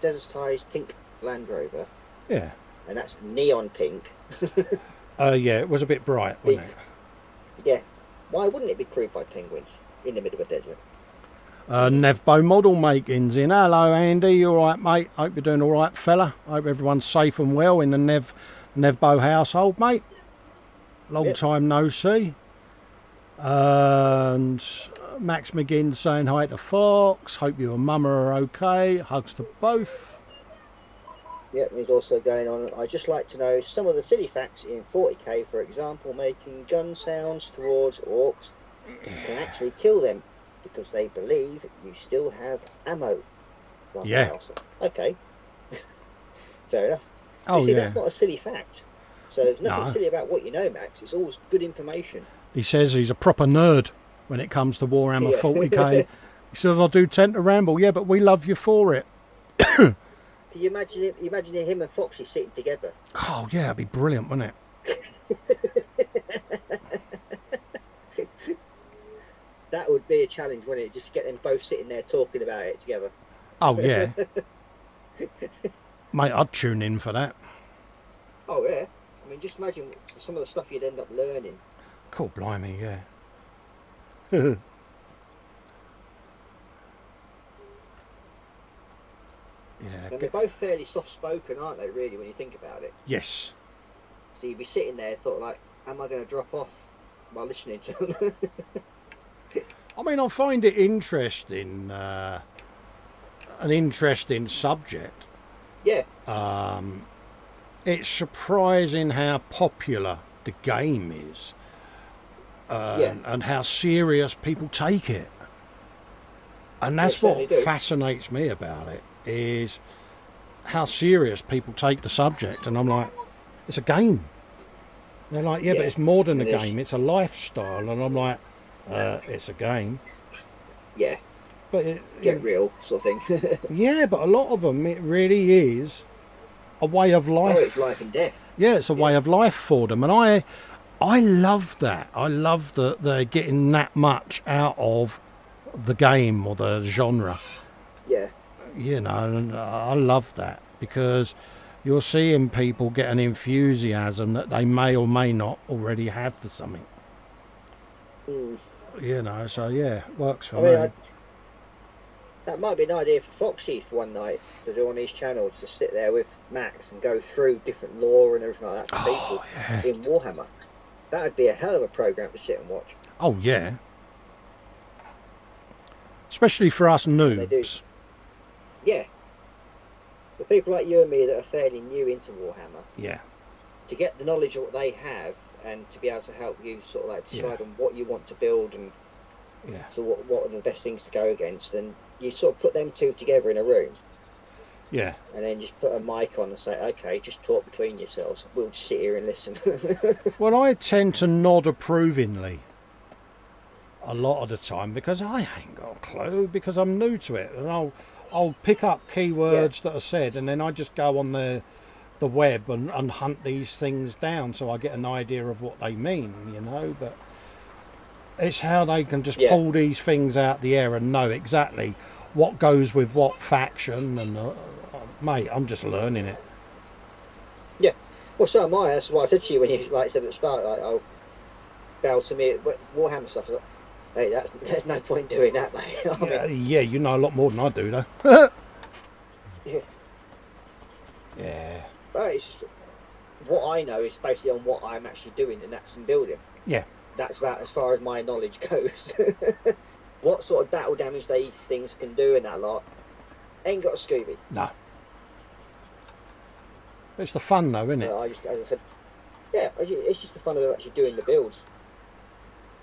desertised pink Land Rover, Yeah. and that's neon pink? Yeah, it was a bit bright, wasn't it? Yeah. Why wouldn't it be crewed by penguins in the middle of a desert? Nevbo Model Makings in. Hello, Andy. You all right, mate? Hope you're doing all right, fella. Hope everyone's safe and well in the Nevbo household, mate. Long time no see. And Max McGinn saying hi to Fox. Hope you and Mama are okay. Hugs to both. Yep, and he's also going on, I'd just like to know some of the silly facts in 40k, for example, making gun sounds towards orcs can actually kill them because they believe you still have ammo. Yeah. Okay. Fair enough. Oh, see, yeah. that's not a silly fact. So there's nothing silly about what you know, Max. It's always good information. He says he's a proper nerd when it comes to Warhammer 40k. He says, I do tend to ramble. Yeah, but we love you for it. Can you imagine him and Foxy sitting together? Oh, yeah, it'd be brilliant, wouldn't it? That would be a challenge, wouldn't it? Just get them both sitting there talking about it together. Oh, yeah. Mate, I'd tune in for that. Oh, yeah. I mean, just imagine some of the stuff you'd end up learning. Cool, blimey, yeah. Yeah. And they're both fairly soft-spoken, aren't they, really, when you think about it? Yes. So you'd be sitting there, thought, like, am I going to drop off while listening to them? I mean, I find it interesting, an interesting subject. Yeah. It's surprising how popular the game is, and how serious people take it. And that's what fascinates me about it, is how serious people take the subject. And I'm like, it's a game. They're like, yeah, but it's more than a game. It's a lifestyle. And I'm like, it's a game. Yeah. But get real, sort of thing. Yeah, but a lot of them, it really is a way of life. Oh, it's life and death. Yeah, it's a way of life for them. And I love that. I love that they're getting that much out of the game or the genre. Yeah. You know, and I love that, because you're seeing people get an enthusiasm that they may or may not already have for something. You know, so yeah, works for me. That might be an idea for Foxy for one night to do on his channel, to sit there with Max and go through different lore and everything like that to people in Warhammer. That would be a hell of a program to sit and watch. Oh yeah. Especially for us noobs. Yeah. For people like you and me that are fairly new into Warhammer. Yeah. To get the knowledge of what they have and to be able to help you sort of like decide on what you want to build and so what are the best things to go against, and you sort of put them two together in a room. Yeah. And then just put a mic on and say, okay, just talk between yourselves. We'll just sit here and listen. Well, I tend to nod approvingly a lot of the time, because I ain't got a clue, because I'm new to it, and I'll pick up keywords that are said, and then I just go on the web and hunt these things down, so I get an idea of what they mean, you know. But it's how they can just pull these things out the air and know exactly what goes with what faction, and mate, I'm just learning it. Yeah. Well, so am I. That's what I said to you when you said at the start, like, bow to me at Warhammer stuff. I was like, hey, there's no point doing that, mate. Yeah, you know a lot more than I do, though. Yeah. But it's just, what I know is basically on what I'm actually doing, and that's in building. Yeah. That's about as far as my knowledge goes. What sort of battle damage these things can do and that lot, ain't got a Scooby. No. It's the fun, though, isn't it? As I said, yeah, it's just the fun of actually doing the builds.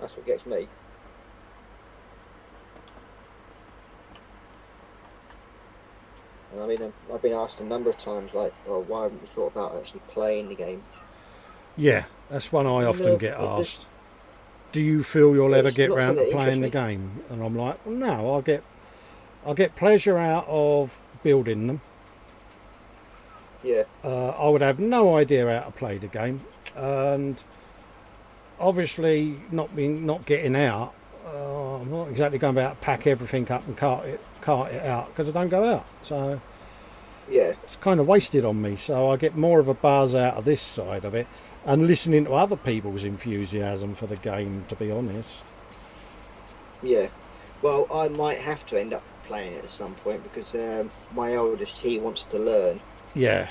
That's what gets me. And I mean, I've been asked a number of times, like, well, why haven't you thought about actually playing the game? Yeah, that's one I often get asked. Do you feel you'll ever get round to playing the game? And I'm like, well, no, I'll get pleasure out of building them. Yeah. I would have no idea how to play the game, and obviously not getting out. I'm not exactly going about to pack everything up and cart it out because I don't go out. So Yeah. it's kind of wasted on me. So I get more of a buzz out of this side of it and listening to other people's enthusiasm for the game, to be honest. Yeah. Well, I might have to end up playing it at some point because my oldest, he wants to learn. Yeah.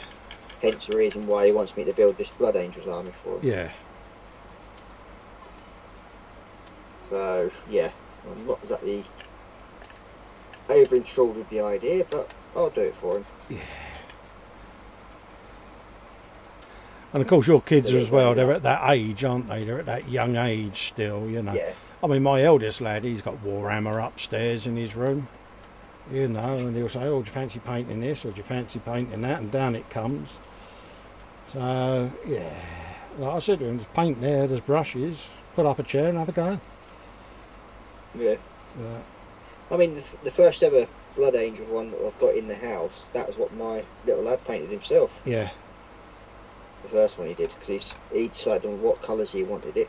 Hence the reason why he wants me to build this Blood Angels army for him. Yeah. So, yeah, I'm not exactly over enthralled with the idea, but I'll do it for him. Yeah. And of course your kids as well, they're at that age, aren't they? They're at that young age still, you know. Yeah. I mean, my eldest lad, he's got Warhammer upstairs in his room, you know, and he'll say, oh, do you fancy painting this, or do you fancy painting that, and down it comes. So, yeah, like I said to him, there's paint there, there's brushes, put up a chair and have a go. Yeah. I mean, the first ever Blood Angel one that I've got in the house, that was what my little lad painted himself. Yeah. The first one he did, because he decided on what colours he wanted it.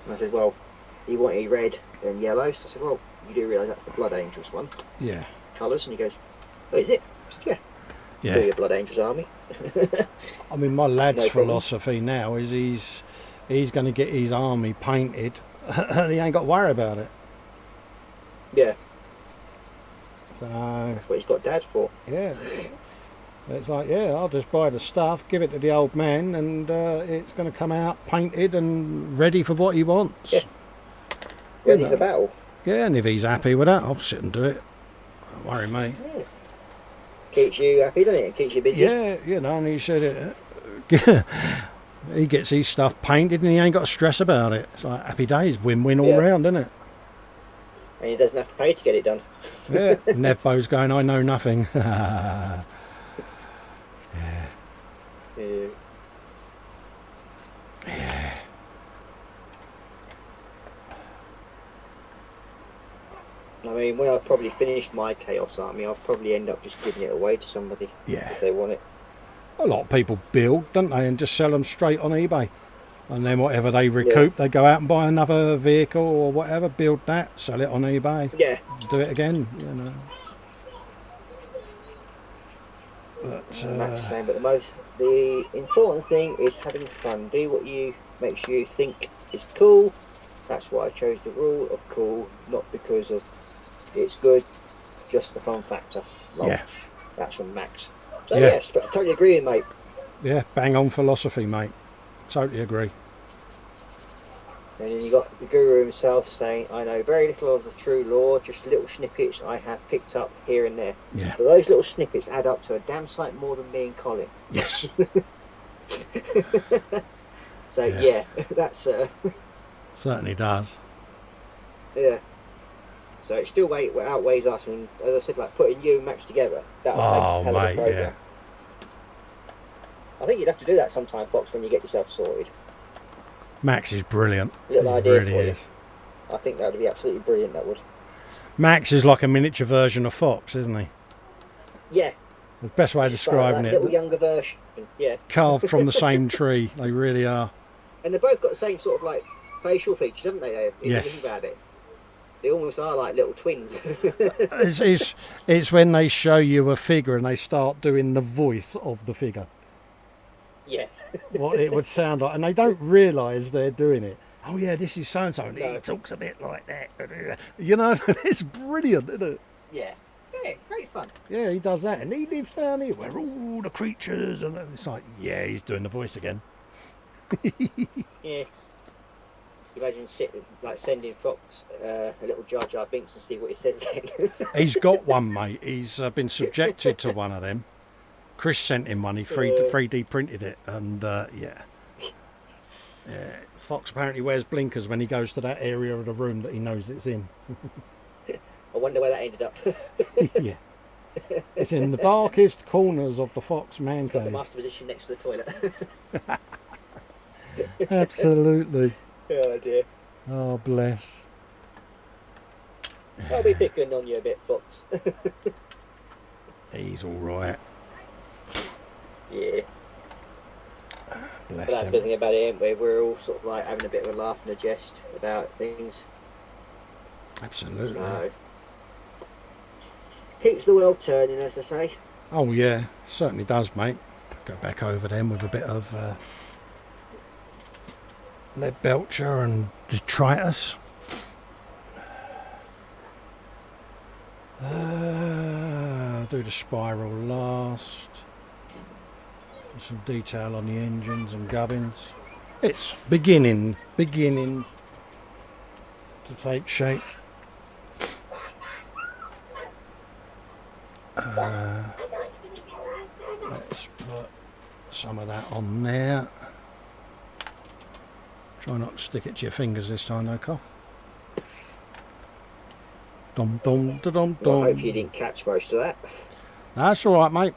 And I said, well, he wanted red and yellow, so I said, well, you do realise that's the Blood Angels one. Yeah. Colours, and he goes, oh, is it? I said, yeah. Yeah. Do your Blood Angels army. I mean, my lad's No problem. philosophy now is he's going to get his army painted and he ain't got to worry about it. Yeah. So, That's what he's got Dad for. yeah. It's like, yeah, I'll just buy the stuff, give it to the old man, and it's going to come out painted and ready for what he wants. Yeah. Ready for battle. Yeah, and if he's happy with that, I'll sit and do it. Don't worry, mate. Yeah. Keeps you happy, doesn't it? Keeps you busy. Yeah, you know, and he said he gets his stuff painted and he ain't got to stress about it. It's like happy days, win-win all round, isn't it? And he doesn't have to pay to get it done. Yeah, Nevbo's going, I know nothing. Yeah. Yeah. Yeah. I mean, when I probably finish my Chaos army, I'll probably end up just giving it away to somebody Yeah. if they want it. A lot of people build, don't they, and just sell them straight on eBay. And then whatever they recoup, they go out and buy another vehicle or whatever, build that, sell it on eBay, Yeah. do it again, you know. But, That's the same, but the important thing is having fun. Do what makes you think is cool. That's why I chose the rule of cool, not because of it's good, just the fun factor. yeah, That's from Max. So Yeah. yes, but I totally agree, mate. yeah, bang on philosophy, mate. Totally agree. And then you got the guru himself saying, I know very little of the true lore, just little snippets I have picked up here and there. Yeah. So those little snippets add up to a damn sight more than me and Colin. Yes. So Yeah. that's Certainly does. yeah. So it still outweighs us, and as I said, like putting you and Max together, that would make a Oh, hell of a mate, program. yeah. I think you'd have to do that sometime, Fox, when you get yourself sorted. Max is brilliant. Little He idea really for you. is. I think that would be absolutely brilliant. That would. Max is like a miniature version of Fox, isn't he? Yeah. The best way of Just like describing that it. little younger version. Yeah. Carved from the same tree. They really are. And they've both got the same sort of like facial features, haven't they? If you Yes. think about it, they almost are like little twins. It's when they show you a figure and they start doing the voice of the figure. Yeah. What it would sound like. And they don't realise they're doing it. Oh, yeah, this is so-and-so. And No. he talks a bit like that. You know, it's brilliant, isn't it? Yeah. Yeah. Great fun. Yeah, he does that. And he lives down here where all the creatures... And it's like, yeah, he's doing the voice again. Yeah. Imagine sending Fox a little Jar Jar Binks and see what he says then. He's got one, mate. He's been subjected to one of them. Chris sent him one. He 3D printed it. And, yeah. Fox apparently wears blinkers when he goes to that area of the room that he knows it's in. I wonder where that ended up. Yeah. It's in the darkest corners of the Fox man Got the cave. master position next to the toilet. Absolutely. Oh dear. Oh, bless. I'll be picking on you a bit, Fox. He's all right. Yeah. Bless But that's the him. good thing about it, ain't we? We're all sort of like having a bit of a laugh and a jest about things. Absolutely. So, keeps the world turning, as I say. Oh yeah, certainly does, mate. Go back over them with a bit of lead belcher and detritus. Do the spiral last. Put some detail on the engines and gubbins. It's beginning to take shape. Let's put some of that on there. Try not to stick it to your fingers this time, though, Cole. Dum dum da dum dum. Well, I hope you didn't catch most of that. That's all right, mate.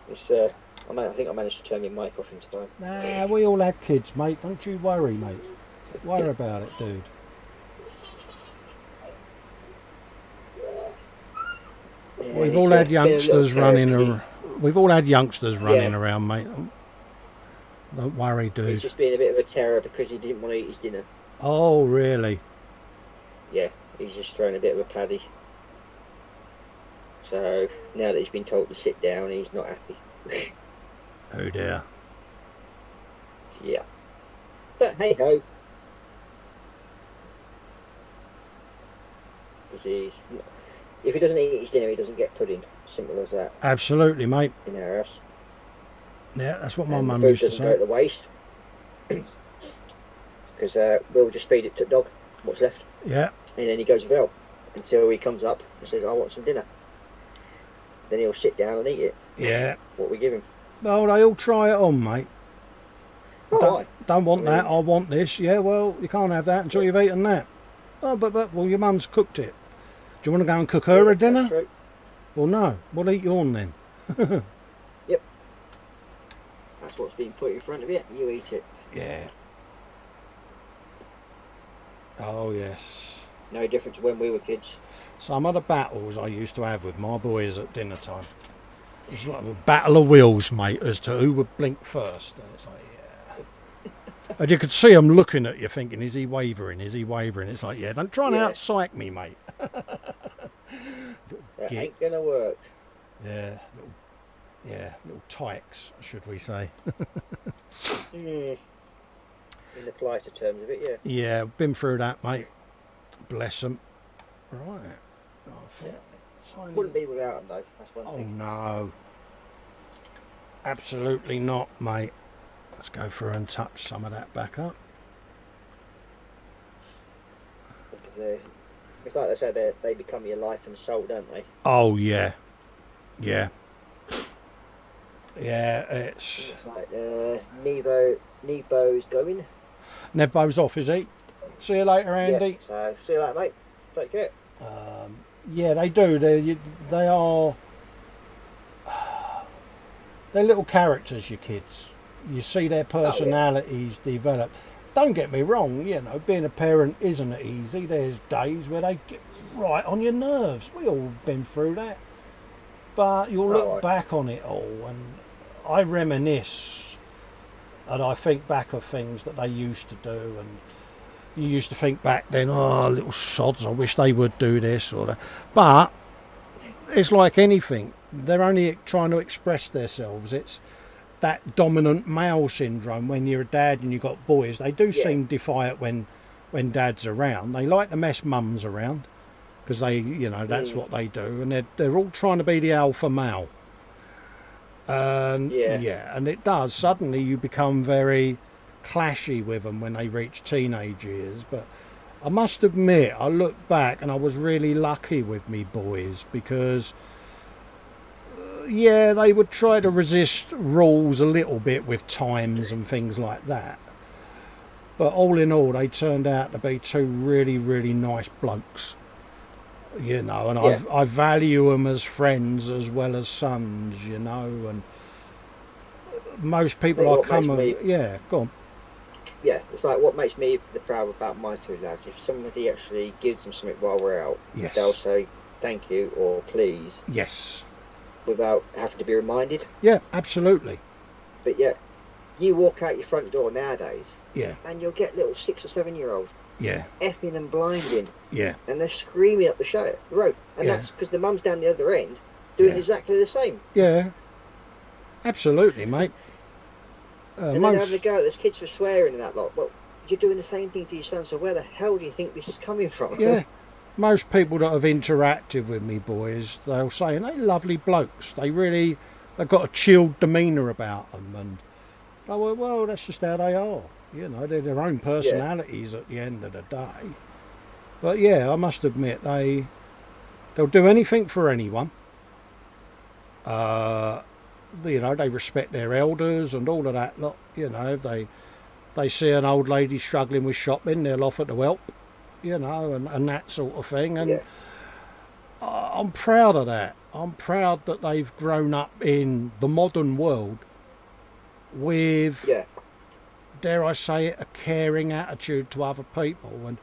It's I think I managed to turn your mic off in time. Nah, we all had kids, mate. Don't you worry, mate. Worry about it, dude. Yeah, We've all had youngsters running around. We've all had youngsters running Yeah. around, mate. Don't worry, He's dude. just being a bit of a terror because he didn't want to eat his dinner. Oh, really? Yeah, he's just throwing a bit of a paddy. So now that he's been told to sit down, he's not happy. Oh dear. Yeah. But hey ho. If he doesn't eat his dinner, he doesn't get pudding. Simple as that. Absolutely, mate. In our house. Yeah, that's what my And mum the used food to doesn't go say. to waste. Because we'll just feed it to the dog, what's left. Yeah. And then he goes without until he comes up and says, I want some dinner. Then he'll sit down and eat it. Yeah. What we give him. Well, they all try it on, mate. Oh, Don't want that. I want this. Yeah, well, you can't have that until you've eaten that. Oh, but well, your mum's cooked it. Do you want to go and cook her a dinner? That's true. Well, no. We'll eat yours then. Yep. That's what's being put in front of you. You eat it. Yeah. Oh, yes. No different to when we were kids. Some of the battles I used to have with my boys at dinner time. It was like a battle of wills, mate, as to who would blink first. And it's like, yeah. And you could see them looking at you thinking, is he wavering? Is he wavering? It's like, yeah, don't try and out-psych me, mate. That ain't gonna work. Yeah, little tykes, should we say. In the politer terms of it, yeah. Yeah, been through that, mate. Bless them. Right. Tiny- Wouldn't be without them though, that's one Oh, thing. no. Absolutely not, mate. Let's go through and touch some of that back up. Because it's like they said, they become your life and soul, don't they? Oh, yeah. Yeah. Yeah, it's... It's like Nevo's going. Nevbo's off, is he? See you later, Andy. Yeah, so see you later, mate. Take care. Yeah, they do. They are... They're little characters, your kids. You see their personalities develop. Don't get me wrong, you know, being a parent isn't easy. There's days where they get right on your nerves. We all been through that. But you'll look back on it all, and I reminisce, and I think back of things that they used to do, and you used to think back then, oh, little sods, I wish they would do this or that. But it's like anything. They're only trying to express themselves. It's that dominant male syndrome. When you're a dad and you've got boys, they do seem defiant when dad's around. They like to mess mums around because they, you know, that's what they do, and they're all trying to be the alpha male. And and it does. Suddenly you become very clashy with them when they reach teenage years. But I must admit, I look back and I was really lucky with me boys because they would try to resist rules a little bit with times and things like that, but all in all they turned out to be two really, really nice blokes, you know, and I value them as friends as well as sons, you know. And most people go on. Yeah, it's like what makes me the proud about my two lads. If somebody actually gives them something while we're out, they'll say thank you or please. Yes. Without having to be reminded. Yeah, absolutely. But yeah, you walk out your front door nowadays, yeah, and you'll get little 6 or 7 year olds Yeah. effing and blinding, Yeah. and they're screaming up the road, and Yeah. that's because the mum's down the other end doing Yeah. exactly the same. Yeah. Absolutely, mate. And then having a go at those kids for swearing and that lot. Well, you're doing the same thing to your son, so where the hell do you think this is coming from? Yeah. Most people that have interacted with me, boys, they'll say, they're lovely blokes. They've got a chilled demeanour about them. And I went, well, that's just how they are. You know, they're their own personalities at the end of the day. But yeah, I must admit, they'll do anything for anyone. You know, they respect their elders and all of that lot. You know, if they see an old lady struggling with shopping, they'll offer to help, you know, and that sort of thing. And I'm proud of that. I'm proud that they've grown up in the modern world with, dare I say it, a caring attitude to other people. And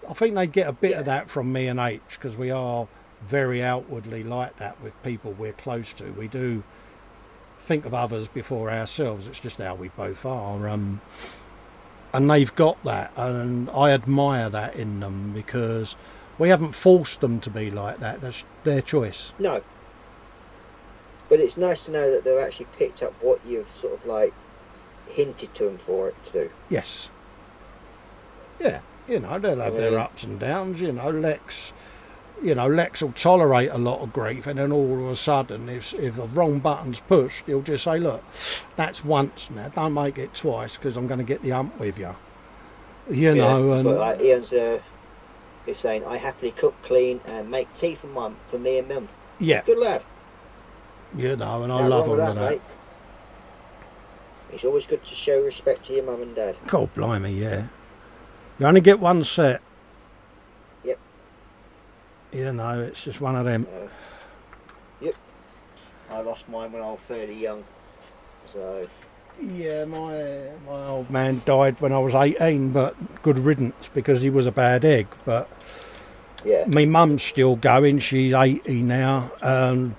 I think they get a bit of that from me and H, because we are very outwardly like that with people we're close to. We do think of others before ourselves. It's just how we both are. And they've got that, and I admire that in them, because we haven't forced them to be like that. That's their choice. No. But it's nice to know that they've actually picked up what you've sort of like hinted to them for it to do. Yes. Yeah, you know, they'll have their ups and downs. You know, Lex will tolerate a lot of grief, and then all of a sudden, if the wrong button's pushed, he'll just say, look, that's once now, don't make it twice, because I'm going to get the hump with you. You know, and but like Ian's is saying, I happily cook, clean, and make tea for me and Mum. Yeah. Good lad. You know, and I love all of that. Mate. It's always good to show respect to your mum and dad. God blimey, yeah. You only get one set. Yep. You know, it's just one of them. Yep. I lost mine when I was fairly young. So. Yeah, my old man died when I was 18, but good riddance, because he was a bad egg. But yeah, my mum's still going. She's 80 now.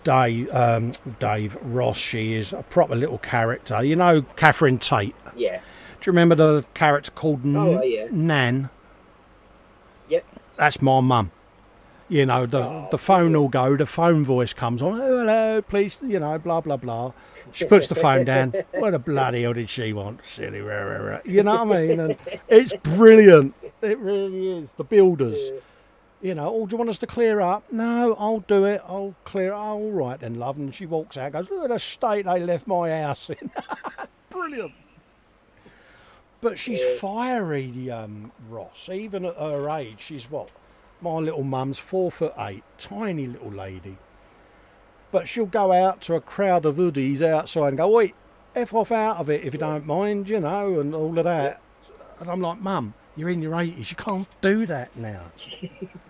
Dave Ross, she is a proper little character. You know Catherine Tate? Yeah. Do you remember the character called Nan? Yep. That's my mum. You know, the phone will go, the phone voice comes on, oh, hello, please, you know, blah, blah, blah. She puts the phone down. What the bloody hell did she want? Silly, rah, rah, rah. You know what I mean? And it's brilliant. It really is. The builders. You know, oh, do you want us to clear up? No, I'll do it. I'll clear it. Oh, all right then, love. And she walks out, goes, look at the state they left my house in. Brilliant. But she's fiery, Ross. Even at her age, she's what? My little mum's 4'8", tiny little lady. But she'll go out to a crowd of hoodies outside and go, wait, F off out of it if you don't mind, you know, and all of that. And I'm like, Mum, you're in your 80s, you can't do that now.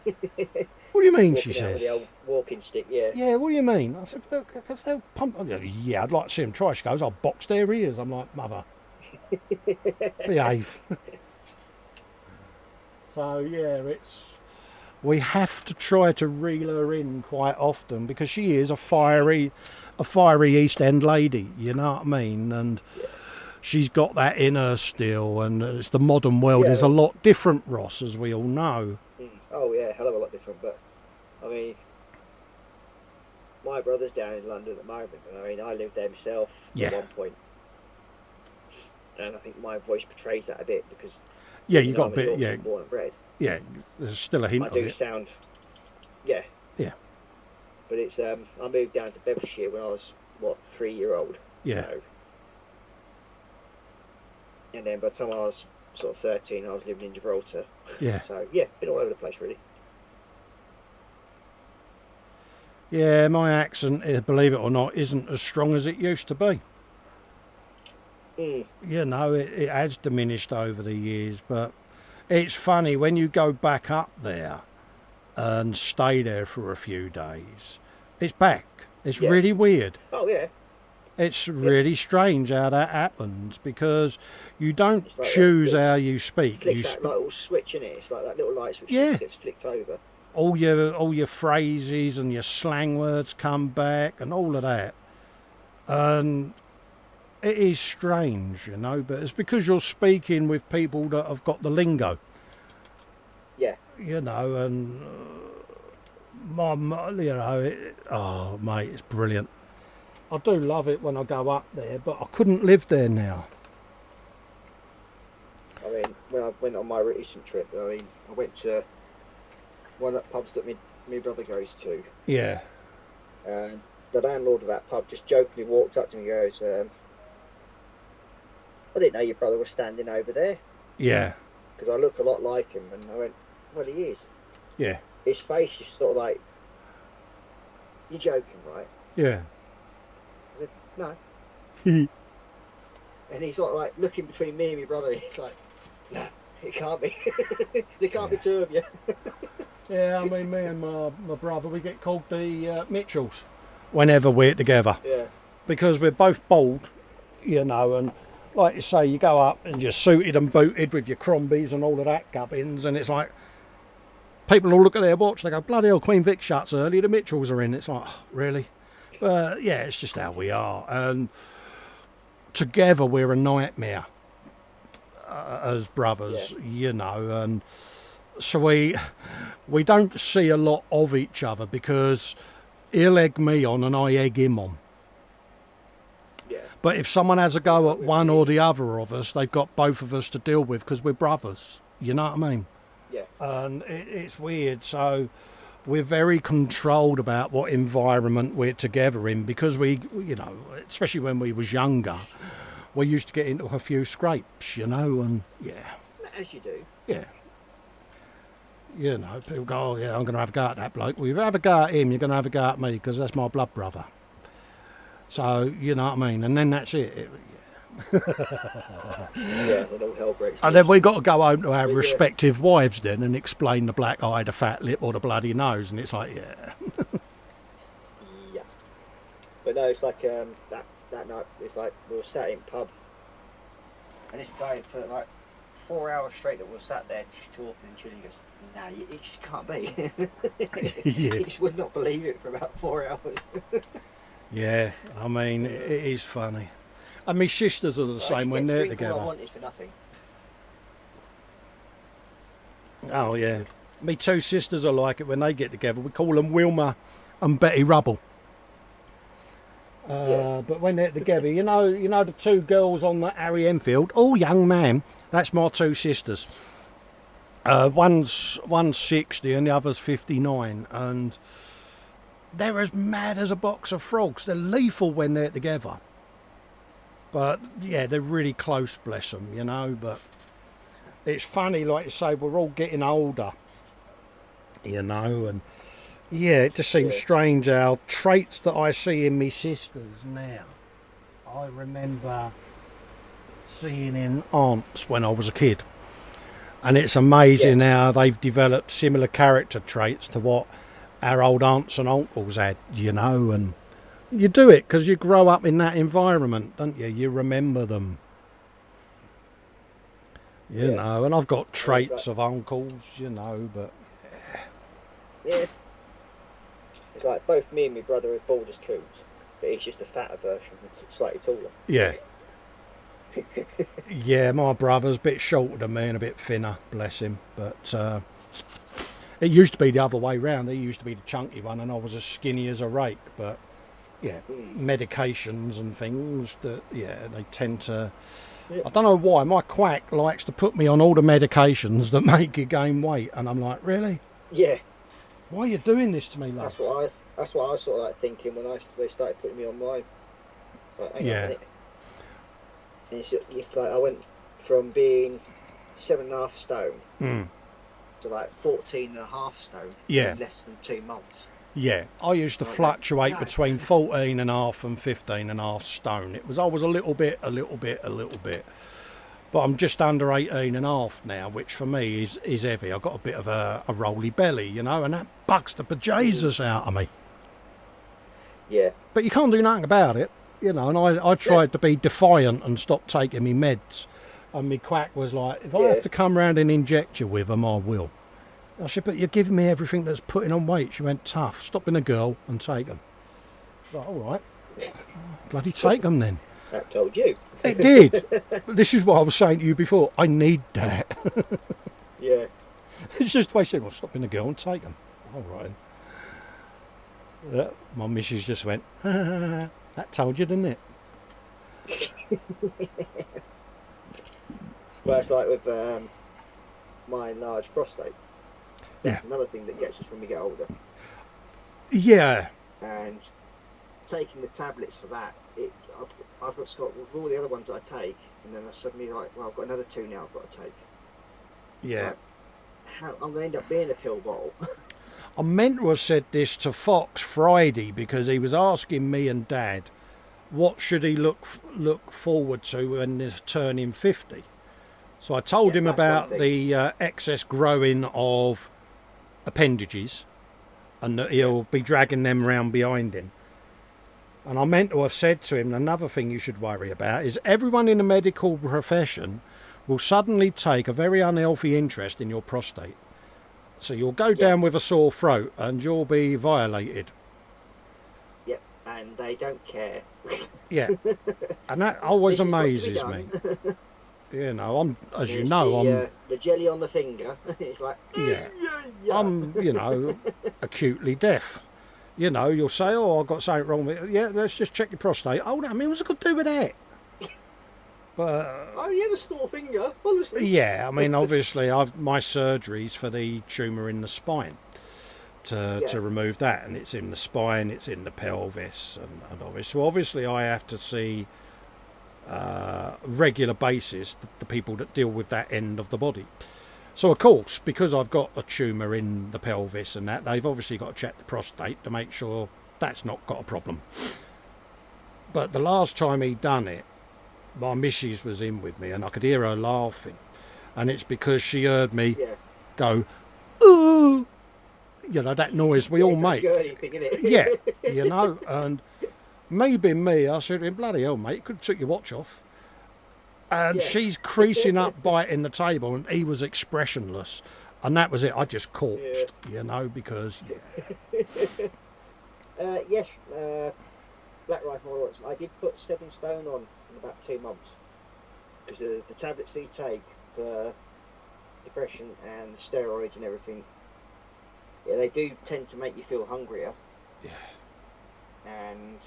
What do you mean, she says? With the old walking stick, yeah. Yeah, what do you mean? I said, because they'll pump. Yeah, I'd like to see them try. She goes, I'll box their ears. I'm like, Mother, behave. So, yeah, we have to try to reel her in quite often, because she is a fiery East End lady, you know what I mean? And she's got that in her still, and it's the modern world is a lot different, Ross, as we all know. Oh yeah, hell of a lot different. But I mean, my brother's down in London at the moment, and I mean, I lived there myself at one point, and I think my voice portrays that a bit, because you got a bit, born and bred. Yeah, there's still a hint of it. I do sound, yeah. But it's I moved down to Bedfordshire when I was 3-year-old. Yeah. So, and then by the time I was sort of 13, I was living in Gibraltar. Yeah. So yeah, been all over the place really. Yeah, my accent, believe it or not, isn't as strong as it used to be. You know, it has diminished over the years, but it's funny when you go back up there and stay there for a few days. It's back. It's really weird. Oh yeah. It's really strange how that happens, because you don't choose how you speak. You that little switch in it. It's like that little light switch that gets flicked over. All your phrases and your slang words come back and all of that. And it is strange, you know, but it's because you're speaking with people that have got the lingo. Yeah. You know, and you know, oh mate, it's brilliant. I do love it when I go up there, but I couldn't live there now. I mean, when I went on my recent trip, I mean, I went to one of the pubs that my brother goes to. Yeah. And the landlord of that pub just jokingly walked up to me and goes, I didn't know your brother was standing over there. Yeah. Because I look a lot like him. And I went, well, he is. Yeah. His face is sort of like, you're joking, right? Yeah. I said, no. And he's sort of like looking between me and my brother. He's like, no, it can't be. There can't be two of you. Yeah, I mean, me and my brother, we get called the Mitchells whenever we're together. Yeah. Because we're both bald, you know, and like you say, you go up and you're suited and booted with your crombies and all of that gubbins, and it's like, people will look at their watch, they go, bloody hell, Queen Vic shuts early, the Mitchells are in. It's like, oh, really? But yeah, it's just how we are. And together we're a nightmare as brothers, you know, and so we don't see a lot of each other because he'll egg me on and I egg him on. Yeah. But if someone has a go at one or the other of us, they've got both of us to deal with because we're brothers. You know what I mean? Yeah. And it's weird. So we're very controlled about what environment we're together in because we, you know, especially when we was younger, we used to get into a few scrapes, you know, and yeah. As you do. Yeah. You know, people go, oh yeah, I'm going to have a go at that bloke. Well, if you have a go at him, you're going to have a go at me because that's my blood brother. So, you know what I mean? And then that's it. Yeah, then all hell breaks loose. And then we got to go home to our respective wives then and explain the black eye, the fat lip or the bloody nose. And it's like, yeah. Yeah. But no, it's like that night, it's like we were sat in pub and this guy for like 4 hours straight that we were sat there just talking and chilling. He goes, no, it just can't be. Yeah. He just would not believe it for about 4 hours. Yeah, I mean, it is funny. And my sisters are the same when they're together. All I want is for nothing. Oh, yeah. Me two sisters are like it when they get together. We call them Wilma and Betty Rubble. But when they're together, you know the two girls on the Harry Enfield. Oh, young man, that's my two sisters. One's 60 and the other's 59, and they're as mad as a box of frogs. They're lethal when they're together. But yeah, they're really close, bless them, you know. But it's funny, like you say, we're all getting older, you know, and yeah, it just seems strange how traits that I see in me sisters now, I remember seeing in aunts when I was a kid. And it's amazing how they've developed similar character traits to what our old aunts and uncles had, you know. And you do it because you grow up in that environment, don't you? You remember them. You know, and I've got traits of uncles, you know, but... Yeah. It's like both me and my brother are bald as coons, but he's just a fatter version, slightly taller. Yeah. Yeah, my brother's a bit shorter than me and a bit thinner, bless him. But it used to be the other way round. He used to be the chunky one and I was as skinny as a rake. But yeah, medications and things that, yeah, they tend to... I don't know why, my quack likes to put me on all the medications that make you gain weight. And I'm like, really? Yeah. Why are you doing this to me, love? That's what I was sort of like thinking when they started putting me on mine. Like, hang on a minute. And it's like I went from being 7.5 stone to like 14.5 stone in less than 2 months. Yeah, I used to fluctuate between 14.5 and 15.5 stone. I was a little bit. But I'm just under 18.5 now, which for me is heavy. I've got a bit of a rolly belly, you know, and that bugs the bejesus out of me. Yeah. But you can't do nothing about it, you know, and I tried to be defiant and stop taking me meds. And my quack was like, if I have to come round and inject you with them, I will. I said, but you're giving me everything that's putting on weight. She went, tough, stop being a girl and take them. Like, all right, bloody take them then. That told you. It did. This is what I was saying to you before. I need that. Yeah. It's just the way she said, well, stop being a girl and take them. All right. My missus just went, that told you, didn't it? Well, it's like with my enlarged prostate. That's another thing that gets us when we get older. Yeah. And taking the tablets for that, I've got Scott with all the other ones I take, and then I suddenly like, well, I've got another 2 now I've got to take. Yeah. Like, I'm going to end up being a pill bottle. I meant to have said this to Foxx Friday because he was asking me and Dad what should he look forward to when he's turning 50. So I told him about the excess growing of appendages and that he'll be dragging them around behind him. And I meant to have said to him, another thing you should worry about is everyone in the medical profession will suddenly take a very unhealthy interest in your prostate. So you'll go down with a sore throat and you'll be violated. Yep, and they don't care. Yeah, and that always amazes me. You know, I'm, as you know, I'm the jelly on the finger. It's like I'm, you know, acutely deaf. You know, you'll say, "Oh, I've got something wrong with it." Yeah, let's just check your prostate. Oh, no, I mean, what's it got to do with that? But oh, you have a small finger, honestly. Yeah, I mean, obviously, my surgery's for the tumour in the spine to remove that, and it's in the spine, it's in the pelvis, and obviously I have to see regular basis the people that deal with that end of the body. So of course, because I've got a tumour in the pelvis and that, they've obviously got to check the prostate to make sure that's not got a problem. But the last time he done it, my missus was in with me and I could hear her laughing, and it's because she heard me go, ooh, you know, that noise we all make. Yeah, you know, and maybe me, I said to him, bloody hell, mate, you could have took your watch off. And she's creasing up, biting the table, and he was expressionless. And that was it. I just corpsed, you know, because... Yes, Black Rifle, I did put 7 stone on in about 2 months. Because the tablets you take for depression and steroids and everything, they do tend to make you feel hungrier. Yeah. And...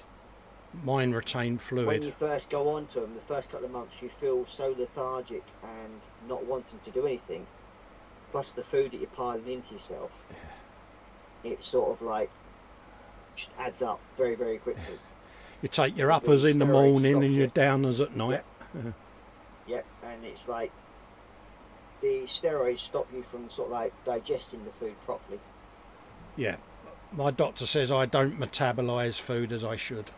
mine retain fluid. When you first go on to them, the first couple of months, you feel so lethargic and not wanting to do anything. Plus the food that you're piling into yourself, it sort of like just adds up very, very quickly. You take your uppers in the morning and your downers at night. Yep, and it's like the steroids stop you from sort of like digesting the food properly. Yeah, my doctor says I don't metabolise food as I should.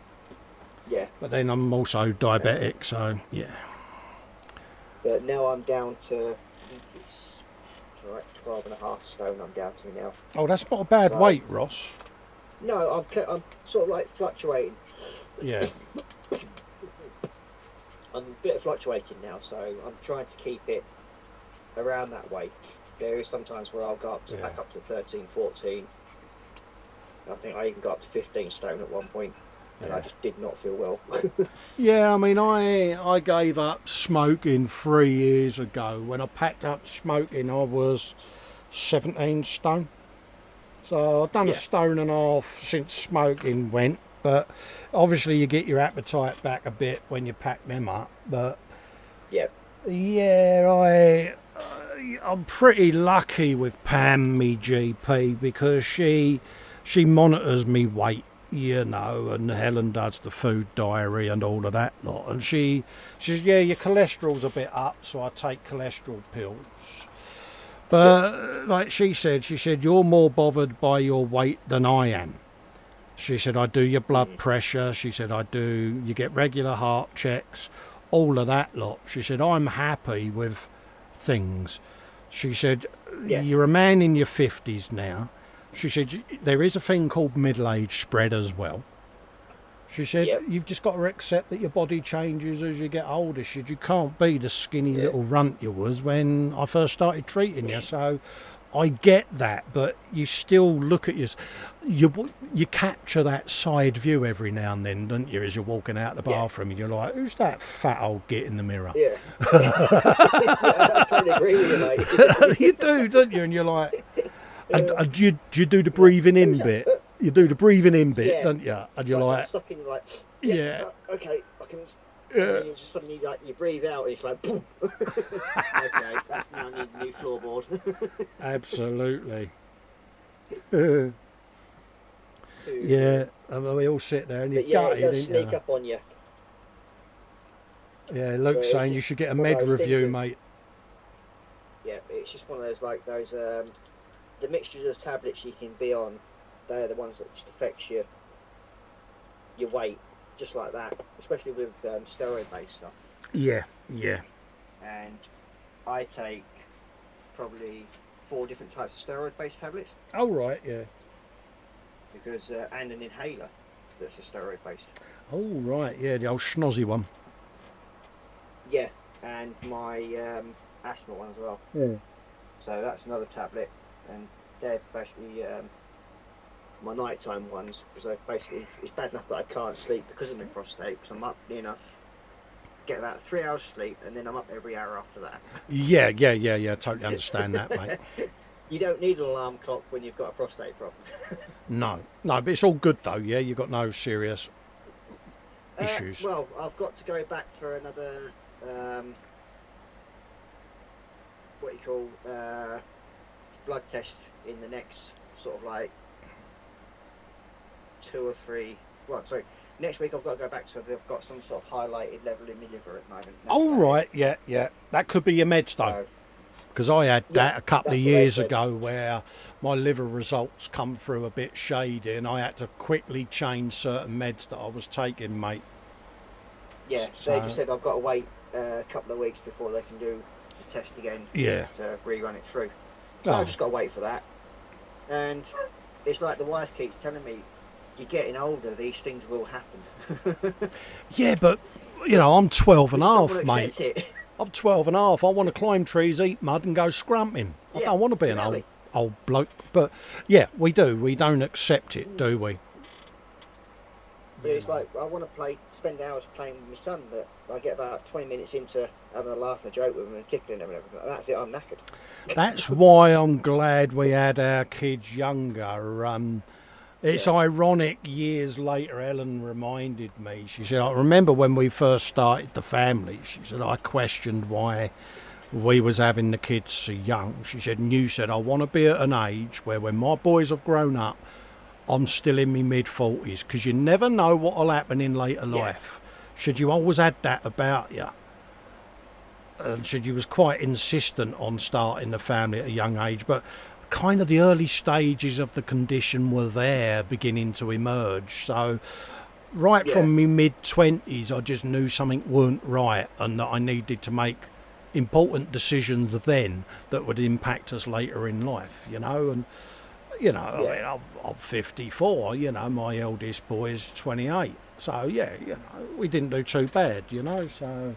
Yeah. But then I'm also diabetic, so yeah. But now I'm down to, I think it's like 12.5 stone I'm down to now. Oh, that's not a bad weight, Ross. No, I'm sort of like fluctuating. Yeah. I'm a bit fluctuating now, so I'm trying to keep it around that weight. There is sometimes where I'll go up to back up to 13, 14. I think I even got up to 15 stone at one point. And I just did not feel well. Yeah, I mean, I gave up smoking 3 years ago. When I packed up smoking, I was 17 stone. So I've done 1.5 stone since smoking went. But obviously you get your appetite back a bit when you pack them up. But yeah, I'm pretty lucky with Pam, me GP, because she monitors me weight. You know, and Helen does the food diary and all of that lot. And she says, yeah, your cholesterol's a bit up, so I take cholesterol pills. But like she said, you're more bothered by your weight than I am. She said, I do your blood pressure. She said, you get regular heart checks, all of that lot. She said, I'm happy with things. She said, you're a man in your 50s now. She said, there is a thing called middle age spread as well. She said, you've just got to accept that your body changes as you get older. She said, you can't be the skinny little runt you was when I first started treating you. So I get that, but you still look at you capture that side view every now and then, don't you, as you're walking out the bathroom, and you're like, who's that fat old git in the mirror? Yeah. I totally agree with you, mate. You do, don't you? And you're like, and do you do the breathing in bit? You do the breathing in bit, don't you? And you're like, sucking, like, okay, I can. Yeah. And you just suddenly, like, you breathe out, and it's like, boom. Okay, now I need a new floorboard. Absolutely. Yeah, and we all sit there and you're gutted, it does sneak up on you. Yeah, Luke's saying you should get a med review, mate. Yeah, it's just one of those, like, those, the mixtures of tablets you can be on, they're the ones that just affects your weight, just like that, especially with steroid-based stuff. Yeah, yeah. And I take probably 4 different types of steroid-based tablets. Oh, right, yeah. Because, and an inhaler that's a steroid-based. Oh, right, yeah, the old schnozzy one. Yeah, and my asthma one as well. Yeah. So that's another tablet, and they're basically my nighttime ones, because it's bad enough that I can't sleep because of my prostate, because I'm up near enough, get about 3 hours sleep, and then I'm up every hour after that. Yeah, totally understand that, mate. You don't need an alarm clock when you've got a prostate problem. No, but it's all good though, yeah? You've got no serious issues. Well, I've got to go back for another, blood test in the next sort of like 2 or 3. Well, sorry, next week I've got to go back, so they've got some sort of highlighted level in my liver at the moment. Oh, right, yeah. That could be your meds though. Because I had that a couple of years ago where my liver results come through a bit shady and I had to quickly change certain meds that I was taking, mate. Yeah, so they just said I've got to wait a couple of weeks before they can do the test again to rerun it through. So I've just got to wait for that. And it's like the wife keeps telling me, you're getting older, these things will happen. Yeah, but, you know, I'm 12 and a half, mate. I'm 12 and a half. I want to climb trees, eat mud and go scrumping. I don't want to be an old bloke. But, yeah, we do. We don't accept it, do we? Yeah, it's like, I want to spend hours playing with my son, but I get about 20 minutes into having a laugh and a joke with him and tickling him and everything. That's it, I'm knackered. That's why I'm glad we had our kids younger. It's ironic, years later, Ellen reminded me, she said, I remember when we first started the family, she said, I questioned why we was having the kids so young. She said, and you said, I want to be at an age where when my boys have grown up, I'm still in my mid-40s, because you never know what will happen in later life. Should you always had that about you? And said you was quite insistent on starting the family at a young age, but kind of the early stages of the condition were there beginning to emerge. So from my mid-20s, I just knew something weren't right and that I needed to make important decisions then that would impact us later in life, you know. And you know, I mean, I'm 54, you know, my eldest boy is 28. So, yeah, you know, we didn't do too bad, you know, so.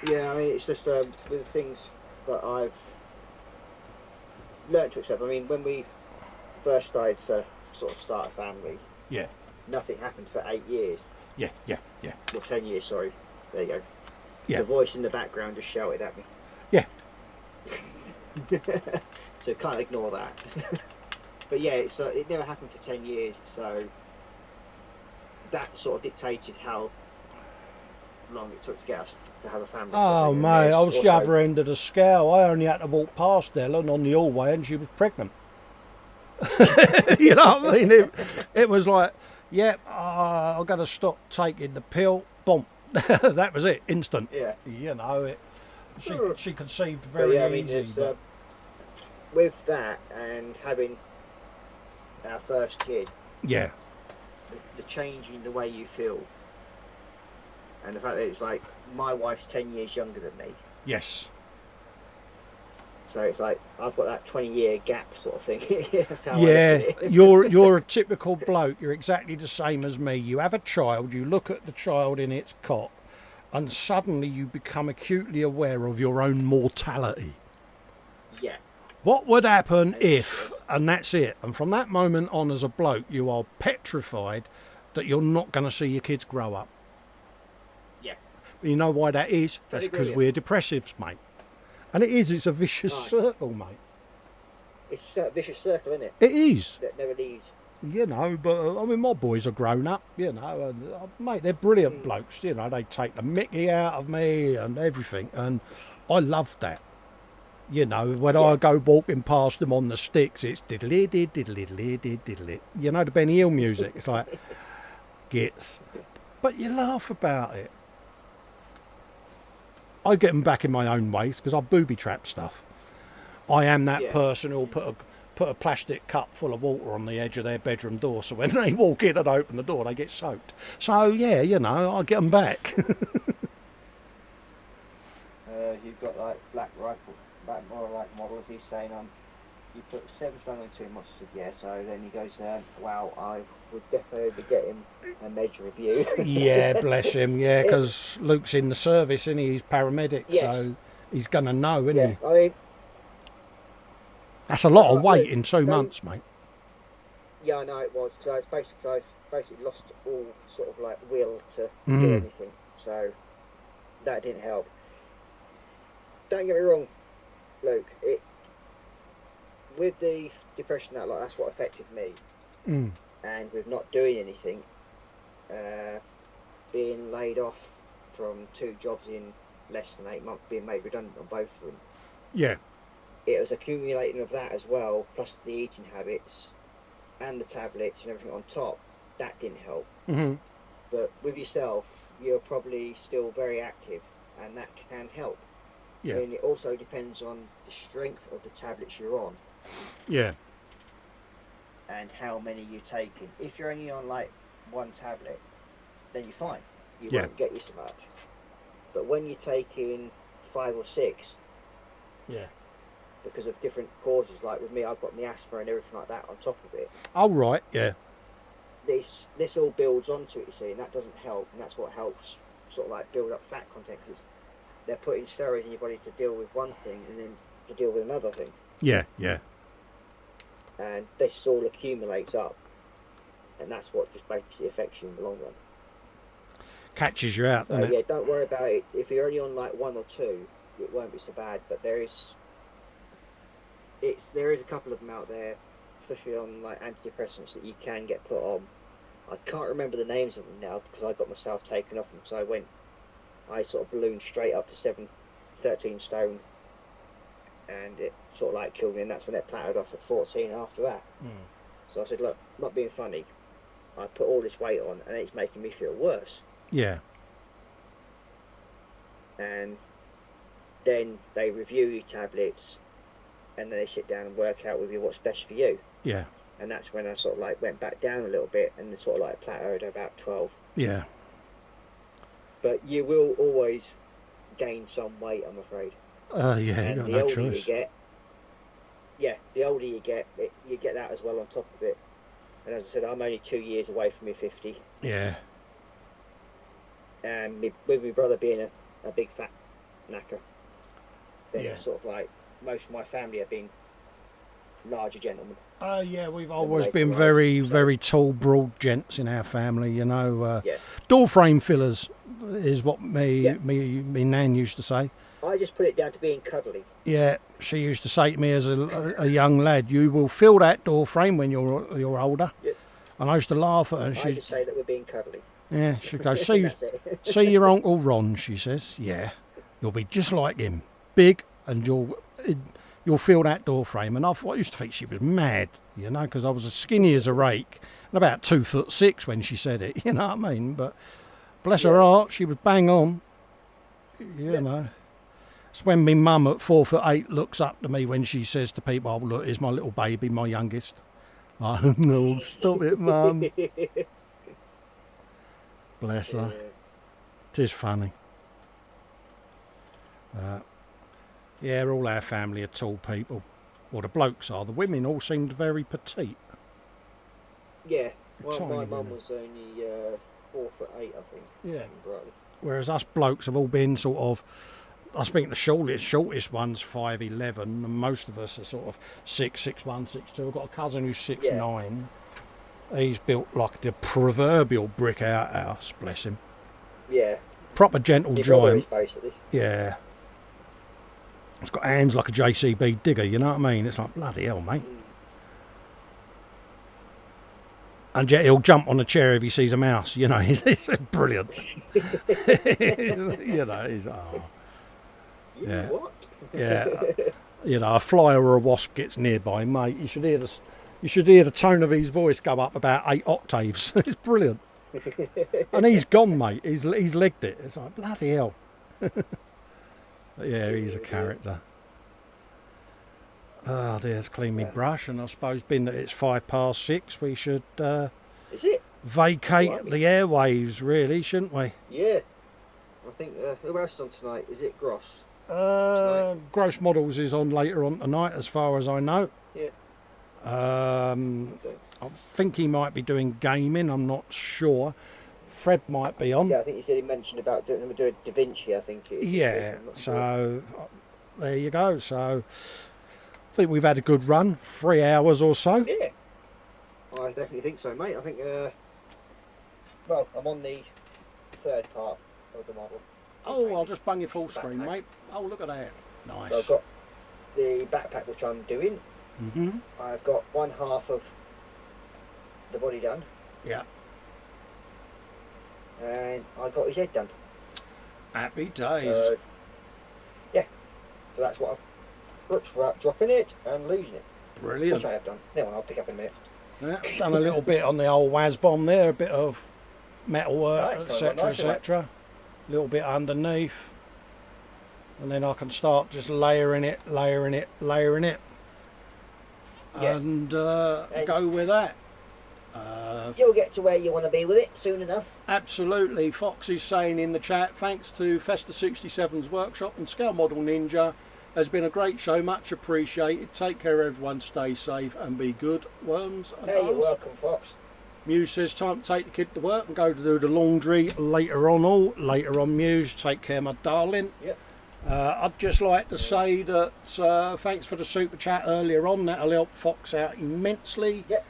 Yeah, I mean, it's just with the things that I've learned to accept. I mean, when we first started to sort of start a family, nothing happened for 8 years. Yeah. Or 10 years, sorry. There you go. Yeah. The voice in the background just shouted at me. Yeah. So can't ignore that. But yeah, it never happened for 10 years, so that sort of dictated how long it took to get us to have a family. Oh mate, I was the other end of the scale. I only had to walk past Ellen on the hallway and she was pregnant. You know what I mean? It was like, I've got to stop taking the pill. Boom. That was it, instant. Yeah. You know, she conceived very easy. With that and having our first kid, the change in the way you feel, and the fact that it's like my wife's 10 years younger than me. Yes. So it's like I've got that 20-year gap sort of thing. That's how you're a typical bloke. You're exactly the same as me. You have a child, you look at the child in its cot, and suddenly you become acutely aware of your own mortality. Yeah. What would happen if, and that's it, and from that moment on as a bloke, you are petrified that you're not going to see your kids grow up. Yeah. You know why that is? That's Totally because agree we're depressives, mate. And it's a vicious Right. circle, mate. It's a vicious circle, isn't it? It is. That never leaves. You know, but I mean, my boys are grown up, you know, and mate, they're brilliant blokes, you know, they take the mickey out of me and everything, and I love that. You know, when I go walking past them on the sticks, it's diddly did diddly diddly diddly. You know, the Benny Hill music, it's like, gits. But you laugh about it. I get them back in my own ways because I booby trap stuff. I am that person who'll put a plastic cup full of water on the edge of their bedroom door, so when they walk in and open the door, they get soaked. So yeah, you know, I get them back. You've got like black more like models. He's saying you put 7 stone and 2 mustard, yeah. So then he goes, wow, I would definitely get him a measure of you. Yeah, bless him. Yeah, because Luke's in the service, and he's paramedic, so he's gonna know, isn't he? I mean, that's a lot of weight in 2 months, mate. Yeah, I know it was. So it's I've basically lost all sort of like will to do anything. So that didn't help. Don't get me wrong, Luke. With the depression that's what affected me. And with not doing anything, being laid off from 2 jobs in less than 8 months, being made redundant on both of them. Yeah. It was accumulating of that as well, plus the eating habits and the tablets and everything on top. That didn't help. But with yourself, you're probably still very active, and that can help. Yeah. I mean, it also depends on the strength of the tablets you're on. Yeah. And how many you're taking. If you're only on like 1 tablet, then you're fine. You won't get you so much. But when you're taking 5 or 6, because of different causes, like with me, I've got my asthma and everything like that on top of it. Oh right, yeah. This all builds onto it, you see, and that doesn't help, and that's what helps sort of like build up fat content, because they're putting steroids in your body to deal with one thing and then to deal with another thing. Yeah, yeah. And this all accumulates up, and that's what just basically affects you in the long run. Catches you out, So doesn't it? don't worry about it. If you're only on like 1 or 2, it won't be so bad. But there is a couple of them out there, especially on like antidepressants, that you can get put on. I can't remember the names of them now because I got myself taken off them. So I sort of ballooned straight up to 13 stone, and it sort of like killed me. And that's when it plateaued off at 14 after that. So I said, look, not being funny, I put all this weight on, and it's making me feel worse. Yeah. And then they review your tablets, and then they sit down and work out with you what's best for you. Yeah. And that's when I sort of like went back down a little bit, and sort of like plateaued at about 12. Yeah. But you will always gain some weight, I'm afraid. Yeah, And you got the no older choice. you get, the older you get, you get that as well on top of it. And as I said, I'm only 2 years away from my 50. Yeah. And with my brother being a big fat knacker, then it's sort of like most of my family have been larger gentlemen. Yeah, we've always been very, very tall, broad gents in our family, you know. Door frame fillers is what me nan used to say. I just put it down to being cuddly. Yeah, she used to say to me as a young lad, you will fill that door frame when you're older. Yeah. And I used to laugh at her. And I just say that we're being cuddly. Yeah, she goes, see your Uncle Ron, she says. Yeah, you'll be just like him, big, and you'll fill that door frame. And I used to think she was mad, you know, because I was as skinny as a rake and about 2'6" when she said it, you know what I mean? But bless her heart, she was bang on, you know. It's when my mum at 4'8" looks up to me when she says to people, oh, look, here's my little baby, my youngest. Oh, no, stop it, Mum. Bless her. It is funny. Yeah, all our family are tall people. Well, the blokes are. The women all seemed very petite. Yeah, my Tiny mum women. was only 4'8", I think. Yeah. Right. Whereas us blokes have all been sort of I think the shortest one's 5'11", and most of us are sort of 6'1", 6'2". I've got a cousin who's 6'9". He's built like the proverbial brick outhouse, bless him. Yeah. Proper gentle Your brother giant. is, basically. Yeah. It's got hands like a JCB digger, you know what I mean? It's like, bloody hell, mate. And yet he'll jump on a chair if he sees a mouse. You know, he's brilliant. You know, he's, oh. Yeah. What? Yeah. You know, a fly or a wasp gets nearby, mate. You should hear the tone of his voice go up about 8 octaves. It's brilliant. And he's gone, mate. He's legged it. It's like, bloody hell. Yeah, he's a character. Oh dear, let's clean me brush, and I suppose being that it's 6:05, we should Is it? vacate the airwaves, really, shouldn't we? Yeah. I think, who else is on tonight? Is it Gross? Gross Models is on later on tonight, as far as I know. Yeah. Okay. I think he might be doing gaming, I'm not sure. Fred might be on. Yeah, I think he said he mentioned about doing Da Vinci, I think it is. Yeah, so there you go. So I think we've had a good run, 3 hours or so. Yeah. I definitely think so, mate. I think, well, I'm on the 3rd part of the model. Oh, I'll just bung you full screen, mate. Oh, look at that. Nice. So I've got the backpack, which I'm doing. I've got one half of the body done. Yeah. And I got his head done. Happy days. Yeah. So that's what I've looked without dropping it and losing it. Brilliant. Which I have done. Never mind, I'll pick up in a minute. Yeah, done a little bit on the old WAS bomb there, a bit of metal work, Nice, etc, nice, etc. A little bit underneath. And then I can start just layering it. Yeah. And go with that. You'll get to where you want to be with it soon enough. Absolutely. Fox is saying in the chat, thanks to Festa 67's workshop and Scale Model Ninja, has been a great show, much appreciated. Take care everyone, stay safe and be good ones. Hey, you're welcome, Fox. Muse says time to take the kid to work and go to do the laundry later on. Muse, take care my darling. Yep. I'd just like to say that thanks for the super chat earlier on, that'll help Fox out immensely. Yep.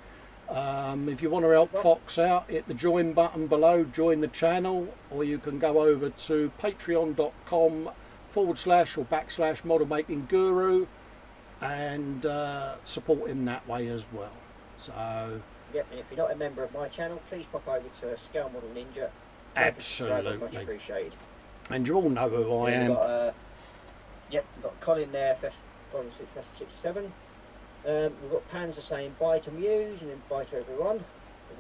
If you want to help Fox out, hit the join button below, join the channel, or you can go over to patreon.com/ or / model making guru and support him that way as well. So yep, and if you're not a member of my channel, please pop over to Scale Model Ninja. Absolutely. Much appreciated. And you all know who I am. We've got Colin there, Colin Festa 67. We've got Panzer saying bye to Muse and then bye to everyone.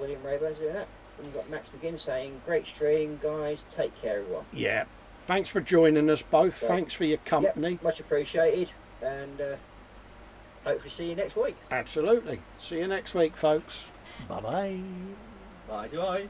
William Rayburn's doing that. And we've got Max McGinn saying great stream, guys. Take care, everyone. Yeah. Thanks for joining us both. So, thanks for your company. Yep, much appreciated. And hopefully see you next week. Absolutely. See you next week, folks. Bye-bye. Bye-bye.